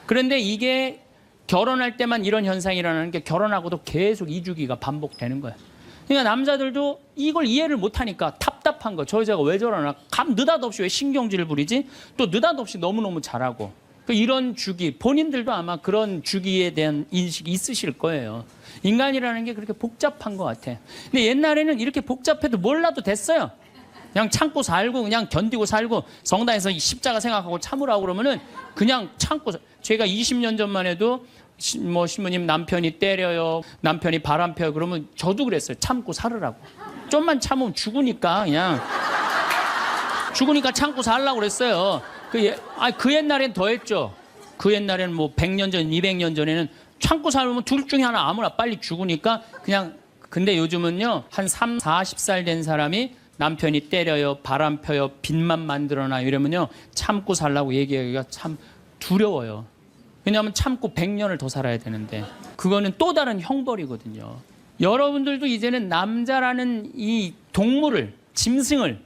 그런데 이게 결혼할 때만 이런 현상이 일어나는 게 결혼하고도 계속 이 주기가 반복되는 거예요. 그러니까 남자들도 이걸 이해를 못하니까 답답한 거. 저 여자가 왜 저러나? 느닷없이 왜 신경질을 부리지? 또 느닷없이 너무너무 잘하고. 이런 주기, 본인들도 아마 그런 주기에 대한 인식이 있으실 거예요. 인간이라는 게 그렇게 복잡한 것 같아. 근데 옛날에는 이렇게 복잡해도 몰라도 됐어요. 그냥 참고 살고 그냥 견디고 살고 성당에서 십자가 생각하고 참으라고 그러면은 그냥 참고. 제가 20년 전만 해도 뭐 신부님 남편이 때려요, 남편이 바람 펴요 그러면 저도 그랬어요. 참고 살으라고. 좀만 참으면 죽으니까 그냥 죽으니까 참고 살라고 그랬어요. 그 옛날엔 더 했죠. 그 옛날에는 뭐 100년 전, 200년 전에는 참고 살면 둘 중에 하나 아무나 빨리 죽으니까 그냥. 근데 요즘은요 한 3, 40살 된 사람이 남편이 때려요, 바람 펴요, 빚만 만들어놔 이러면요 참고 살라고 얘기하기가 참 두려워요. 왜냐하면 참고 100년을 더 살아야 되는데 그거는 또 다른 형벌이거든요. 여러분들도 이제는 남자라는 이 동물을, 짐승을,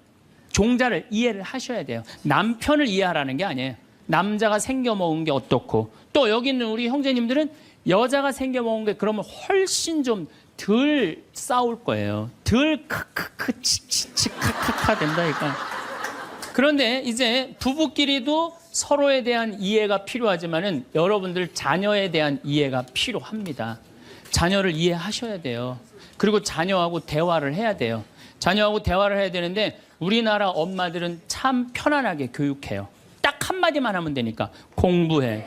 종자를 이해를 하셔야 돼요. 남편을 이해하라는 게 아니에요. 남자가 생겨먹은 게 어떻고 또 여기 있는 우리 형제님들은 여자가 생겨먹은 게 그러면 훨씬 좀 덜 싸울 거예요. 덜 크크크 치치치 카카카 된다니까. 그런데 이제 부부끼리도 서로에 대한 이해가 필요하지만은 여러분들 자녀에 대한 이해가 필요합니다. 자녀를 이해하셔야 돼요. 그리고 자녀하고 대화를 해야 돼요. 자녀하고 대화를 해야 되는데 우리나라 엄마들은 참 편안하게 교육해요. 딱 한마디만 하면 되니까 공부해.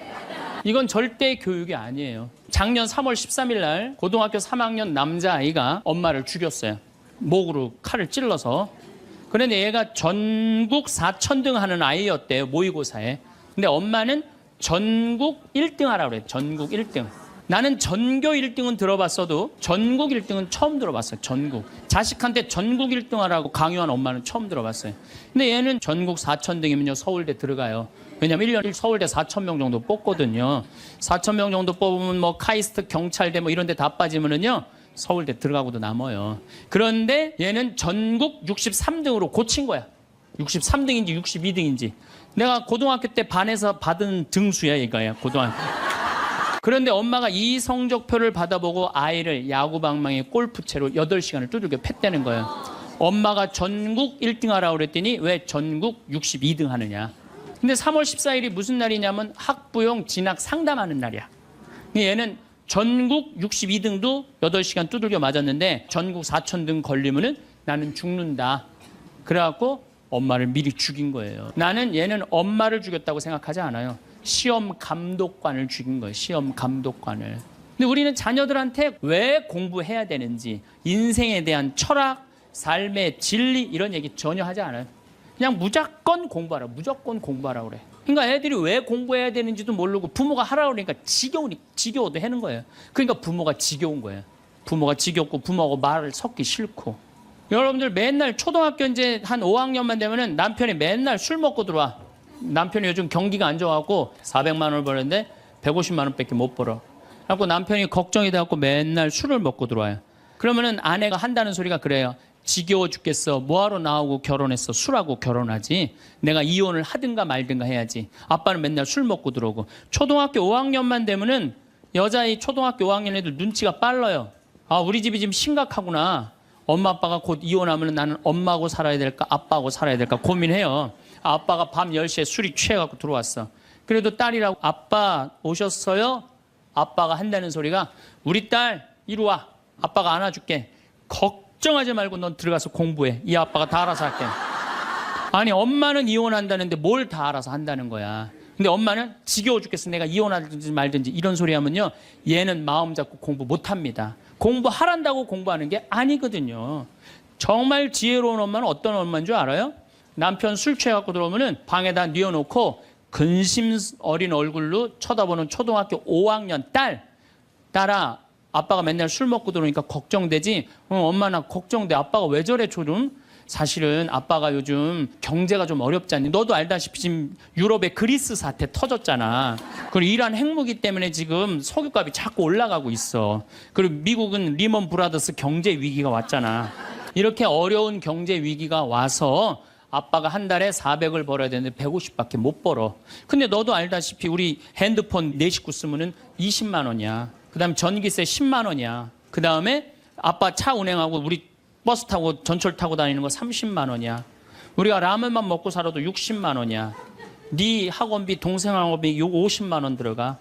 이건 절대 교육이 아니에요. 작년 3월 13일 날 고등학교 3학년 남자아이가 엄마를 죽였어요. 목으로 칼을 찔러서. 그런데 얘가 전국 4천등 하는 아이였대요. 모의고사에. 근데 엄마는 전국 1등 하라고 그래요. 전국 1등. 나는 전교 1등은 들어봤어도 전국 1등은 처음 들어봤어요. 전국. 자식한테 전국 1등 하라고 강요한 엄마는 처음 들어봤어요. 근데 얘는 전국 4,000등이면요 서울대 들어가요. 왜냐면 1년에 서울대 4,000명 정도 뽑거든요. 4,000명 정도 뽑으면 뭐 카이스트, 경찰대 뭐 이런 데 다 빠지면은요 서울대 들어가고도 남아요. 그런데 얘는 전국 63등으로 고친 거야. 63등인지 62등인지. 내가 고등학교 때 반에서 받은 등수야 이거야 고등학교. 그런데 엄마가 이 성적표를 받아보고 아이를 야구방망이 골프채로 8시간을 두들겨 팼다는 거예요. 엄마가 전국 1등 하라고 그랬더니 왜 전국 62등 하느냐. 근데 3월 14일이 무슨 날이냐면 학부용 진학 상담하는 날이야. 얘는 전국 62등도 8시간 두들겨 맞았는데 전국 4,000등 걸리면은 나는 죽는다. 그래갖고 엄마를 미리 죽인 거예요. 나는 얘는 엄마를 죽였다고 생각하지 않아요. 시험 감독관을 죽인 거예요. 시험 감독관을. 근데 우리는 자녀들한테 왜 공부해야 되는지, 인생에 대한 철학, 삶의 진리 이런 얘기 전혀 하지 않아요. 그냥 무조건 공부하라. 무조건 공부하라 그래. 그러니까 애들이 왜 공부해야 되는지도 모르고 부모가 하라고 그러니까 지겨워도 하는 거예요. 그러니까 부모가 지겨운 거예요. 부모가 지겹고 부모하고 말을 섞기 싫고. 여러분들 맨날 초등학교 이제 한 5학년만 되면은 남편이 맨날 술 먹고 들어와. 남편이 요즘 경기가 안 좋아갖고 400만 원을 버는데 150만 원밖에 못 벌어. 그래갖고 남편이 걱정이 돼갖고 맨날 술을 먹고 들어와요. 그러면은 아내가 한다는 소리가 그래요. 지겨워 죽겠어. 뭐하러 나하고 결혼했어. 술하고 결혼하지. 내가 이혼을 하든가 말든가 해야지. 아빠는 맨날 술 먹고 들어오고. 초등학교 5학년만 되면은 여자의 초등학교 5학년 애들 눈치가 빨라요. 아, 우리 집이 지금 심각하구나. 엄마 아빠가 곧 이혼하면 나는 엄마하고 살아야 될까 아빠하고 살아야 될까 고민해요. 아빠가 밤 10시에 술이 취해갖고 들어왔어. 그래도 딸이라고 아빠 오셨어요? 아빠가 한다는 소리가 우리 딸 이리 와. 아빠가 안아줄게. 걱정하지 말고 넌 들어가서 공부해. 이 아빠가 다 알아서 할게. 아니 엄마는 이혼한다는데 뭘 다 알아서 한다는 거야. 근데 엄마는 지겨워 죽겠어. 내가 이혼하든지 말든지 이런 소리 하면요. 얘는 마음 잡고 공부 못합니다. 공부하란다고 공부하는 게 아니거든요. 정말 지혜로운 엄마는 어떤 엄마인 줄 알아요? 남편 술 취해갖고 들어오면은 방에다 뉘어놓고 근심 어린 얼굴로 쳐다보는 초등학교 5학년 딸아 아빠가 맨날 술 먹고 들어오니까 걱정되지? 엄마 나 걱정돼. 아빠가 왜 저래 조금? 사실은 아빠가 요즘 경제가 좀 어렵지 않니? 너도 알다시피 지금 유럽의 그리스 사태 터졌잖아. 그리고 이란 핵무기 때문에 지금 석유값이 자꾸 올라가고 있어. 그리고 미국은 리먼 브라더스 경제 위기가 왔잖아. 이렇게 어려운 경제 위기가 와서 아빠가 한 달에 400을 벌어야 되는데 150밖에 못 벌어. 근데 너도 알다시피 우리 핸드폰 4식구 쓰면은 20만 원이야. 그다음에 전기세 10만 원이야. 그다음에 아빠 차 운행하고 우리 버스 타고 전철 타고 다니는 거 30만 원이야. 우리가 라면만 먹고 살아도 60만 원이야. 네 학원비, 동생 학원비 50만 원 들어가.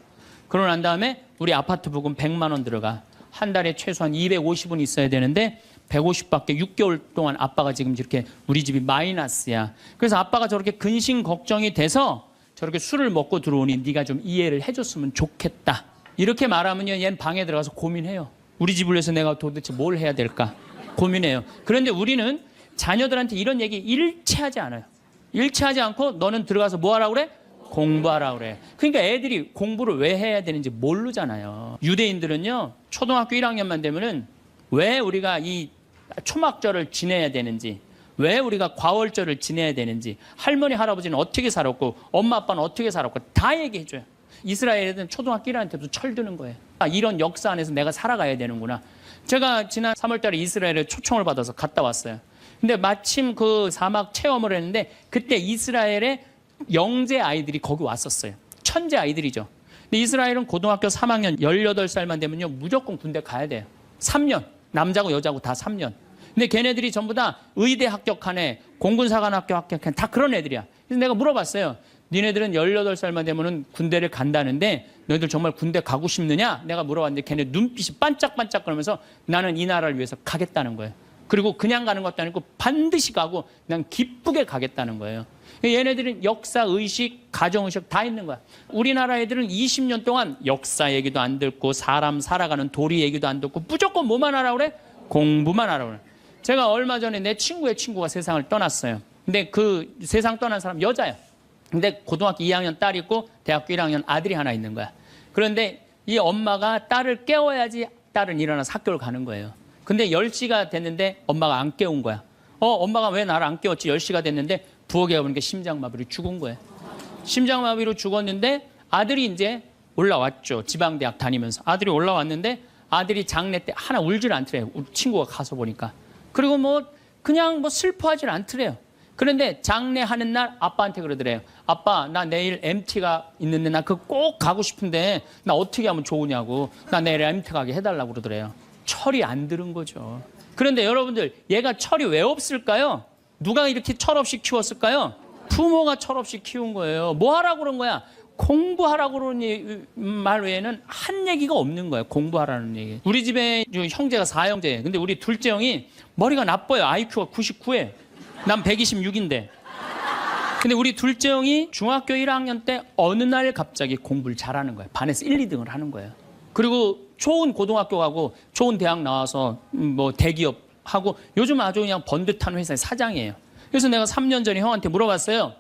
그러고 난 다음에 우리 아파트 부금 100만 원 들어가. 한 달에 최소한 250은 있어야 되는데 150밖에 6개월 동안 아빠가 지금 이렇게 우리 집이 마이너스야. 그래서 아빠가 저렇게 근심 걱정이 돼서 저렇게 술을 먹고 들어오니 네가 좀 이해를 해줬으면 좋겠다. 이렇게 말하면요, 얘는 방에 들어가서 고민해요. 우리 집을 위해서 내가 도대체 뭘 해야 될까? 고민해요. 그런데 우리는 자녀들한테 이런 얘기 일체하지 않아요. 일체하지 않고 너는 들어가서 뭐 하라고 그래? 공부하라고 그래. 그러니까 애들이 공부를 왜 해야 되는지 모르잖아요. 유대인들은요, 초등학교 1학년만 되면은 왜 우리가 이 초막절을 지내야 되는지, 왜 우리가 과월절을 지내야 되는지, 할머니, 할아버지는 어떻게 살았고, 엄마, 아빠는 어떻게 살았고, 다 얘기해줘요. 이스라엘 애들은 초등학교 1학년 때부터 철드는 거예요. 아, 이런 역사 안에서 내가 살아가야 되는구나. 제가 지난 3월 달에 이스라엘에 초청을 받아서 갔다 왔어요. 근데 마침 그 사막 체험을 했는데 그때 이스라엘의 영재 아이들이 거기 왔었어요. 천재 아이들이죠. 근데 이스라엘은 고등학교 3학년 18살만 되면요 무조건 군대 가야 돼요. 3년. 남자고 여자고 다 3년. 근데 걔네들이 전부 다 의대 합격한 애, 공군사관학교 합격한 애, 다 그런 애들이야. 그래서 내가 물어봤어요. 니네들은 18살만 되면은 군대를 간다는데 너희들 정말 군대 가고 싶느냐? 내가 물어봤는데 걔네 눈빛이 반짝반짝 그러면서 나는 이 나라를 위해서 가겠다는 거예요. 그리고 그냥 가는 것도 아니고 반드시 가고 그냥 기쁘게 가겠다는 거예요. 얘네들은 역사, 의식, 가정의식 다 있는 거야. 우리나라 애들은 20년 동안 역사 얘기도 안 듣고 사람 살아가는 도리 얘기도 안 듣고 무조건 뭐만 하라고 그래? 공부만 하라고 그래. 제가 얼마 전에 내 친구의 친구가 세상을 떠났어요. 근데 그 세상 떠난 사람 여자야. 근데 고등학교 2학년 딸이 있고 대학교 1학년 아들이 하나 있는 거야. 그런데 이 엄마가 딸을 깨워야지 딸은 일어나서 학교를 가는 거예요. 근데 10시가 됐는데 엄마가 안 깨운 거야. 엄마가 왜 나를 안 깨웠지? 10시가 됐는데 부엌에 가보니까 심장마비로 죽은 거예요. 심장마비로 죽었는데 아들이 이제 올라왔죠. 지방대학 다니면서. 아들이 올라왔는데 아들이 장례 때 하나 울질 않더래요. 우리 친구가 가서 보니까. 그리고 그냥 슬퍼하질 않더래요. 그런데 장례하는 날 아빠한테 그러더래요. 아빠, 나 내일 MT가 있는데 나 그거 꼭 가고 싶은데 나 어떻게 하면 좋으냐고. 나 내일 MT 가게 해달라고 그러더래요. 철이 안 들은 거죠. 그런데 여러분들, 얘가 철이 왜 없을까요? 누가 이렇게 철없이 키웠을까요? 부모가 철없이 키운 거예요. 뭐 하라고 그런 거야? 공부하라고 그러는 말 외에는 한 얘기가 없는 거예요. 공부하라는 얘기. 우리 집에 형제가 4형제예요. 근데 우리 둘째 형이 머리가 나빠요. IQ가 99에. 난 126인데. 근데 우리 둘째 형이 중학교 1학년 때 어느 날 갑자기 공부를 잘하는 거예요. 반에서 1, 2등을 하는 거예요. 그리고 좋은 고등학교 가고 좋은 대학 나와서 대기업 하고 요즘 아주 그냥 번듯한 회사의 사장이에요. 그래서 내가 3년 전에 형한테 물어봤어요.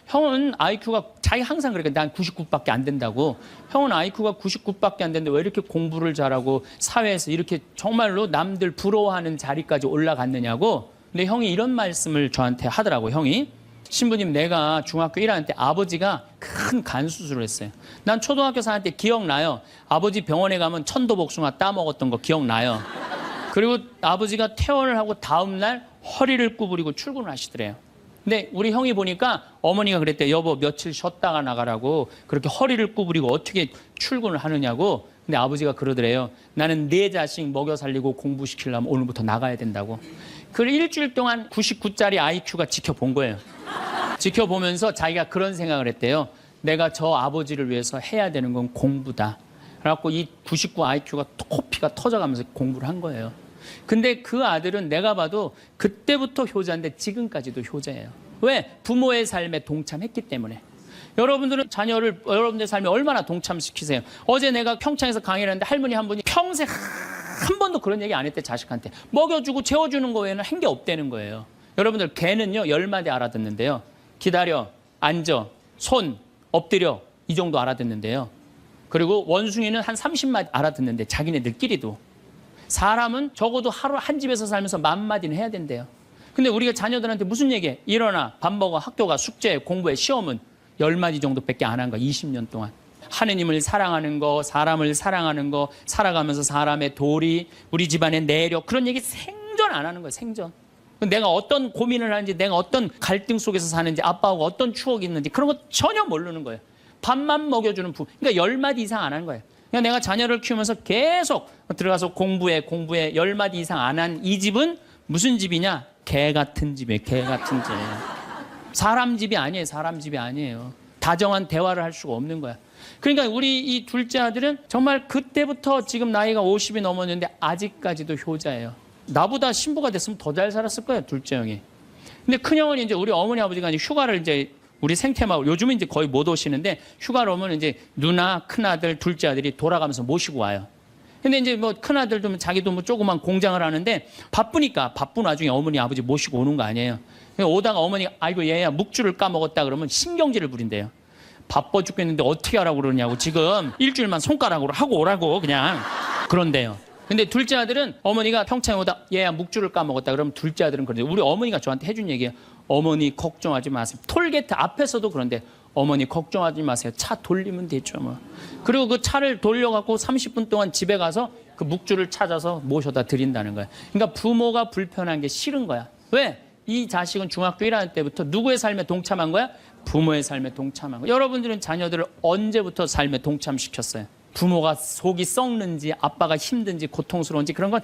형은 IQ가 자기 항상 그러니까 난 99밖에 안 된다고. 형은 IQ가 99밖에 안 되는데 왜 이렇게 공부를 잘하고 사회에서 이렇게 정말로 남들 부러워하는 자리까지 올라갔느냐고. 근데 형이 이런 말씀을 저한테 하더라고. 형이 신부님, 내가 중학교 1학년 때 아버지가 큰 간 수술을 했어요. 난 초등학교 4학년 때 기억나요. 아버지 병원에 가면 천도복숭아 따먹었던 거 기억나요. 그리고 아버지가 퇴원을 하고 다음날 허리를 구부리고 출근을 하시더래요. 근데 우리 형이 보니까 어머니가 그랬대요. 여보, 며칠 쉬었다가 나가라고. 그렇게 허리를 구부리고 어떻게 출근을 하느냐고. 근데 아버지가 그러더래요. 나는 내 자식 먹여 살리고 공부시키려면 오늘부터 나가야 된다고. 그 일주일 동안 99짜리 IQ가 지켜본 거예요. 지켜보면서 자기가 그런 생각을 했대요. 내가 저 아버지를 위해서 해야 되는 건 공부다. 그래갖고 이 99 IQ가 코피가 터져가면서 공부를 한 거예요. 근데 그 아들은 내가 봐도 그때부터 효자인데 지금까지도 효자예요. 왜? 부모의 삶에 동참했기 때문에. 여러분들은 자녀를 여러분들의 삶에 얼마나 동참시키세요? 어제 내가 평창에서 강의를 했는데 할머니 한 분이 평생 한 번도 그런 얘기 안 했대. 자식한테 먹여주고 재워주는 거 외에는 한 게 없다는 거예요. 여러분들, 개는요 10마디 알아듣는데요. 기다려, 앉아, 손, 엎드려, 이 정도 알아듣는데요. 그리고 원숭이는 한 30마디 알아듣는데 자기네들끼리도. 사람은 적어도 하루 한 집에서 살면서 10,000마디는 해야 된대요. 근데 우리가 자녀들한테 무슨 얘기해? 일어나, 밥 먹어, 학교 가, 숙제, 공부해, 시험은 10마디 정도밖에 안 한 거야. 20년 동안. 하느님을 사랑하는 거, 사람을 사랑하는 거, 살아가면서 사람의 도리, 우리 집안의 내력, 그런 얘기 생전 안 하는 거예요. 생전. 내가 어떤 고민을 하는지, 내가 어떤 갈등 속에서 사는지, 아빠하고 어떤 추억이 있는지 그런 거 전혀 모르는 거예요. 밥만 먹여주는 부모. 그러니까 10마디 이상 안 한 거예요. 그냥 내가 자녀를 키우면서 계속 들어가서 공부해 10마디 이상 안 한 이 집은 무슨 집이냐? 개 같은 집이에요. 개 같은 집. 사람 집이 아니에요. 사람 집이 아니에요. 다정한 대화를 할 수가 없는 거야. 그러니까 우리 이 둘째 아들은 정말 그때부터 지금 나이가 50이 넘었는데 아직까지도 효자예요. 나보다 신부가 됐으면 더 잘 살았을 거예요. 둘째 형이. 근데 큰형은 이제 우리 어머니 아버지가 이제 휴가를 이제 우리 생태마을, 요즘은 이제 거의 못 오시는데 휴가를 오면 이제 누나, 큰아들, 둘째 아들이 돌아가면서 모시고 와요. 근데 이제 큰아들도 자기도 조그만 공장을 하는데 바쁘니까 바쁜 와중에 어머니, 아버지 모시고 오는 거 아니에요. 오다가 어머니가 아이고 얘야 묵주를 까먹었다 그러면 신경질을 부린대요. 바빠 죽겠는데 어떻게 하라고 그러냐고. 지금 일주일만 손가락으로 하고 오라고 그냥 그런데요. 근데 둘째 아들은 어머니가 평창에 오다 얘야 묵주를 까먹었다 그러면 둘째 아들은 그런데 우리 어머니가 저한테 해준 얘기예요. 어머니 걱정하지 마세요. 톨게이트 앞에서도 그런데 어머니 걱정하지 마세요. 차 돌리면 되죠 뭐. 그리고 그 차를 돌려갖고 30분 동안 집에 가서 그 묵주를 찾아서 모셔다 드린다는 거야. 그러니까 부모가 불편한 게 싫은 거야. 왜? 이 자식은 중학교 1학년 때부터 누구의 삶에 동참한 거야? 부모의 삶에 동참한 거야. 여러분들은 자녀들을 언제부터 삶에 동참시켰어요? 부모가 속이 썩는지 아빠가 힘든지 고통스러운지 그런 건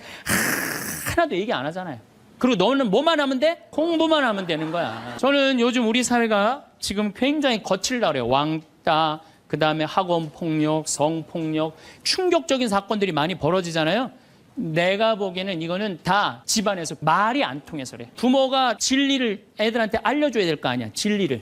하나도 얘기 안 하잖아요. 그리고 너는 뭐만 하면 돼? 공부만 하면 되는 거야. 저는 요즘 우리 사회가 지금 굉장히 거칠다 그래요. 왕따, 그다음에 학원 폭력, 성폭력, 충격적인 사건들이 많이 벌어지잖아요. 내가 보기에는 이거는 다 집안에서 말이 안 통해서 그래. 부모가 진리를 애들한테 알려줘야 될 거 아니야. 진리를.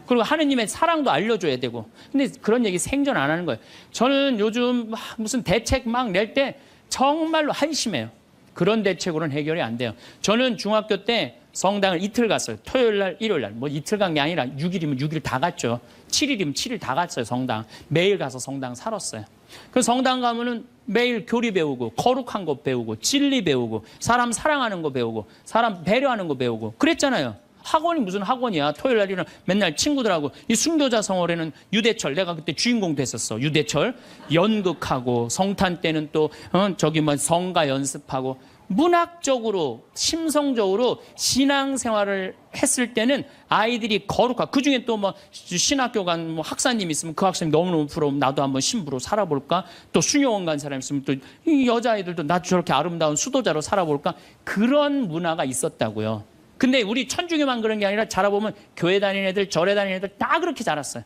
그리고 하느님의 사랑도 알려줘야 되고. 근데 그런 얘기 생전 안 하는 거예요. 저는 요즘 무슨 대책 막 낼 때 정말로 한심해요. 그런 대책으로는 해결이 안 돼요. 저는 중학교 때 성당을 이틀 갔어요. 토요일 날, 일요일 날. 뭐 이틀 간 게 아니라 6일이면 6일 다 갔죠. 7일이면 7일 다 갔어요, 성당. 매일 가서 성당 살았어요. 그 성당 가면은 매일 교리 배우고 거룩한 것 배우고 진리 배우고 사람 사랑하는 거 배우고 사람 배려하는 거 배우고 그랬잖아요. 학원이 무슨 학원이야. 토요일 날에는 맨날 친구들하고 이 순교자 성월에는 유대철 내가 그때 주인공 됐었어. 유대철 연극하고 성탄 때는 또 저기 뭐 성가 연습하고 문학적으로 심성적으로 신앙생활을 했을 때는 아이들이 거룩하고 그중에 또 뭐 신학교 간 뭐 학사님 있으면 그 학사님 너무너무 부러우면 나도 한번 신부로 살아볼까. 또 수녀원 간 사람 있으면 또 이 여자아이들도 나도 저렇게 아름다운 수도자로 살아볼까. 그런 문화가 있었다고요. 근데 우리 천주교만 그런 게 아니라 자라보면 교회 다니는 애들 절에 다니는 애들 다 그렇게 자랐어요.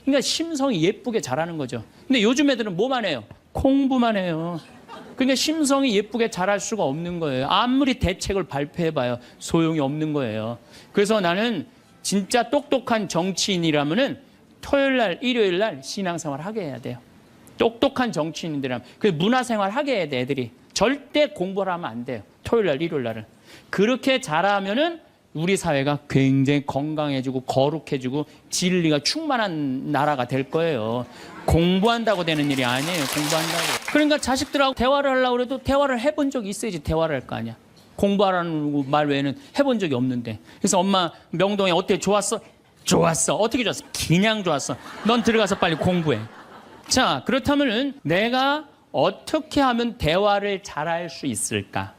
그러니까 심성이 예쁘게 자라는 거죠. 근데 요즘 애들은 뭐만 해요? 공부만 해요. 그러니까 심성이 예쁘게 자랄 수가 없는 거예요. 아무리 대책을 발표해봐요. 소용이 없는 거예요. 그래서 나는 진짜 똑똑한 정치인이라면은 토요일 날, 일요일 날 신앙생활 하게 해야 돼요. 똑똑한 정치인들이라면. 그 문화생활 하게 해야 돼, 애들이. 절대 공부를 하면 안 돼요. 토요일 날, 일요일 날은. 그렇게 자라면은 우리 사회가 굉장히 건강해지고 거룩해지고 진리가 충만한 나라가 될 거예요. 공부한다고 되는 일이 아니에요. 공부한다고. 그러니까 자식들하고 대화를 하려고 해도 대화를 해본 적이 있어야지 대화를 할 거 아니야. 공부하라는 말 외에는 해본 적이 없는데. 그래서 엄마 명동에 어때? 좋았어? 좋았어. 어떻게 좋았어? 그냥 좋았어. 넌 들어가서 빨리 공부해. 자, 그렇다면은 내가 어떻게 하면 대화를 잘할 수 있을까?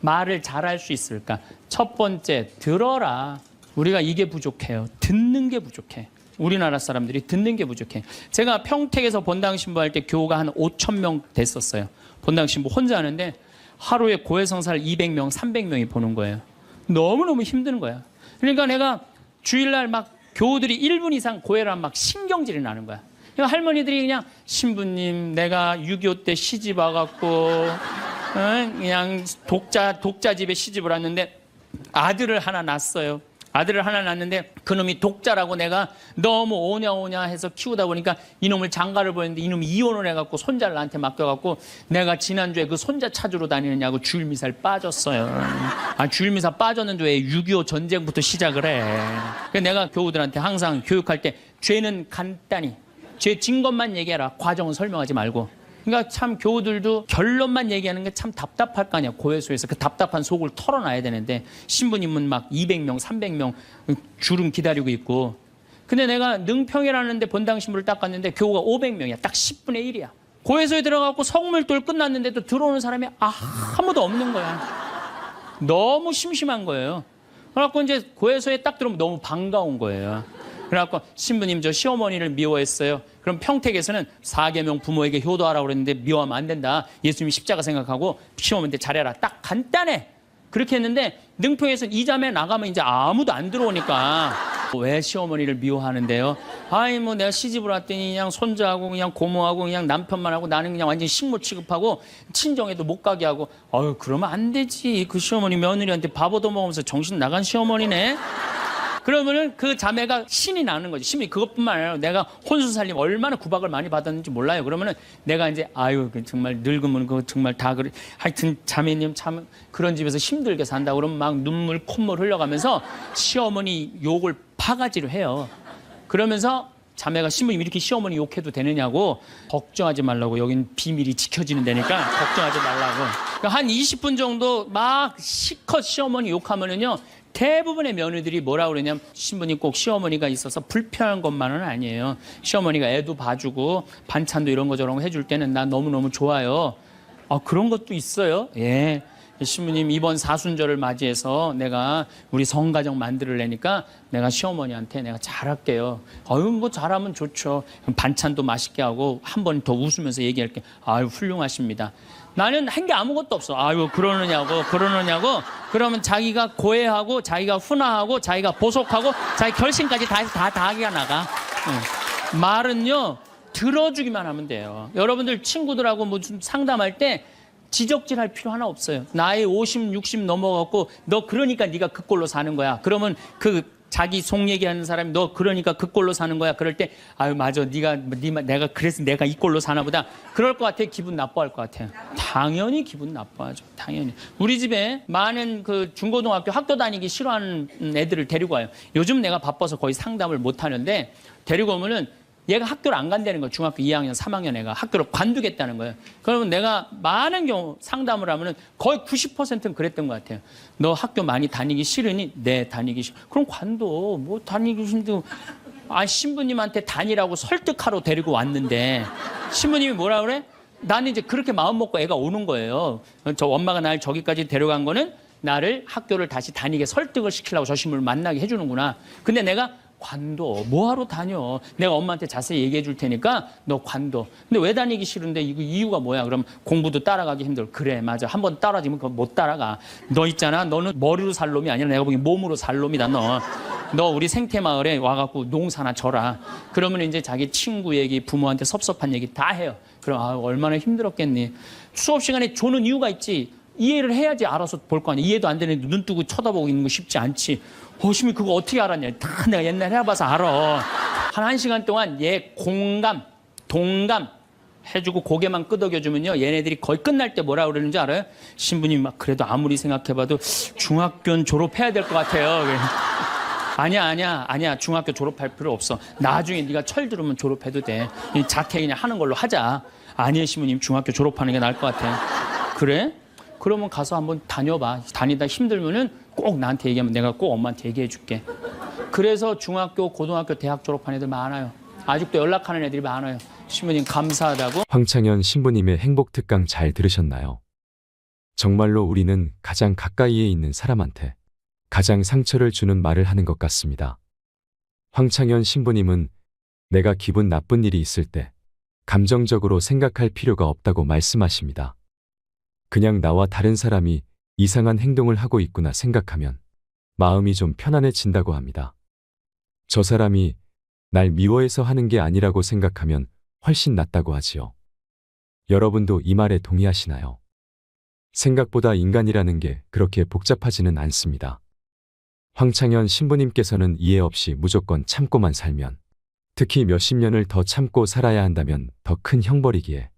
말을 잘할 수 있을까? 첫 번째, 들어라. 우리가 이게 부족해요. 듣는 게 부족해. 우리나라 사람들이 듣는 게 부족해. 제가 평택에서 본당 신부할 때 교우가 한 5천 명 됐었어요. 본당 신부 혼자 하는데 하루에 고해성사를 200명, 300명이 보는 거예요. 너무너무 힘든 거야. 그러니까 내가 주일날 막 교우들이 1분 이상 고해를 하면 막 신경질이 나는 거야. 그러니까 할머니들이 그냥 신부님 내가 6.25 때 시집 와갖고 그냥 독자 집에 시집을 왔는데 아들을 하나 낳았어요. 아들을 하나 낳았는데 그놈이 독자라고 내가 너무 오냐오냐 해서 키우다 보니까 이놈을 장가를 보냈는데 이놈이 이혼을 해갖고 손자를 나한테 맡겨갖고 내가 지난주에 그 손자 찾으러 다니느냐고 주일미사를 빠졌어요. 아, 주일미사 빠졌는데 왜 6.25 전쟁부터 시작을 해. 그래서 내가 교우들한테 항상 교육할 때 죄는 간단히 죄 진 것만 얘기해라. 과정은 설명하지 말고. 그러니까 참 교우들도 결론만 얘기하는 게 참 답답할 거 아니야. 고해소에서 그 답답한 속을 털어놔야 되는데 신부님은 막 200명, 300명 주름 기다리고 있고. 근데 내가 능평이라는 데 본당 신부를 딱 갔는데 교우가 500명이야. 딱 10분의 1이야. 고해소에 들어가고 성물돌 끝났는데도 들어오는 사람이 아무도 없는 거야. 너무 심심한 거예요. 그래갖고 이제 고해소에 딱 들어오면 너무 반가운 거예요. 그래갖고 신부님 저 시어머니를 미워했어요. 그럼 평택에서는 4계명 부모에게 효도하라고 그랬는데 미워하면 안 된다. 예수님이 십자가 생각하고 시어머니한테 잘해라. 딱 간단해. 그렇게 했는데 능평에서는 이 자매 나가면 이제 아무도 안 들어오니까 왜 시어머니를 미워하는데요? 아이 뭐 내가 시집을 왔더니 그냥 손자하고 그냥 고모하고 그냥 남편만 하고 나는 그냥 완전 식모 취급하고 친정에도 못 가게 하고 아유 그러면 안 되지. 그 시어머니 며느리한테 밥 얻어먹으면서 정신 나간 시어머니네. 그러면은 그 자매가 신이 나는 거지. 신이 그것뿐만 아니라 내가 혼수 살림 얼마나 구박을 많이 받았는지 몰라요. 그러면은 내가 이제 아유 정말 늙으면 그거 정말 다 그래. 하여튼 자매님 참 그런 집에서 힘들게 산다. 그러면 막 눈물 콧물 흘려가면서 시어머니 욕을 바가지로 해요. 그러면서 자매가 신부님 이렇게 시어머니 욕해도 되느냐고 걱정하지 말라고 여긴 비밀이 지켜지는 데니까 걱정하지 말라고. 그러니까 한 20분 정도 막 시컷 시어머니 욕하면은요. 대부분의 며느리들이 뭐라 그러냐면 신부님 꼭 시어머니가 있어서 불편한 것만은 아니에요. 시어머니가 애도 봐주고 반찬도 이런 거 저런 거 해줄 때는 나 너무너무 좋아요. 아 그런 것도 있어요. 예. 신부님 이번 사순절을 맞이해서 내가 우리 성가정 만들려니까 내가 시어머니한테 내가 잘할게요. 아유 뭐 잘하면 좋죠. 반찬도 맛있게 하고 한 번 더 웃으면서 얘기할게. 아유 훌륭하십니다. 나는 한 게 아무것도 없어. 아유 그러느냐고. 그러면 자기가 고해하고 자기가 훈화하고 자기가 보속하고 자기 결심까지 다 해서 다 하기가 나가. 응. 말은요 들어주기만 하면 돼요. 여러분들 친구들하고 뭐 좀 상담할 때 지적질할 필요 하나 없어요. 나이 50, 60 넘어갖고 너 그러니까 네가 그 꼴로 사는 거야. 그러면 그 자기 속 얘기하는 사람이 너 그러니까 그 꼴로 사는 거야. 그럴 때 아유 맞아 내가 그래서 내가 이 꼴로 사나 보다. 그럴 것 같아. 기분 나빠할 것 같아요. 당연히 기분 나빠하죠. 당연히. 우리 집에 많은 그 중고등학교 학교 다니기 싫어하는 애들을 데리고 와요. 요즘 내가 바빠서 거의 상담을 못 하는데 데리고 오면은 얘가 학교를 안 간다는 거예요. 중학교 2학년, 3학년 애가 학교를 관두겠다는 거예요. 그러면 내가 많은 경우 상담을 하면은 거의 90%는 그랬던 것 같아요. 너 학교 많이 다니기 싫으니? 네, 다니기 싫어. 그럼 관둬. 뭐 다니기 싫도. 아, 신부님한테 다니라고 설득하러 데리고 왔는데 신부님이 뭐라 그래? 나는 이제 그렇게 마음 먹고 애가 오는 거예요. 저 엄마가 날 저기까지 데려간 거는 나를 학교를 다시 다니게 설득을 시키려고 저 신부를 만나게 해주는구나. 근데 내가 관둬. 뭐하러 다녀? 내가 엄마한테 자세히 얘기해 줄 테니까 너 관둬. 근데 왜 다니기 싫은데 이거 이유가 뭐야? 그럼 공부도 따라가기 힘들어. 그래, 맞아. 한번 따라지면 그거 못 따라가. 너 있잖아. 너는 머리로 살 놈이 아니라 내가 보기엔 몸으로 살 놈이다, 너. 너 우리 생태마을에 와갖고 농사나 져라. 그러면 이제 자기 친구 얘기, 부모한테 섭섭한 얘기 다 해요. 그럼 아, 얼마나 힘들었겠니. 수업 시간에 조는 이유가 있지. 이해를 해야지 알아서 볼 거 아니야. 이해도 안 되는데 눈 뜨고 쳐다보고 있는 거 쉽지 않지. 심히 그거 어떻게 알았냐. 다 내가 옛날에 해봐서 알아. 한 1시간 동안 얘 공감, 동감 해주고 고개만 끄덕여주면요. 얘네들이 거의 끝날 때 뭐라 그러는지 알아요? 신부님 막 그래도 아무리 생각해봐도 중학교는 졸업해야 될 것 같아요. 아니야. 중학교 졸업할 필요 없어. 나중에 네가 철 들으면 졸업해도 돼. 자퇴 그냥 하는 걸로 하자. 아니에요, 신부님. 중학교 졸업하는 게 나을 것 같아. 그래? 그러면 가서 한번 다녀봐. 다니다 힘들면은 꼭 나한테 얘기하면 내가 꼭 엄마한테 얘기해 줄게. 그래서 중학교, 고등학교, 대학 졸업한 애들 많아요. 아직도 연락하는 애들이 많아요. 신부님 감사하다고. 황창현 신부님의 행복 특강 잘 들으셨나요? 정말로 우리는 가장 가까이에 있는 사람한테 가장 상처를 주는 말을 하는 것 같습니다. 황창현 신부님은 내가 기분 나쁜 일이 있을 때 감정적으로 생각할 필요가 없다고 말씀하십니다. 그냥 나와 다른 사람이 이상한 행동을 하고 있구나 생각하면 마음이 좀 편안해진다고 합니다. 저 사람이 날 미워해서 하는 게 아니라고 생각하면 훨씬 낫다고 하지요. 여러분도 이 말에 동의하시나요? 생각보다 인간이라는 게 그렇게 복잡하지는 않습니다. 황창현 신부님께서는 이해 없이 무조건 참고만 살면, 특히 몇십 년을 더 참고 살아야 한다면 더 큰 형벌이기에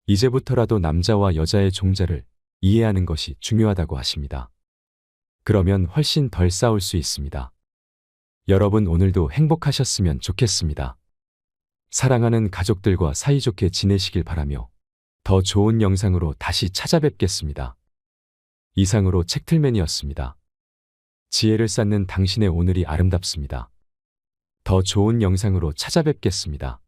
이제부터라도 남자와 여자의 종자를 이해하는 것이 중요하다고 하십니다. 그러면 훨씬 덜 싸울 수 있습니다. 여러분 오늘도 행복하셨으면 좋겠습니다. 사랑하는 가족들과 사이좋게 지내시길 바라며 더 좋은 영상으로 다시 찾아뵙겠습니다. 이상으로 책틀맨이었습니다. 지혜를 쌓는 당신의 오늘이 아름답습니다. 더 좋은 영상으로 찾아뵙겠습니다.